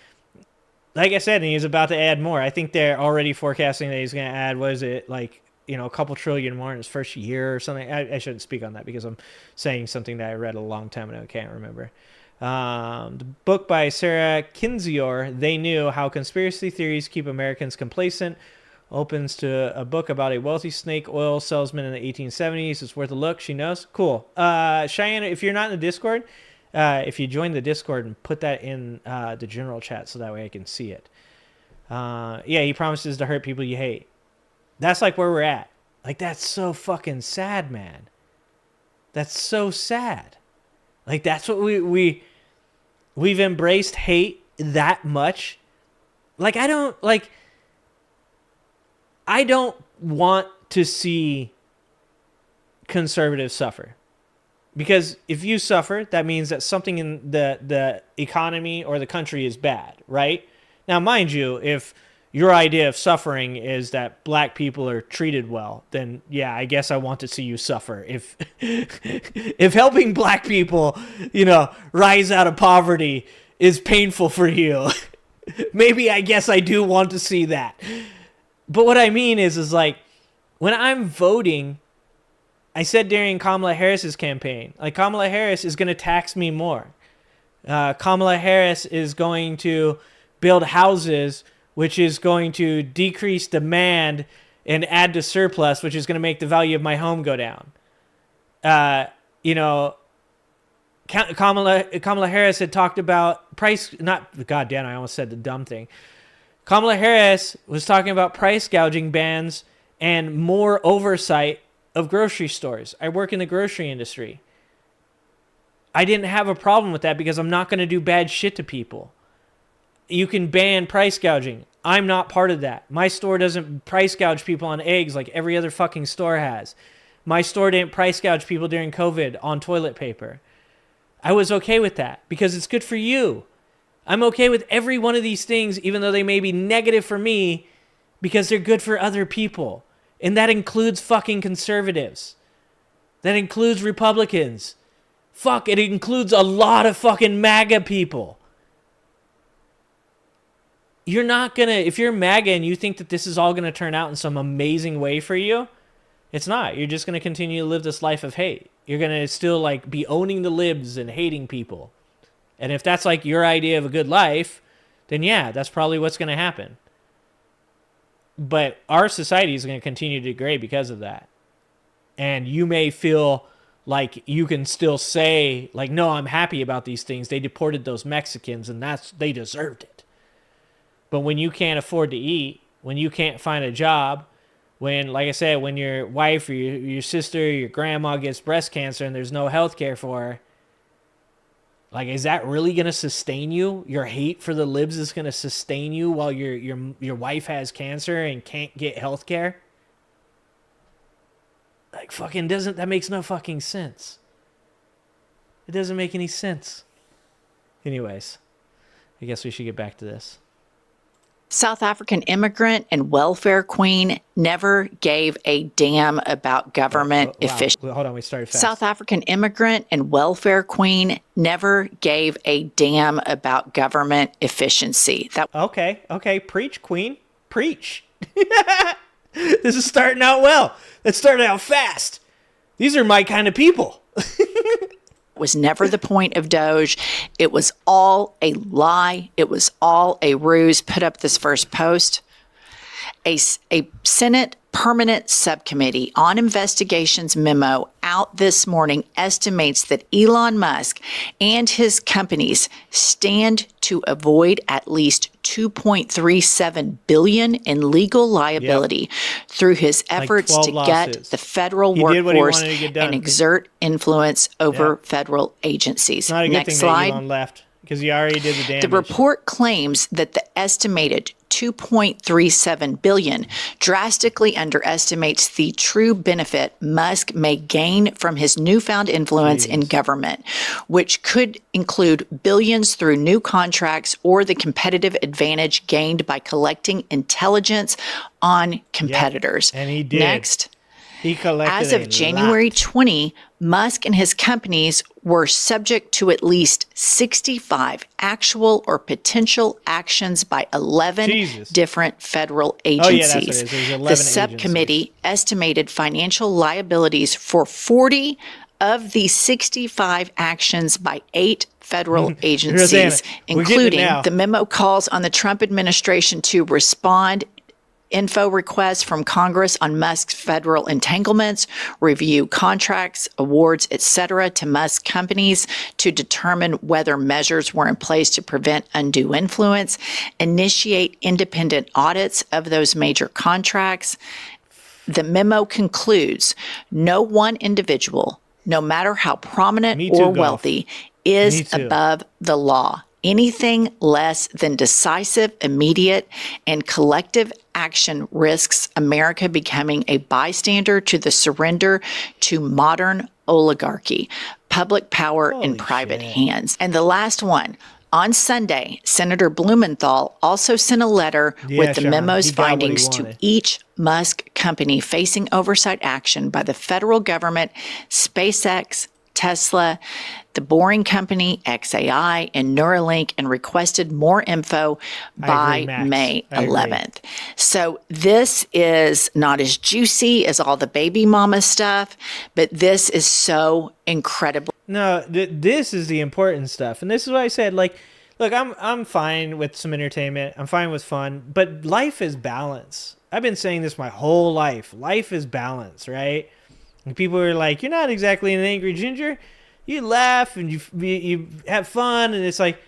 [SPEAKER 1] Like I said, and he's about to add more. I think they're already forecasting that he's going to add, a couple trillion more in his first year or something. I shouldn't speak on that because I'm saying something that I read a long time ago. I can't remember. The book by Sarah Kinzior, They Knew How Conspiracy Theories Keep Americans Complacent, opens to a book about a wealthy snake oil salesman in the 1870s. It's worth a look. She knows. Cool. Cheyenne, if you're not in the Discord, if you join the Discord and put that in the general chat so that way I can see it. He promises to hurt people you hate. That's like where we're at. Like, that's so fucking sad, man. That's so sad. Like, that's what we've embraced hate that much. Like, I don't want to see conservatives suffer. Because if you suffer, that means that something in the economy or the country is bad, right? Now, mind you, if your idea of suffering is that black people are treated well, then yeah, I guess I want to see you suffer. If if helping black people, rise out of poverty is painful for you, maybe I guess I do want to see that. But what I mean is like, when I'm voting, I said during Kamala Harris's campaign, like, Kamala Harris is going to tax me more. Kamala Harris is going to build houses, which is going to decrease demand and add to surplus, which is going to make the value of my home go down. Kamala Harris had talked about price, goddamn, I almost said the dumb thing. Kamala Harris was talking about price gouging bans and more oversight of grocery stores. I work in the grocery industry. I didn't have a problem with that because I'm not going to do bad shit to people. You can ban price gouging. I'm not part of that. My store doesn't price gouge people on eggs like every other fucking store has. My store didn't price gouge people during COVID on toilet paper. I was okay with that because it's good for you. I'm okay with every one of these things, even though they may be negative for me, because they're good for other people. And that includes fucking conservatives. That includes Republicans. Fuck, it includes a lot of fucking MAGA people. You're not gonna, if you're MAGA and you think that this is all gonna turn out in some amazing way for you, it's not. You're just gonna continue to live this life of hate. You're gonna still like be owning the libs and hating people. And if that's like your idea of a good life, then yeah, that's probably what's gonna happen. But our society is gonna continue to degrade because of that. And you may feel like you can still say, like, no, I'm happy about these things. They deported those Mexicans and they deserved it. But when you can't afford to eat, when you can't find a job, when, like I said, when your wife or your sister or your grandma gets breast cancer and there's no health care for her, like, is that really going to sustain you? Your hate for the libs is going to sustain you while your wife has cancer and can't get health care? Like, fucking that makes no fucking sense. It doesn't make any sense. Anyways, I guess we should get back to this.
[SPEAKER 21] South African immigrant and welfare queen never gave a damn about government efficiency.
[SPEAKER 1] Hold on, we started fast.
[SPEAKER 21] South African immigrant and welfare queen never gave a damn about government efficiency.
[SPEAKER 1] Okay, preach, queen, preach. This is starting out well. That started out fast. These are my kind of people.
[SPEAKER 21] Was never the point of DOJ. It was all a lie. It was all a ruse. Put up this first post. A Senate Permanent Subcommittee on Investigations memo out this morning estimates that Elon Musk and his companies stand to avoid at least $2.37 billion in legal liability through his efforts to get the federal workforce and exert influence over federal agencies.
[SPEAKER 1] Not a good
[SPEAKER 21] Next
[SPEAKER 1] thing
[SPEAKER 21] slide.
[SPEAKER 1] that Elon left, because he already did the damage.
[SPEAKER 21] The report claims that the estimated $2.37 billion drastically underestimates the true benefit Musk may gain from his newfound influence in government, which could include billions through new contracts or the competitive advantage gained by collecting intelligence on competitors.
[SPEAKER 1] And he did.
[SPEAKER 21] Next.
[SPEAKER 1] He collected
[SPEAKER 21] As of January 20, Musk and his companies were subject to at least 65 actual or potential actions by 11 different federal agencies. The subcommittee estimated financial liabilities for 40 of the 65 actions by 8 federal agencies, including the memo calls on the Trump administration to respond info requests from Congress on Musk's federal entanglements, review contracts, awards, etc. to Musk companies to determine whether measures were in place to prevent undue influence, initiate independent audits of those major contracts. The memo concludes, no one individual, no matter how prominent or wealthy, is above the law. Anything less than decisive, immediate, and collective action risks America becoming a bystander to the surrender to modern oligarchy, public power in private hands. And the last one, On Sunday, Senator Blumenthal also sent a letter with the memo's findings to each Musk company facing oversight action by the federal government, SpaceX, Tesla, the Boring Company, XAI, and Neuralink, and requested more info by May 11th. So this is not as juicy as all the baby mama stuff, but this is so incredible.
[SPEAKER 1] No, this is the important stuff. And this is what I said, like, look, I'm fine with some entertainment. I'm fine with fun, but life is balance. I've been saying this my whole life. Life is balance, right? And people are like, you're not exactly an angry ginger. You laugh and you have fun, and it's like,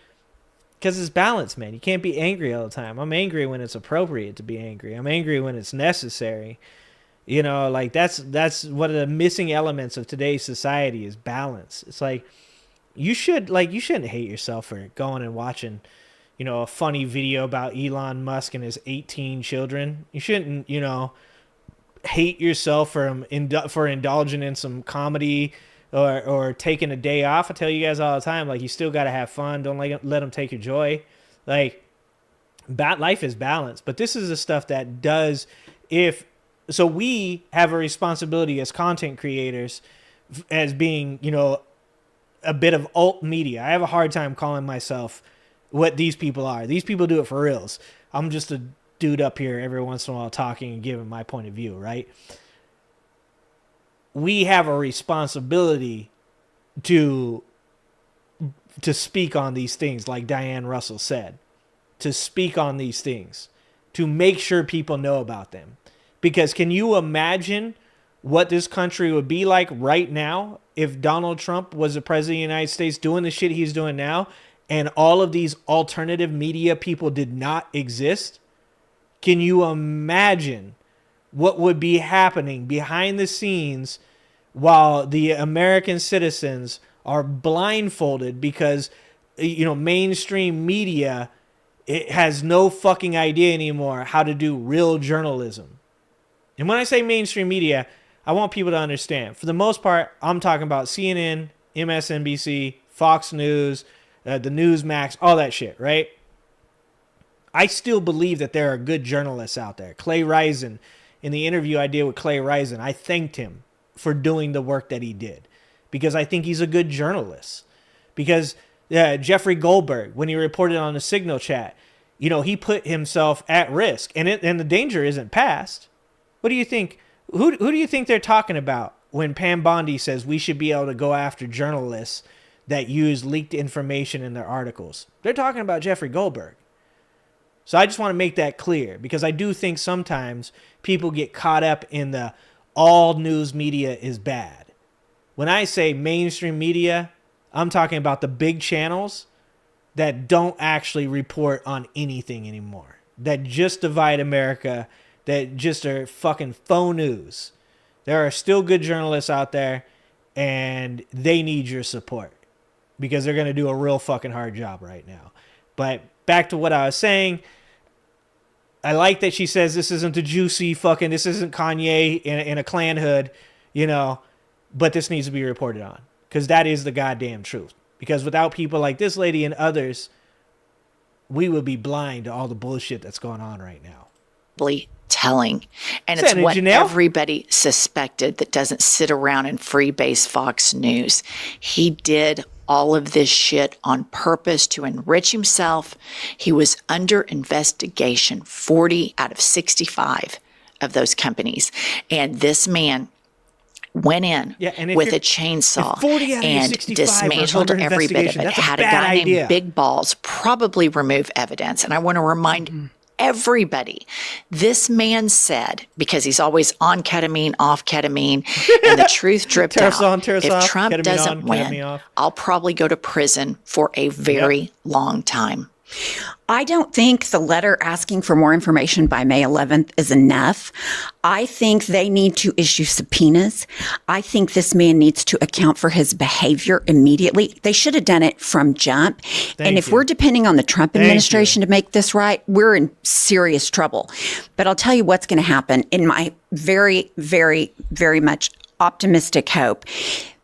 [SPEAKER 1] because it's balance, man. You can't be angry all the time. I'm angry when it's appropriate to be angry. I'm angry when it's necessary. You know, like that's one of the missing elements of today's society is balance. It's like you shouldn't hate yourself for going and watching, you know, a funny video about Elon Musk and his 18 children. You shouldn't, you know, hate yourself for indulging in some comedy or taking a day off. I tell you guys all the time, like, you still got to have fun. Don't let them take your joy. Like, life is balanced. But this is the stuff that does, so we have a responsibility as content creators as being, you know, a bit of alt media. I have a hard time calling myself what these people are. These people do it for reals. I'm just a dude up here every once in a while talking and giving my point of view, right? We have a responsibility to speak on these things, like Diane Russell said, to speak on these things, to make sure people know about them. Because can you imagine what this country would be like right now if Donald Trump was the president of the United States doing the shit he's doing now, and all of these alternative media people did not exist? Can you imagine what would be happening behind the scenes while the American citizens are blindfolded because, you know, mainstream media, it has no fucking idea anymore how to do real journalism. And when I say mainstream media, I want people to understand. For the most part, I'm talking about CNN, MSNBC, Fox News, the Newsmax, all that shit, right? I still believe that there are good journalists out there. Clay Risen, in the interview I did with Clay Risen, I thanked him for doing the work that he did because I think he's a good journalist. Because Jeffrey Goldberg, when he reported on the Signal chat, you know, he put himself at risk, and the danger isn't past. What do you think? Who do you think they're talking about when Pam Bondi says we should be able to go after journalists that use leaked information in their articles? They're talking about Jeffrey Goldberg. So I just want to make that clear, because I do think sometimes people get caught up in the all news media is bad. When I say mainstream media, I'm talking about the big channels that don't actually report on anything anymore, that just divide America, that just are fucking faux news. There are still good journalists out there, and they need your support because they're going to do a real fucking hard job right now. But back to what I was saying, I like that she says this isn't the juicy fucking, this isn't Kanye in a Klan hood, you know, but this needs to be reported on because that is the goddamn truth. Because without people like this lady and others, we would be blind to all the bullshit that's going on right now.
[SPEAKER 21] Telling. And it's what everybody suspected that doesn't sit around and freebase Fox News. He did all of this shit on purpose to enrich himself. He was under investigation, 40 out of 65 of those companies. And this man went in with a chainsaw and dismantled every bit of it. Had a guy named Big Balls probably remove evidence. And I want to remind everybody, this man said, because he's always on ketamine, off ketamine, and the truth dripped out. If Trump doesn't win, I'll probably go to prison for a very long time.
[SPEAKER 4] I don't think the letter asking for more information by May 11th is enough. I think they need to issue subpoenas. I think this man needs to account for his behavior immediately. They should have done it from jump. And if we're depending on the Trump administration to make this right, we're in serious trouble. But I'll tell you what's going to happen in my very, very, very much optimistic hope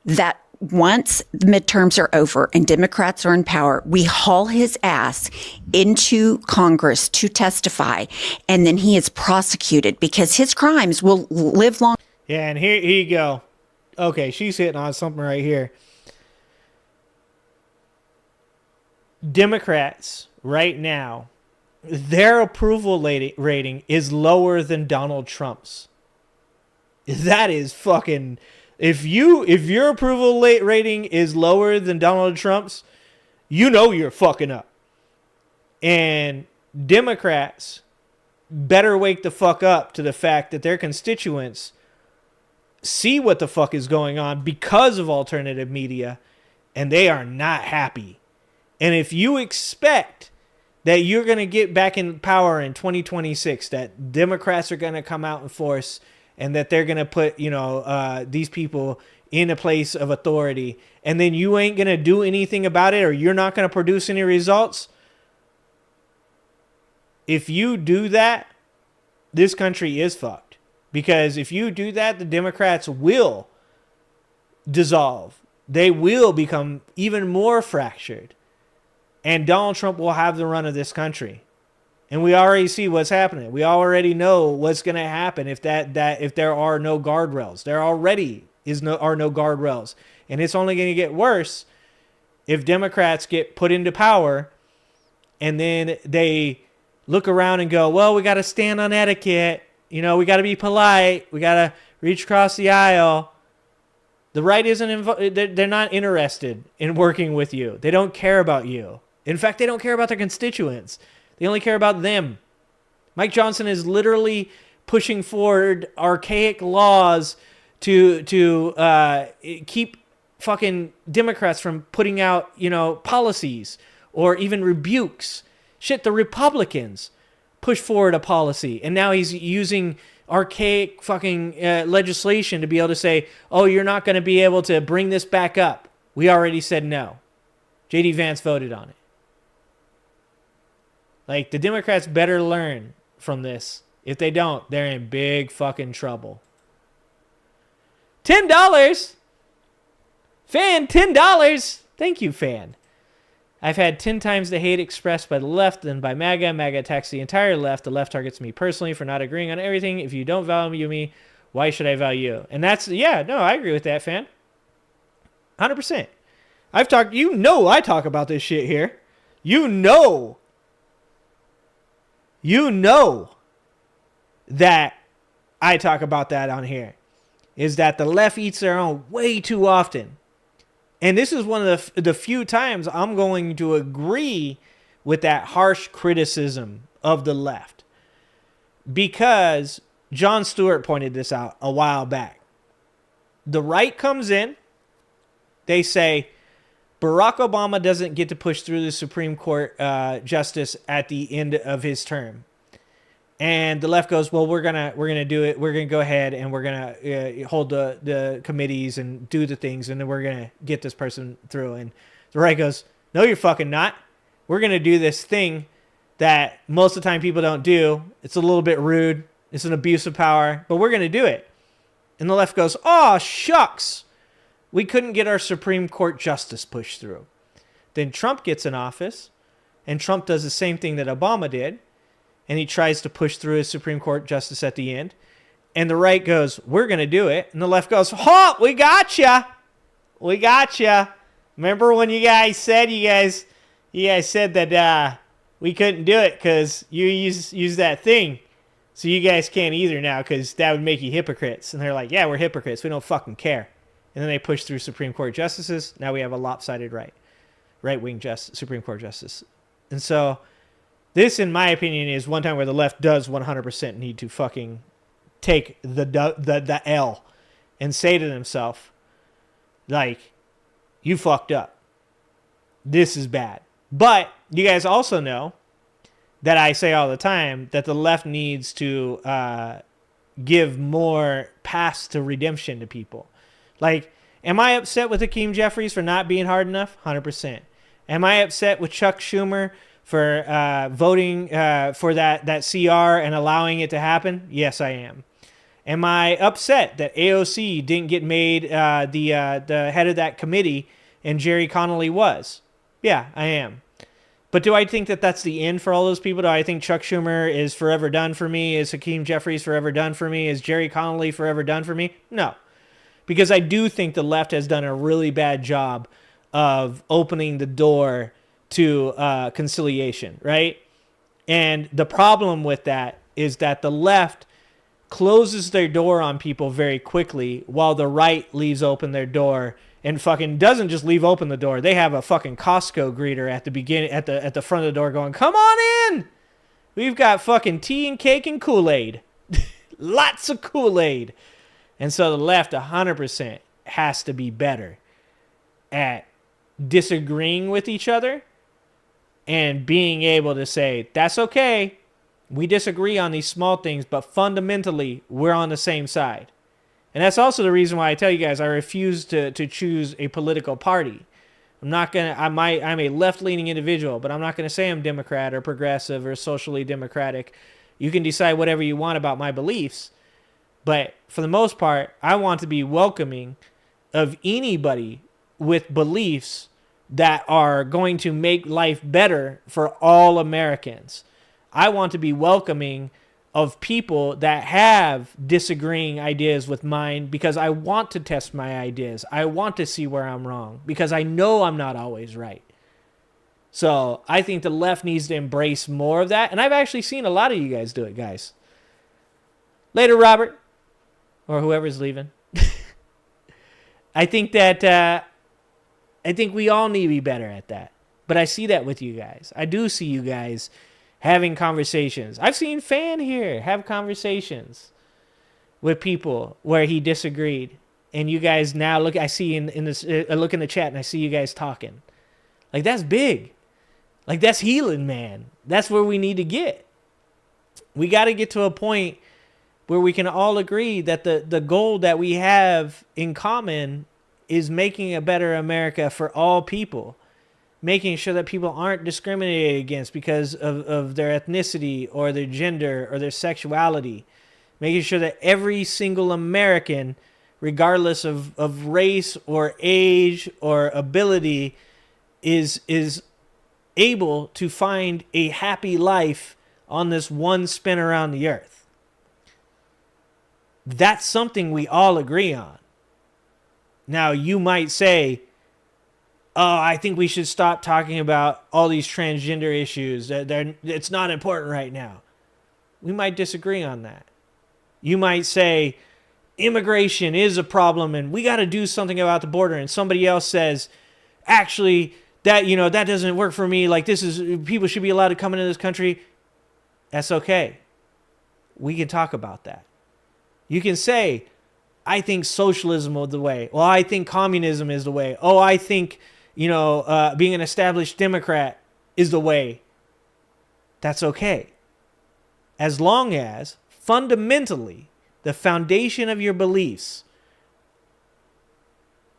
[SPEAKER 4] that once the midterms are over and Democrats are in power, we haul his ass into Congress to testify, and then he is prosecuted because his crimes will live long.
[SPEAKER 1] Yeah, and here you go. Okay, she's hitting on something right here. Democrats right now, their approval rating is lower than Donald Trump's. That is fucking... If your approval rating is lower than Donald Trump's, you know you're fucking up. And Democrats better wake the fuck up to the fact that their constituents see what the fuck is going on because of alternative media, and they are not happy. And if you expect that you're going to get back in power in 2026, that Democrats are going to come out in force, and that they're going to put, these people in a place of authority, and then you ain't going to do anything about it, or you're not going to produce any results. If you do that, this country is fucked. Because if you do that, the Democrats will dissolve. They will become even more fractured. And Donald Trump will have the run of this country. And we already see what's happening. We already know what's going to happen if there are no guardrails. There already are no guardrails. And it's only going to get worse if Democrats get put into power and then they look around and go, well, we got to stand on etiquette. We got to be polite. We got to reach across the aisle. The right isn't they're not interested in working with you. They don't care about you. In fact, they don't care about their constituents. They only care about them. Mike Johnson is literally pushing forward archaic laws to keep fucking Democrats from putting out, policies or even rebukes. Shit, the Republicans push forward a policy, and now he's using archaic fucking legislation to be able to say, oh, you're not going to be able to bring this back up. We already said no. J.D. Vance voted on it. Like, the Democrats better learn from this. If they don't, they're in big fucking trouble. $10! Fan, $10! Thank you, Fan. I've had 10 times the hate expressed by the left than by MAGA. MAGA attacks the entire left. The left targets me personally for not agreeing on everything. If you don't value me, why should I value you? And that's, I agree with that, Fan. 100%. I talk about this shit here. You know that I talk about that on here, is that the left eats their own way too often. And this is one of the few times I'm going to agree with that harsh criticism of the left. Because Jon Stewart pointed this out a while back. The right comes in, they say, Barack Obama doesn't get to push through the Supreme Court justice at the end of his term. And the left goes, well, we're gonna do it. We're gonna go ahead and we're gonna hold the committees and do the things, and then we're gonna get this person through. And the right goes, no, you're fucking not. We're gonna do this thing that most of the time people don't do. It's a little bit rude. It's an abuse of power, but we're gonna do it. And the left goes, oh shucks, we couldn't get our Supreme Court justice pushed through. Then Trump gets in office, and Trump does the same thing that Obama did. And he tries to push through his Supreme Court justice at the end. And the right goes, we're going to do it. And the left goes, we got ya. We got ya. Remember when you guys said, that we couldn't do it because you use that thing. So you guys can't either now because that would make you hypocrites. And they're like, yeah, we're hypocrites. We don't fucking care. And then they push through Supreme Court justices. Now we have a lopsided right-wing Supreme Court justice. And so this, in my opinion, is one time where the left does 100% need to fucking take the L and say to themselves, like, you fucked up. This is bad. But you guys also know that I say all the time that the left needs to give more paths to redemption to people. Like, am I upset with Hakeem Jeffries for not being hard enough? 100%. Am I upset with Chuck Schumer for voting for that CR and allowing it to happen? Yes, I am. Am I upset that AOC didn't get made the head of that committee and Jerry Connolly was? Yeah, I am. But do I think that that's the end for all those people? Do I think Chuck Schumer is forever done for me? Is Hakeem Jeffries forever done for me? Is Jerry Connolly forever done for me? No. Because I do think the left has done a really bad job of opening the door to conciliation, right? And the problem with that is that the left closes their door on people very quickly while the right leaves open their door and fucking doesn't just leave open the door. They have a fucking Costco greeter at the beginning, at the front of the door going, come on in. We've got fucking tea and cake and Kool-Aid. Lots of Kool-Aid. And so the left 100% has to be better at disagreeing with each other and being able to say, that's okay. We disagree on these small things, but fundamentally, we're on the same side. And that's also the reason why I tell you guys I refuse to choose a political party. I'm a left-leaning individual, but I'm not gonna say I'm Democrat or progressive or socially democratic. You can decide whatever you want about my beliefs, but for the most part, I want to be welcoming of anybody with beliefs that are going to make life better for all Americans. I want to be welcoming of people that have disagreeing ideas with mine because I want to test my ideas. I want to see where I'm wrong because I know I'm not always right. So I think the left needs to embrace more of that. And I've actually seen a lot of you guys do it, guys. Later, Robert, or whoever's leaving. I think we all need to be better at that. But I see that with you guys. I do see you guys having conversations. I've seen Fan here have conversations with people where he disagreed. And you guys now look, I see in this, I look in the chat and I see you guys talking. Like, that's big. Like, that's healing, man. That's where we need to get. We got to get to a point where we can all agree that the goal that we have in common is making a better America for all people. Making sure that people aren't discriminated against because of their ethnicity or their gender or their sexuality. Making sure that every single American, regardless of race or age or ability, is able to find a happy life on this one spin around the earth. That's something we all agree on. Now, you might say, oh, I think we should stop talking about all these transgender issues. It's not important right now. We might disagree on that. You might say immigration is a problem and we got to do something about the border. And somebody else says, actually, that doesn't work for me. Like, people should be allowed to come into this country. That's okay. We can talk about that. You can say, I think socialism is the way. Well, I think communism is the way. Oh, I think being an established Democrat is the way. That's okay. As long as, fundamentally, the foundation of your beliefs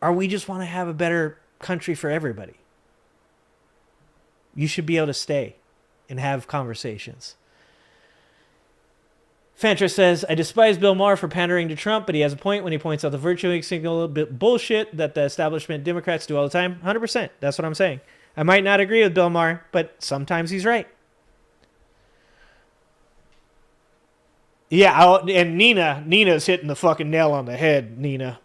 [SPEAKER 1] are we just want to have a better country for everybody. You should be able to stay and have conversations. Fantra says, I despise Bill Maher for pandering to Trump, but he has a point when he points out the virtue signal bullshit that the establishment Democrats do all the time. 100%. That's what I'm saying. I might not agree with Bill Maher, but sometimes he's right. Yeah, and Nina's hitting the fucking nail on the head, Nina.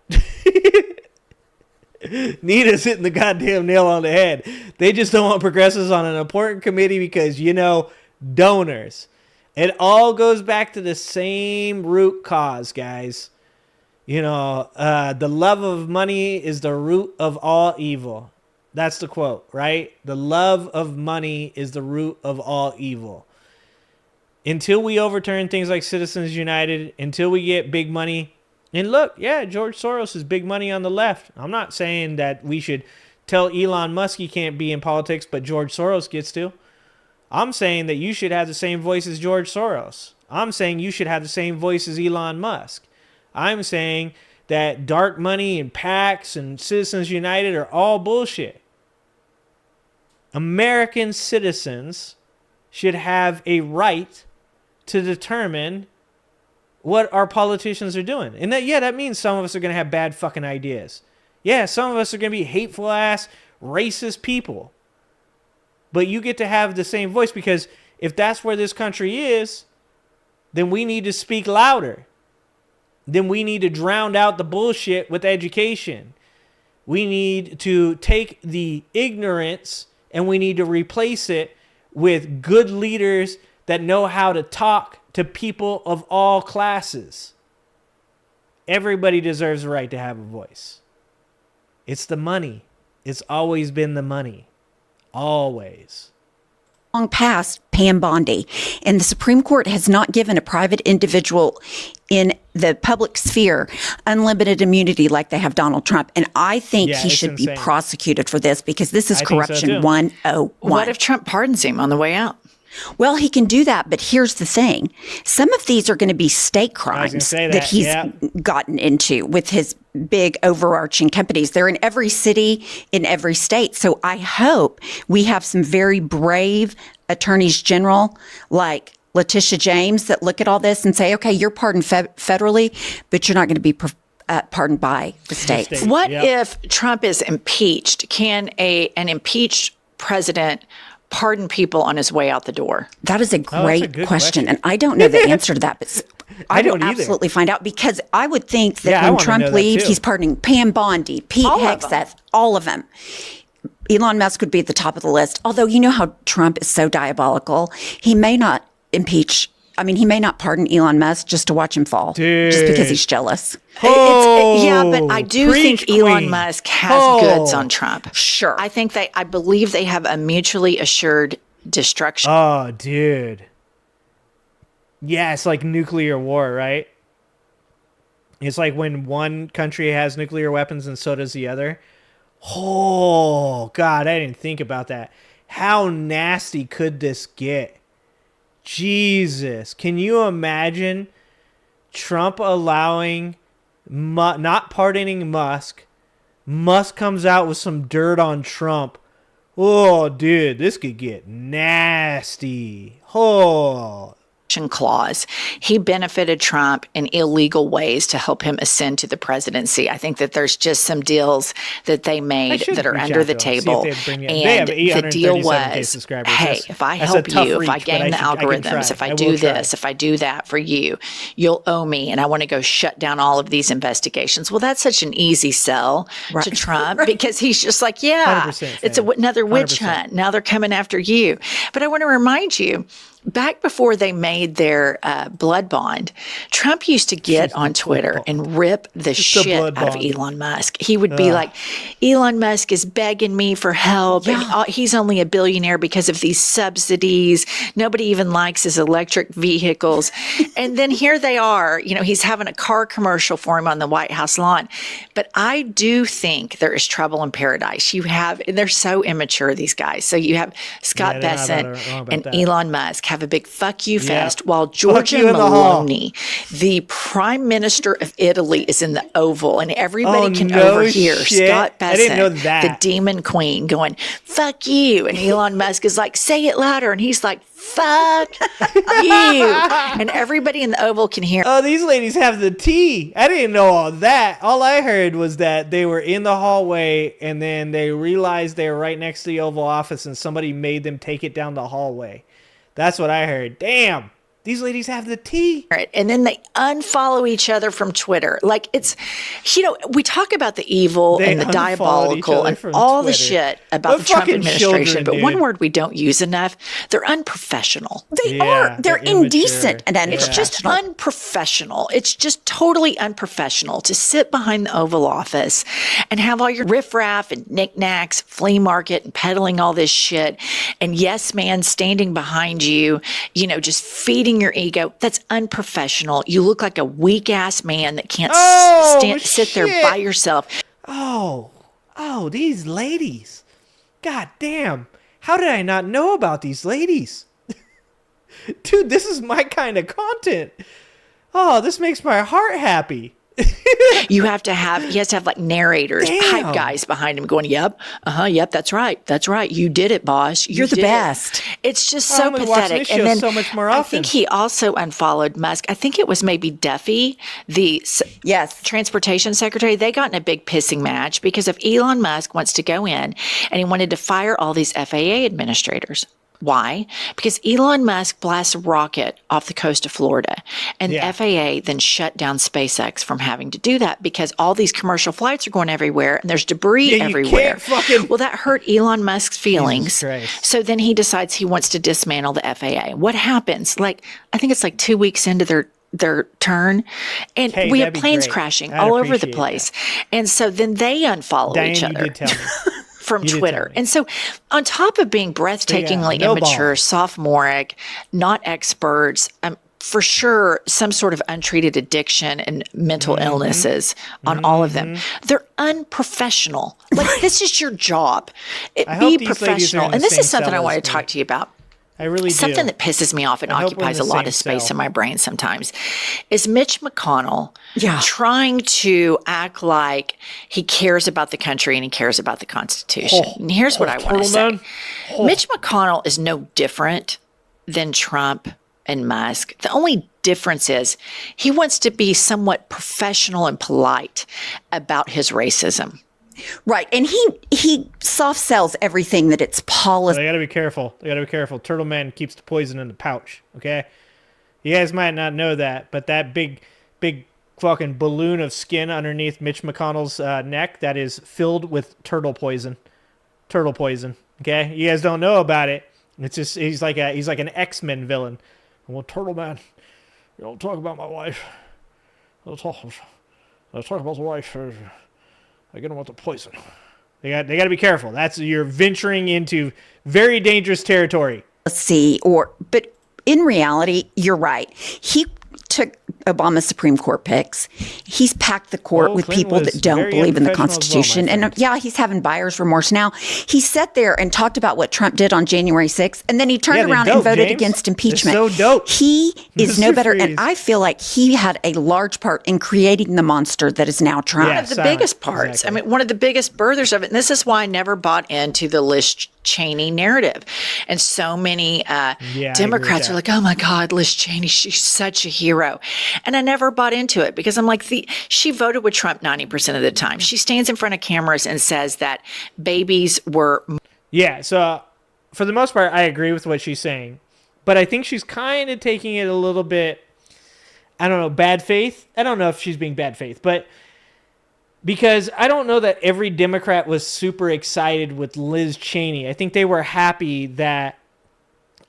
[SPEAKER 1] Nina's hitting the goddamn nail on the head. They just don't want progressives on an important committee because, donors. It all goes back to the same root cause, guys. The love of money is the root of all evil. That's the quote, right? The love of money is the root of all evil. Until we overturn things like Citizens United, until we get big money. And look, yeah, George Soros is big money on the left. I'm not saying that we should tell Elon Musk he can't be in politics, but George Soros gets to. I'm saying that you should have the same voice as George Soros. I'm saying you should have the same voice as Elon Musk. I'm saying that dark money and PACs and Citizens United are all bullshit. American citizens should have a right to determine what our politicians are doing. And that means some of us are going to have bad fucking ideas. Yeah, some of us are going to be hateful ass, racist people. But you get to have the same voice, because if that's where this country is, then we need to speak louder. Then we need to drown out the bullshit with education. We need to take the ignorance and we need to replace it with good leaders that know how to talk to people of all classes. Everybody deserves the right to have a voice. It's the money. It's always been the money. Always.
[SPEAKER 4] Long past Pam Bondi, and the Supreme Court has not given a private individual in the public sphere unlimited immunity like they have Donald Trump. And I think he should be prosecuted for this, because this is corruption 101.
[SPEAKER 21] What if Trump pardons him on the way out?
[SPEAKER 4] Well, he can do that, but here's the thing. Some of these are going to be state crimes that he's gotten into with his big overarching companies. They're in every city, in every state. So I hope we have some very brave attorneys general like Letitia James that look at all this and say, okay, you're pardoned federally, but you're not going to be pardoned by the states.
[SPEAKER 21] What if Trump is impeached? Can an impeached president pardon people on his way out the door?
[SPEAKER 4] That is a great question. And I don't know the answer to that, but I will absolutely find out, because I would think that when Trump leaves, he's pardoning Pam Bondi, Pete Hegseth, all of them. Elon Musk would be at the top of the list. Although, you know how Trump is so diabolical, he may not he may not pardon Elon Musk just to watch him fall, just because he's jealous.
[SPEAKER 21] But I do think Elon Musk has goods on Trump.
[SPEAKER 4] Sure.
[SPEAKER 21] I believe they have a mutually assured destruction.
[SPEAKER 1] Oh, dude. Yeah, it's like nuclear war, right? It's like when one country has nuclear weapons and so does the other. Oh, God, I didn't think about that. How nasty could this get? Jesus. Can you imagine Trump allowing, not pardoning Musk? Musk comes out with some dirt on Trump. Oh, dude, this could get nasty. Oh.
[SPEAKER 21] Clause. He benefited Trump in illegal ways to help him ascend to the presidency. I think that there's just some deals that they made that are under the table. And the deal was, hey, if I help you, if I game the algorithms, if I do this, if I do that for you, you'll owe me. And I want to go shut down all of these investigations. Well, that's such an easy sell to Trump because he's just like, yeah, it's another witch hunt. Now they're coming after you. But I want to remind you, back before they made their blood bond, Trump used to get on Twitter and rip the shit out of Elon Musk. He would be like, Elon Musk is begging me for help. Yeah. And he's only a billionaire because of these subsidies. Nobody even likes his electric vehicles. And then here they are, he's having a car commercial for him on the White House lawn. But I do think there is trouble in paradise. And they're so immature, these guys. So you have Scott Bessent and Elon Musk have a big fuck you fest while Giorgia Meloni, the prime minister of Italy, is in the Oval and everybody can overhear Scott Bessent, the demon queen, going, fuck you. And Elon Musk is like, say it louder. And he's like, fuck you. And everybody in the Oval can hear.
[SPEAKER 1] Oh, these ladies have the tea. I didn't know all that. All I heard was that they were in the hallway and then they realized they were right next to the Oval Office and somebody made them take it down the hallway. That's what I heard. Damn. These ladies have the tea.
[SPEAKER 21] Right. And then they unfollow each other from Twitter. Like it's, we talk about the evil and the diabolical and all the shit about the Trump administration. But one word we don't use enough, they're unprofessional.
[SPEAKER 4] They are. They're indecent. And
[SPEAKER 21] it's just unprofessional. It's just totally unprofessional to sit behind the Oval Office and have all your riffraff and knickknacks, flea market and peddling all this shit. And yes, man, standing behind you, just feeding your ego. That's unprofessional. You look like a weak ass man that can't sit there by yourself.
[SPEAKER 1] Oh, these ladies. God damn. How did I not know about these ladies? Dude, this is my kind of content. Oh, this makes my heart happy.
[SPEAKER 21] He has to have like narrators, hype guys behind him going, yep, that's right. You did it, boss.
[SPEAKER 4] You're the best.
[SPEAKER 21] It's just so pathetic.
[SPEAKER 1] And then so much more often.
[SPEAKER 21] I think he also unfollowed Musk. I think it was maybe Duffy, the transportation secretary. They got in a big pissing match because if Elon Musk wants to go in and he wanted to fire all these FAA administrators. Why? Because Elon Musk blasts a rocket off the coast of Florida, and the FAA then shut down SpaceX from having to do that because all these commercial flights are going everywhere and there's debris everywhere. Well, that hurt Elon Musk's feelings. So then he decides he wants to dismantle the FAA. What happens? I think it's 2 weeks into their turn, and we have planes crashing all over the place. And so then they unfollow each other. You did tell me. From Twitter. And so on top of being breathtakingly immature, sophomoric, not experts, for sure some sort of untreated addiction and mental illnesses on all of them. They're unprofessional. This is your job. Be professional. And this is something I want to talk to you about.
[SPEAKER 1] I really do.
[SPEAKER 21] Something that pisses me off and occupies a lot of space in my brain sometimes is Mitch McConnell trying to act like he cares about the country and he cares about the Constitution. And here's what I want to say. Mitch McConnell is no different than Trump and Musk. The only difference is he wants to be somewhat professional and polite about his racism.
[SPEAKER 4] Right. And he soft sells everything that it's policy.
[SPEAKER 1] They got to be careful. Turtle Man keeps the poison in the pouch. Okay. You guys might not know that, but that big fucking balloon of skin underneath Mitch McConnell's neck that is filled with turtle poison. Okay. You guys don't know about it. It's just, he's like an X-Men villain. Well, Turtle Man, you don't talk about my wife. Let's talk about the wife. I get them with the poison. They got to be careful. You're venturing into very dangerous territory.
[SPEAKER 4] But in reality, you're right. He took Obama's Supreme Court picks. He's packed the court with
[SPEAKER 1] Clinton
[SPEAKER 4] people that don't believe in the Constitution.
[SPEAKER 1] Well,
[SPEAKER 4] and he's having buyer's remorse now. He sat there and talked about what Trump did on January 6th, and then he turned around and voted against impeachment.
[SPEAKER 1] It's so dope.
[SPEAKER 4] He is no better. And I feel like he had a large part in creating the monster that is now Trump.
[SPEAKER 21] One of the biggest parts. Exactly. I mean, one of the biggest birthers of it. And this is why I never bought into the Liz Cheney narrative. And so many Democrats are like, oh my God, Liz Cheney, she's such a hero. And I never bought into it because I'm like, she voted with Trump 90% of the time. She stands in front of cameras and says that babies were.
[SPEAKER 1] Yeah. So for the most part, I agree with what she's saying, but I think she's kind of taking it a little bit, I don't know, bad faith. I don't know if she's being bad faith, but because I don't know that every Democrat was super excited with Liz Cheney. I think they were happy that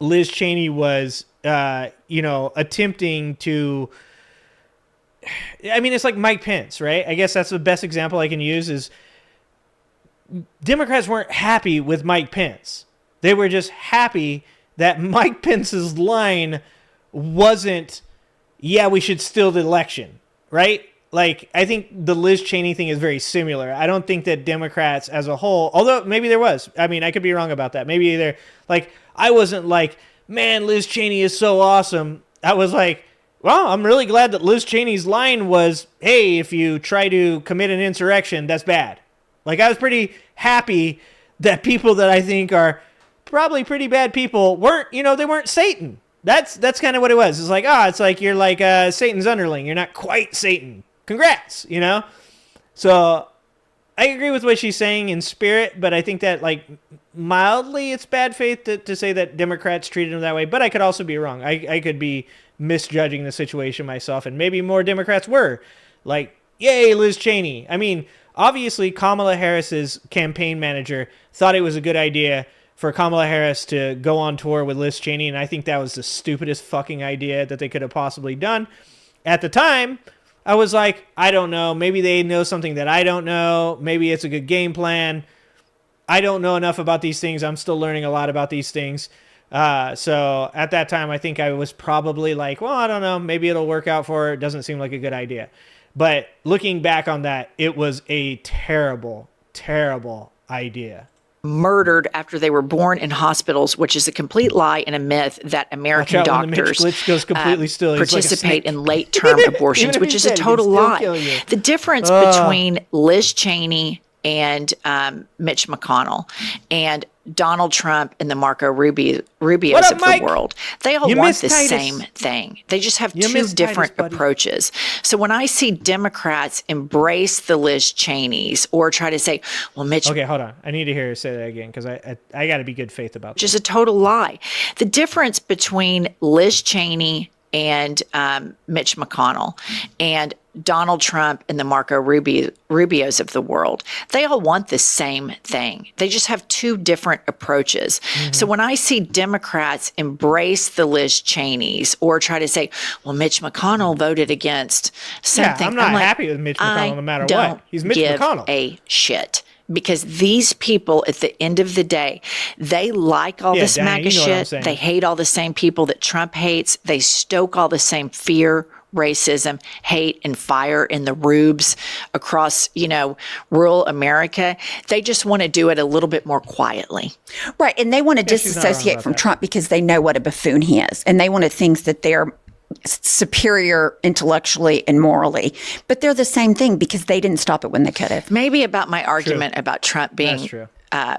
[SPEAKER 1] Liz Cheney was, attempting to. I mean, it's like Mike Pence, right? I guess that's the best example I can use is Democrats weren't happy with Mike Pence. They were just happy that Mike Pence's line wasn't, we should steal the election, right? I think the Liz Cheney thing is very similar. I don't think that Democrats as a whole, although maybe there was, I mean, I could be wrong about that. Maybe they're I wasn't like, man, Liz Cheney is so awesome. I was like, well, I'm really glad that Liz Cheney's line was, hey, if you try to commit an insurrection, that's bad. I was pretty happy that people that I think are probably pretty bad people weren't, they weren't Satan. That's kind of what it was. It's it's like you're like Satan's underling. You're not quite Satan. Congrats, So I agree with what she's saying in spirit, but I think that mildly it's bad faith to say that Democrats treated him that way. But I could also be wrong. I could be misjudging the situation myself, and maybe more Democrats were yay, Liz Cheney. I mean, obviously Kamala Harris's campaign manager thought it was a good idea for Kamala Harris to go on tour with Liz Cheney, and I think that was the stupidest fucking idea that they could have possibly done. At the time, I was like, I don't know. Maybe they know something that I don't know. Maybe it's a good game plan. I don't know enough about these things. I'm still learning a lot about these things. So at that time, I think I was probably like, well, I don't know. Maybe it'll work out for her. It doesn't seem like a good idea. But looking back on that, it was a terrible, terrible idea.
[SPEAKER 21] murdered after they were born in hospitals, which is a complete lie and a myth that American doctors participate in late-term abortions, which is a total lie. The difference between Liz Cheney and Mitch McConnell and Donald Trump and the Marco Rubios of the world, they all want the same thing. They just have two different approaches. So when I see Democrats embrace the Liz Cheneys or try to say, well, Mitch...
[SPEAKER 1] Okay, hold on. I need to hear you say that again because I got to be good faith about this.
[SPEAKER 21] Which is a total lie. The difference between Liz Cheney and Mitch McConnell and Donald Trump and the Marco Rubios of the world, they all want the same thing. They just have two different approaches. So when I see Democrats embrace the Liz Cheneys or try to say, well, Mitch McConnell voted against something.
[SPEAKER 1] I'm not happy with Mitch McConnell no matter what. He's Mitch McConnell.
[SPEAKER 21] A shit. Because these people, at the end of the day, they like all this MAGA shit. They hate all the same people that Trump hates. They stoke all the same fear, racism, hate, and fire in the rubes across, rural America. They just want to do it a little bit more quietly.
[SPEAKER 4] Right. And they want to disassociate from Trump because they know what a buffoon he is. And they want to think that they're superior intellectually and morally, but they're the same thing because they didn't stop it when they could have.
[SPEAKER 21] Maybe about my argument about Trump being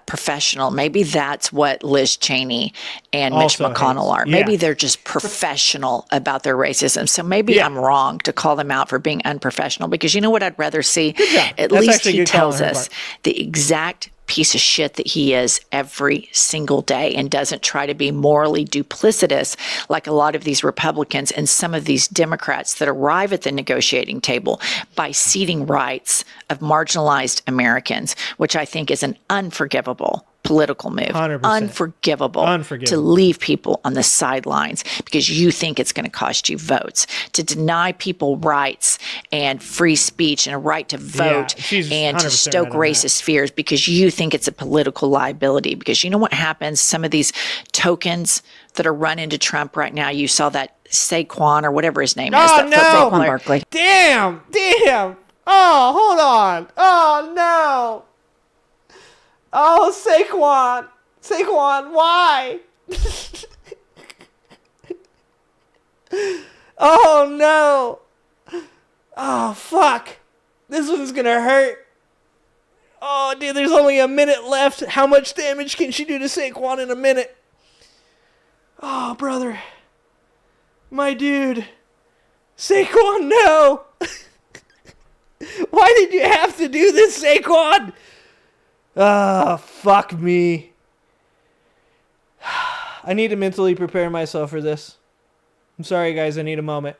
[SPEAKER 21] professional. Maybe that's what Liz Cheney and Mitch McConnell are. Maybe they're just professional about their racism. So maybe I'm wrong to call them out for being unprofessional because you know what I'd rather see? At least he tells us the exact piece of shit that he is every single day and doesn't try to be morally duplicitous like a lot of these Republicans and some of these Democrats that arrive at the negotiating table by ceding rights of marginalized Americans, which I think is an unforgivable political move.
[SPEAKER 1] 100%.
[SPEAKER 21] Unforgivable to leave people on the sidelines because you think it's going to cost you votes, to deny people rights and free speech and a right to vote and to stoke racist fears because you think it's a political liability. Because you know what happens? Some of these tokens that are run into Trump right now, you saw that Saquon or whatever his name is.
[SPEAKER 1] Saquon
[SPEAKER 21] Barkley.
[SPEAKER 1] Damn. Oh, hold on. Oh, no. Oh, Saquon, why? Oh, no. Oh, fuck. This one's gonna hurt. Oh, dude, there's only a minute left. How much damage can she do to Saquon in a minute? Oh, brother. My dude. Saquon, no. Why did you have to do this, Saquon? Ah, fuck me. I need to mentally prepare myself for this. I'm sorry, guys. I need a moment.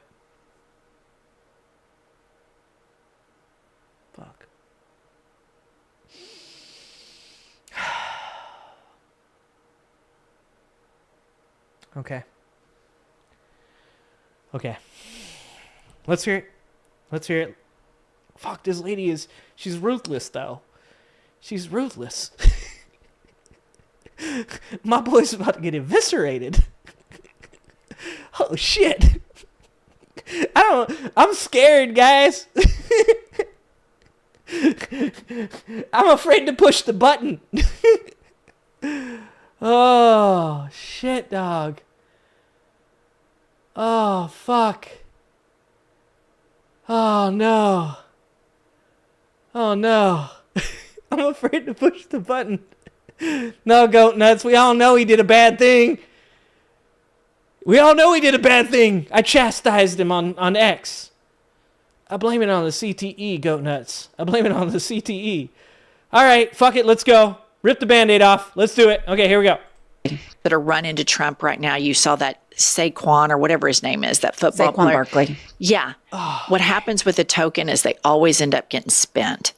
[SPEAKER 1] Fuck. Okay. Let's hear it. Fuck, this lady she's ruthless, though. She's ruthless. My boy's about to get eviscerated. Oh, shit. I'm scared, guys. I'm afraid to push the button. Oh, shit, dog. Oh, fuck. Oh, no. Oh, no. I'm afraid to push the button. No, Goat Nuts. We all know he did a bad thing. I chastised him on X. I blame it on the CTE, Goat Nuts. I blame it on the CTE. All right, fuck it. Let's go. Rip the Band-Aid off. Let's do it. Okay, here we go.
[SPEAKER 21] That are run into Trump right now. You saw that Saquon or whatever his name is, that football player.
[SPEAKER 4] Saquon Barkley.
[SPEAKER 21] Yeah. Oh. What happens with a token is they always end up getting spent.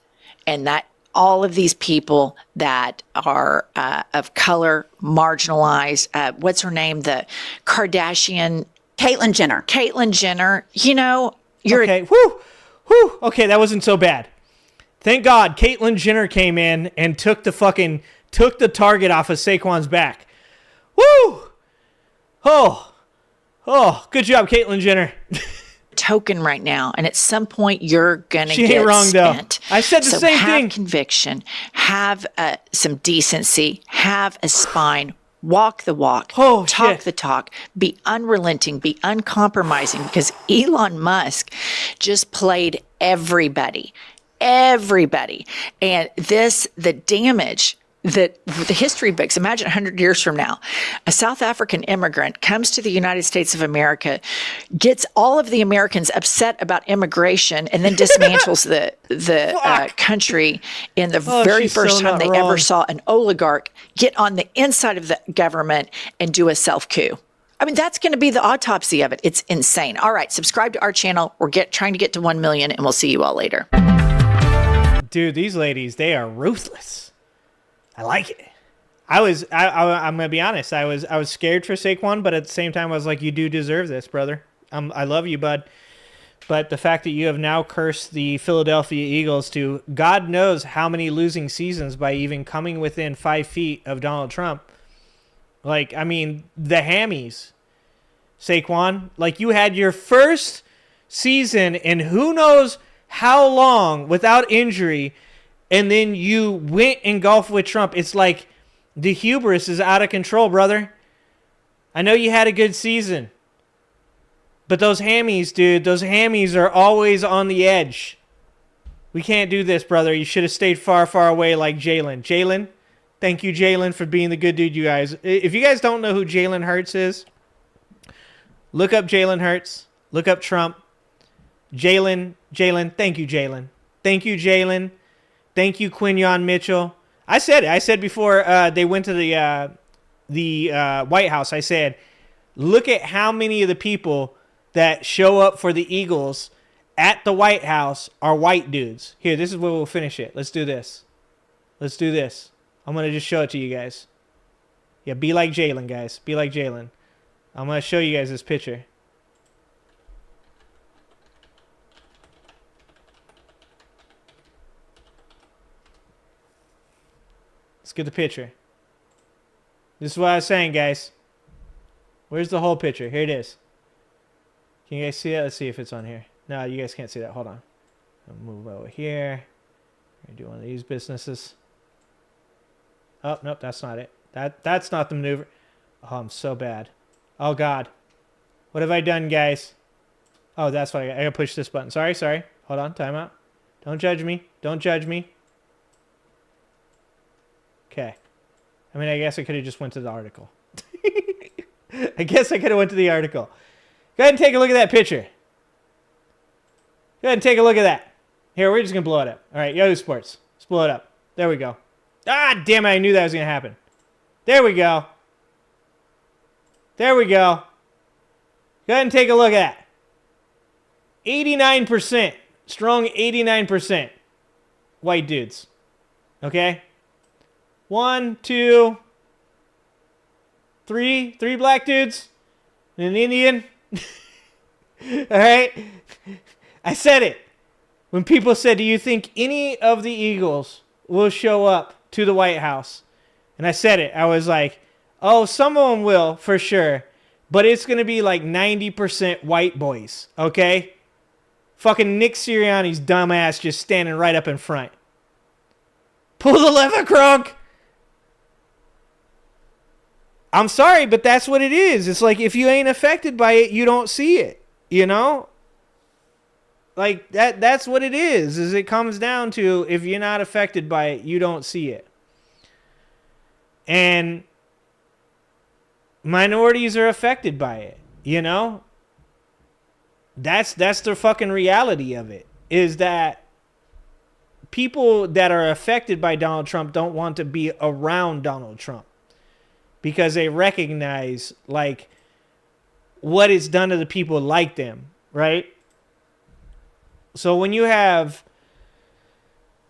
[SPEAKER 21] And that all of these people that are of color, marginalized, what's her name? The Kardashian.
[SPEAKER 4] Caitlyn
[SPEAKER 21] Jenner. You know, you're...
[SPEAKER 1] Okay, whew. Okay, that wasn't so bad. Thank God Caitlyn Jenner came in and took the target off of Saquon's back. Woo! Oh, good job, Caitlyn Jenner.
[SPEAKER 21] token right now, and at some point you're gonna get
[SPEAKER 1] ain't wrong,
[SPEAKER 21] spent.
[SPEAKER 1] though. I said the same thing.
[SPEAKER 21] Have conviction, have some decency, have a spine. Walk the walk, talk the talk, be unrelenting, be uncompromising, because Elon Musk just played everybody. And the damage that the history books, imagine 100 years from now, a South African immigrant comes to the United States of America, gets all of the Americans upset about immigration, and then dismantles the country in the very first time they ever saw an oligarch get on the inside of the government and do a self-coup. I mean, that's going to be the autopsy of it. It's insane. All right, subscribe to our channel. We're trying to get to 1 million, and we'll see you all later.
[SPEAKER 1] Dude, these ladies, they are ruthless. I like it. I'm gonna be honest. I was scared for Saquon, but at the same time, I was like, you do deserve this, brother. I love you, bud. But the fact that you have now cursed the Philadelphia Eagles to God knows how many losing seasons by even coming within 5 feet of Donald Trump. Like, I mean, the hammies, Saquon. Like, you had your first season in who knows how long without injury, and then you went and golfed with Trump. It's like the hubris is out of control, brother. I know you had a good season, but those hammies, dude, those hammies are always on the edge. We can't do this, brother. You should have stayed far, far away like Jalen. Jalen, thank you, Jalen, for being the good dude, you guys. If you guys don't know who Jalen Hurts is, look up Jalen Hurts. Look up Trump. Jalen, thank you, Jalen. Thank you, Jalen. Thank you, Quinyon Mitchell. I said it. I said before they went to the White House, I said, look at how many of the people that show up for the Eagles at the White House are white dudes. Here, this is where we'll finish it. Let's do this. Let's do this. I'm going to just show it to you guys. Yeah, be like Jalen, guys. Be like Jalen. I'm going to show you guys this picture. Let's get the picture. This is what I was saying, guys. Where's the whole picture? Here it is. Can you guys see that? Let's see if it's on here. No, you guys can't see that. Hold on. I'll move over here. I'm going to do one of these businesses. Oh, nope, that's not it. That's not the maneuver. Oh, I'm so bad. Oh, God. What have I done, guys? Oh, that's why I got to push this button. Sorry. Hold on, time out. Don't judge me. Don't judge me. Okay. I mean, I guess I could have just went to the article. I guess I could have went to the article. Go ahead and take a look at that picture. Go ahead and take a look at that. Here, we're just going to blow it up. All right, Yahoo Sports. Let's blow it up. There we go. Ah, damn it. I knew that was going to happen. There we go. There we go. Go ahead and take a look at that. 89%. Strong 89%. White dudes. Okay? 1, 2, 3 black dudes and an Indian. All right. I said it. When people said, do you think any of the Eagles will show up to the White House? And I said it. I was like, oh, some of them will for sure. But it's going to be like 90% white boys. Okay. Fucking Nick Sirianni's dumbass just standing right up in front. Pull the lever, Kronk. I'm sorry, but that's what it is. It's like if you ain't affected by it, you don't see it. You know? Like that's what it is it comes down to if you're not affected by it, you don't see it. And minorities are affected by it, you know? That's the fucking reality of it. Is that people that are affected by Donald Trump don't want to be around Donald Trump. Because they recognize, like, what it's done to the people like them, right? So when you have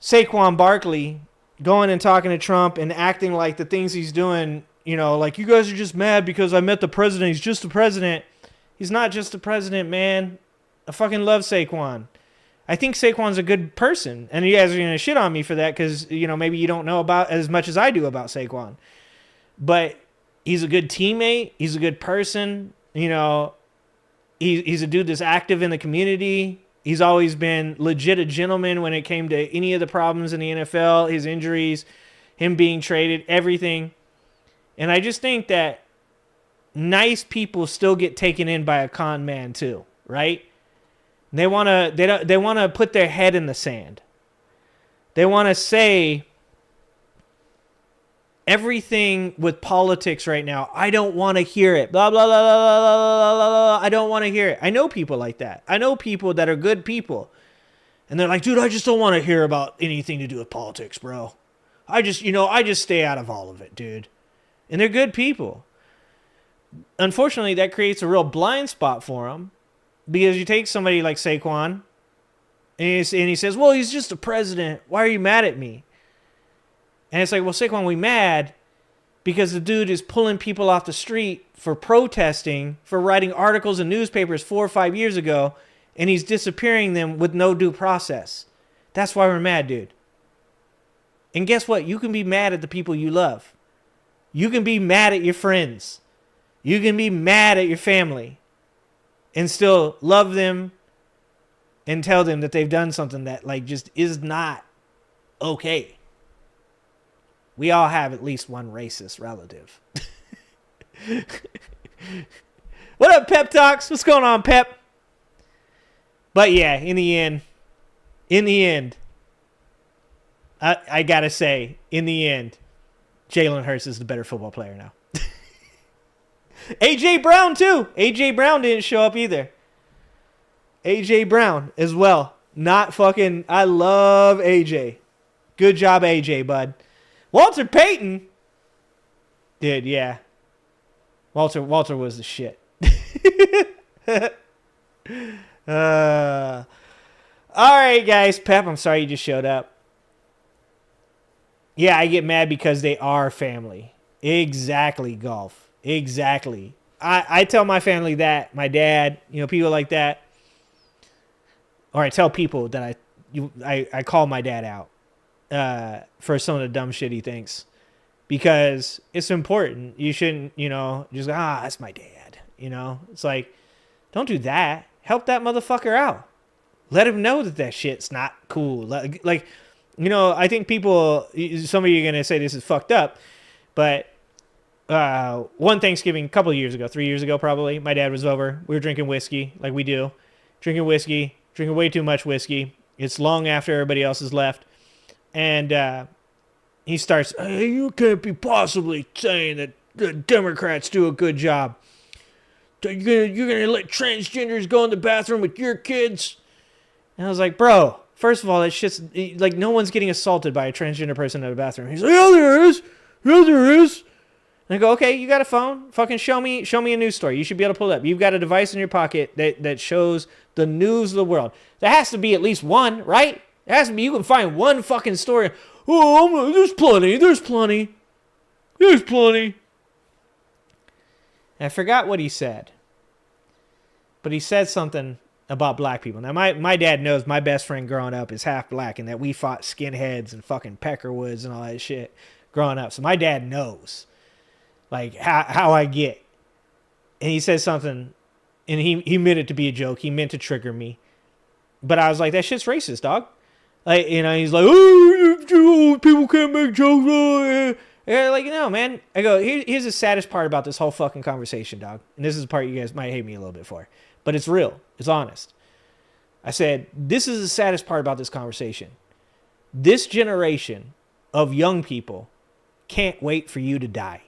[SPEAKER 1] Saquon Barkley going and talking to Trump and acting like the things he's doing, you know, like, you guys are just mad because I met the president. He's just the president. He's not just the president, man. I fucking love Saquon. I think Saquon's a good person. And you guys are going to shit on me for that because, you know, maybe you don't know about as much as I do about Saquon. But he's a good teammate. He's a good person. You know, He's a dude that's active in the community. He's always been legit a gentleman when it came to any of the problems in the NFL, his injuries, him being traded, everything. And I just think that nice people still get taken in by a con man too, right? They want to put their head in the sand. They want to say everything with politics right now. I don't want to hear it. Blah, blah, blah, blah, blah, blah, blah. I don't want to hear it. I know people like that. I know people that are good people. And they're like, dude, I just don't want to hear about anything to do with politics, bro. I just stay out of all of it, dude. And they're good people. Unfortunately, that creates a real blind spot for them. Because you take somebody like Saquon, and he says, well, he's just a president. Why are you mad at me? And it's like, well, Saquon, we mad because the dude is pulling people off the street for protesting, for writing articles in newspapers 4 or 5 years ago, and he's disappearing them with no due process. That's why we're mad, dude. And guess what? You can be mad at the people you love. You can be mad at your friends. You can be mad at your family and still love them and tell them that they've done something that like just is not okay. We all have at least one racist relative. What up, Pep Talks? What's going on, Pep? But yeah, in the end, I gotta say, in the end, Jalen Hurts is the better football player now. AJ Brown too. AJ Brown didn't show up either. AJ Brown as well. Not fucking. I love AJ. Good job, AJ, bud. Walter Payton. Dude, yeah. Walter was the shit. All right, guys. Pep, I'm sorry you just showed up. Yeah, I get mad because they are family. Exactly, Golf. Exactly. I tell my family that, my dad, people like that. Or I tell people that I call my dad out for some of the dumb shit he thinks. Because it's important. You shouldn't, just, that's my dad. It's like, don't do that. Help that motherfucker out. Let him know that shit's not cool. Like, I think people, some of you are going to say this is fucked up, but one Thanksgiving a couple of years ago, 3 years ago probably, my dad was over. We were drinking whiskey like we do. Drinking way too much whiskey. It's long after everybody else has left. And he starts, hey, you can't be possibly saying that the Democrats do a good job. You're gonna let transgenders go in the bathroom with your kids? And I was like, bro, first of all, that shit's like no one's getting assaulted by a transgender person in a bathroom. He's like, yeah, there is. Yeah, there is. And I go, okay, you got a phone? Fucking show me a news story. You should be able to pull it up. You've got a device in your pocket that shows the news of the world. There has to be at least one, right? It has to be. You can find one fucking story. Oh, there's plenty. And I forgot what he said. But he said something about black people. Now, my dad knows my best friend growing up is half black and that we fought skinheads and fucking Peckerwoods and all that shit growing up. So my dad knows, like, how I get. And he said something, and he meant it to be a joke. He meant to trigger me. But I was like, that shit's racist, dog. Like, he's like, oh, people can't make jokes. Like, no, man. I go, here's the saddest part about this whole fucking conversation, dog. And this is the part you guys might hate me a little bit for. But it's real. It's honest. I said, this is the saddest part about this conversation. This generation of young people can't wait for you to die.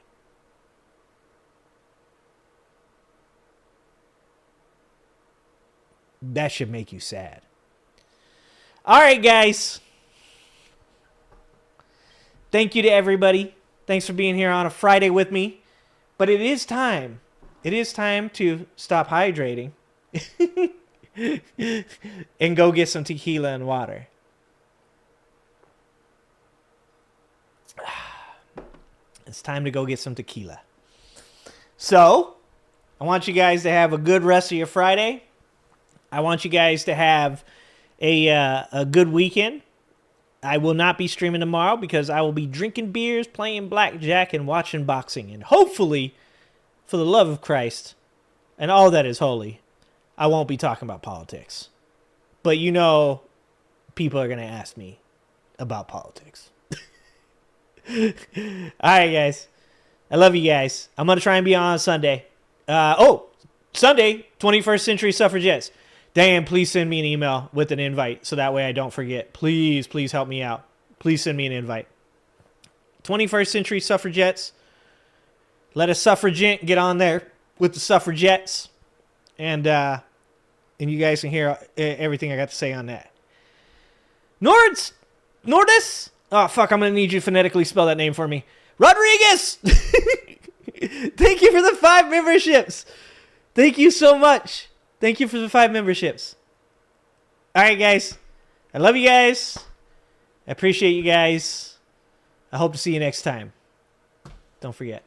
[SPEAKER 1] That should make you sad. All right, guys. Thank you to everybody. Thanks for being here on a Friday with me. But it is time. It is time to stop hydrating and go get some tequila and water. It's time to go get some tequila. So, I want you guys to have a good rest of your Friday. I want you guys to have a good weekend. I will not be streaming tomorrow because I will be drinking beers, playing blackjack, and watching boxing. And hopefully, for the love of Christ and all that is holy, I won't be talking about politics. But you know, people are going to ask me about politics. All right, guys. I love you guys. I'm going to try and be on Sunday. Sunday, 21st Century Suffragettes. Dan, please send me an email with an invite so that way I don't forget. Please help me out. Please send me an invite. 21st Century Suffragettes. Let a suffragette get on there with the suffragettes. And you guys can hear everything I got to say on that. Nordis? Oh, fuck, I'm going to need you to phonetically spell that name for me. Rodriguez! Thank you for the 5 memberships. Thank you so much. Thank you for the 5 memberships. All right, guys. I love you guys. I appreciate you guys. I hope to see you next time. Don't forget.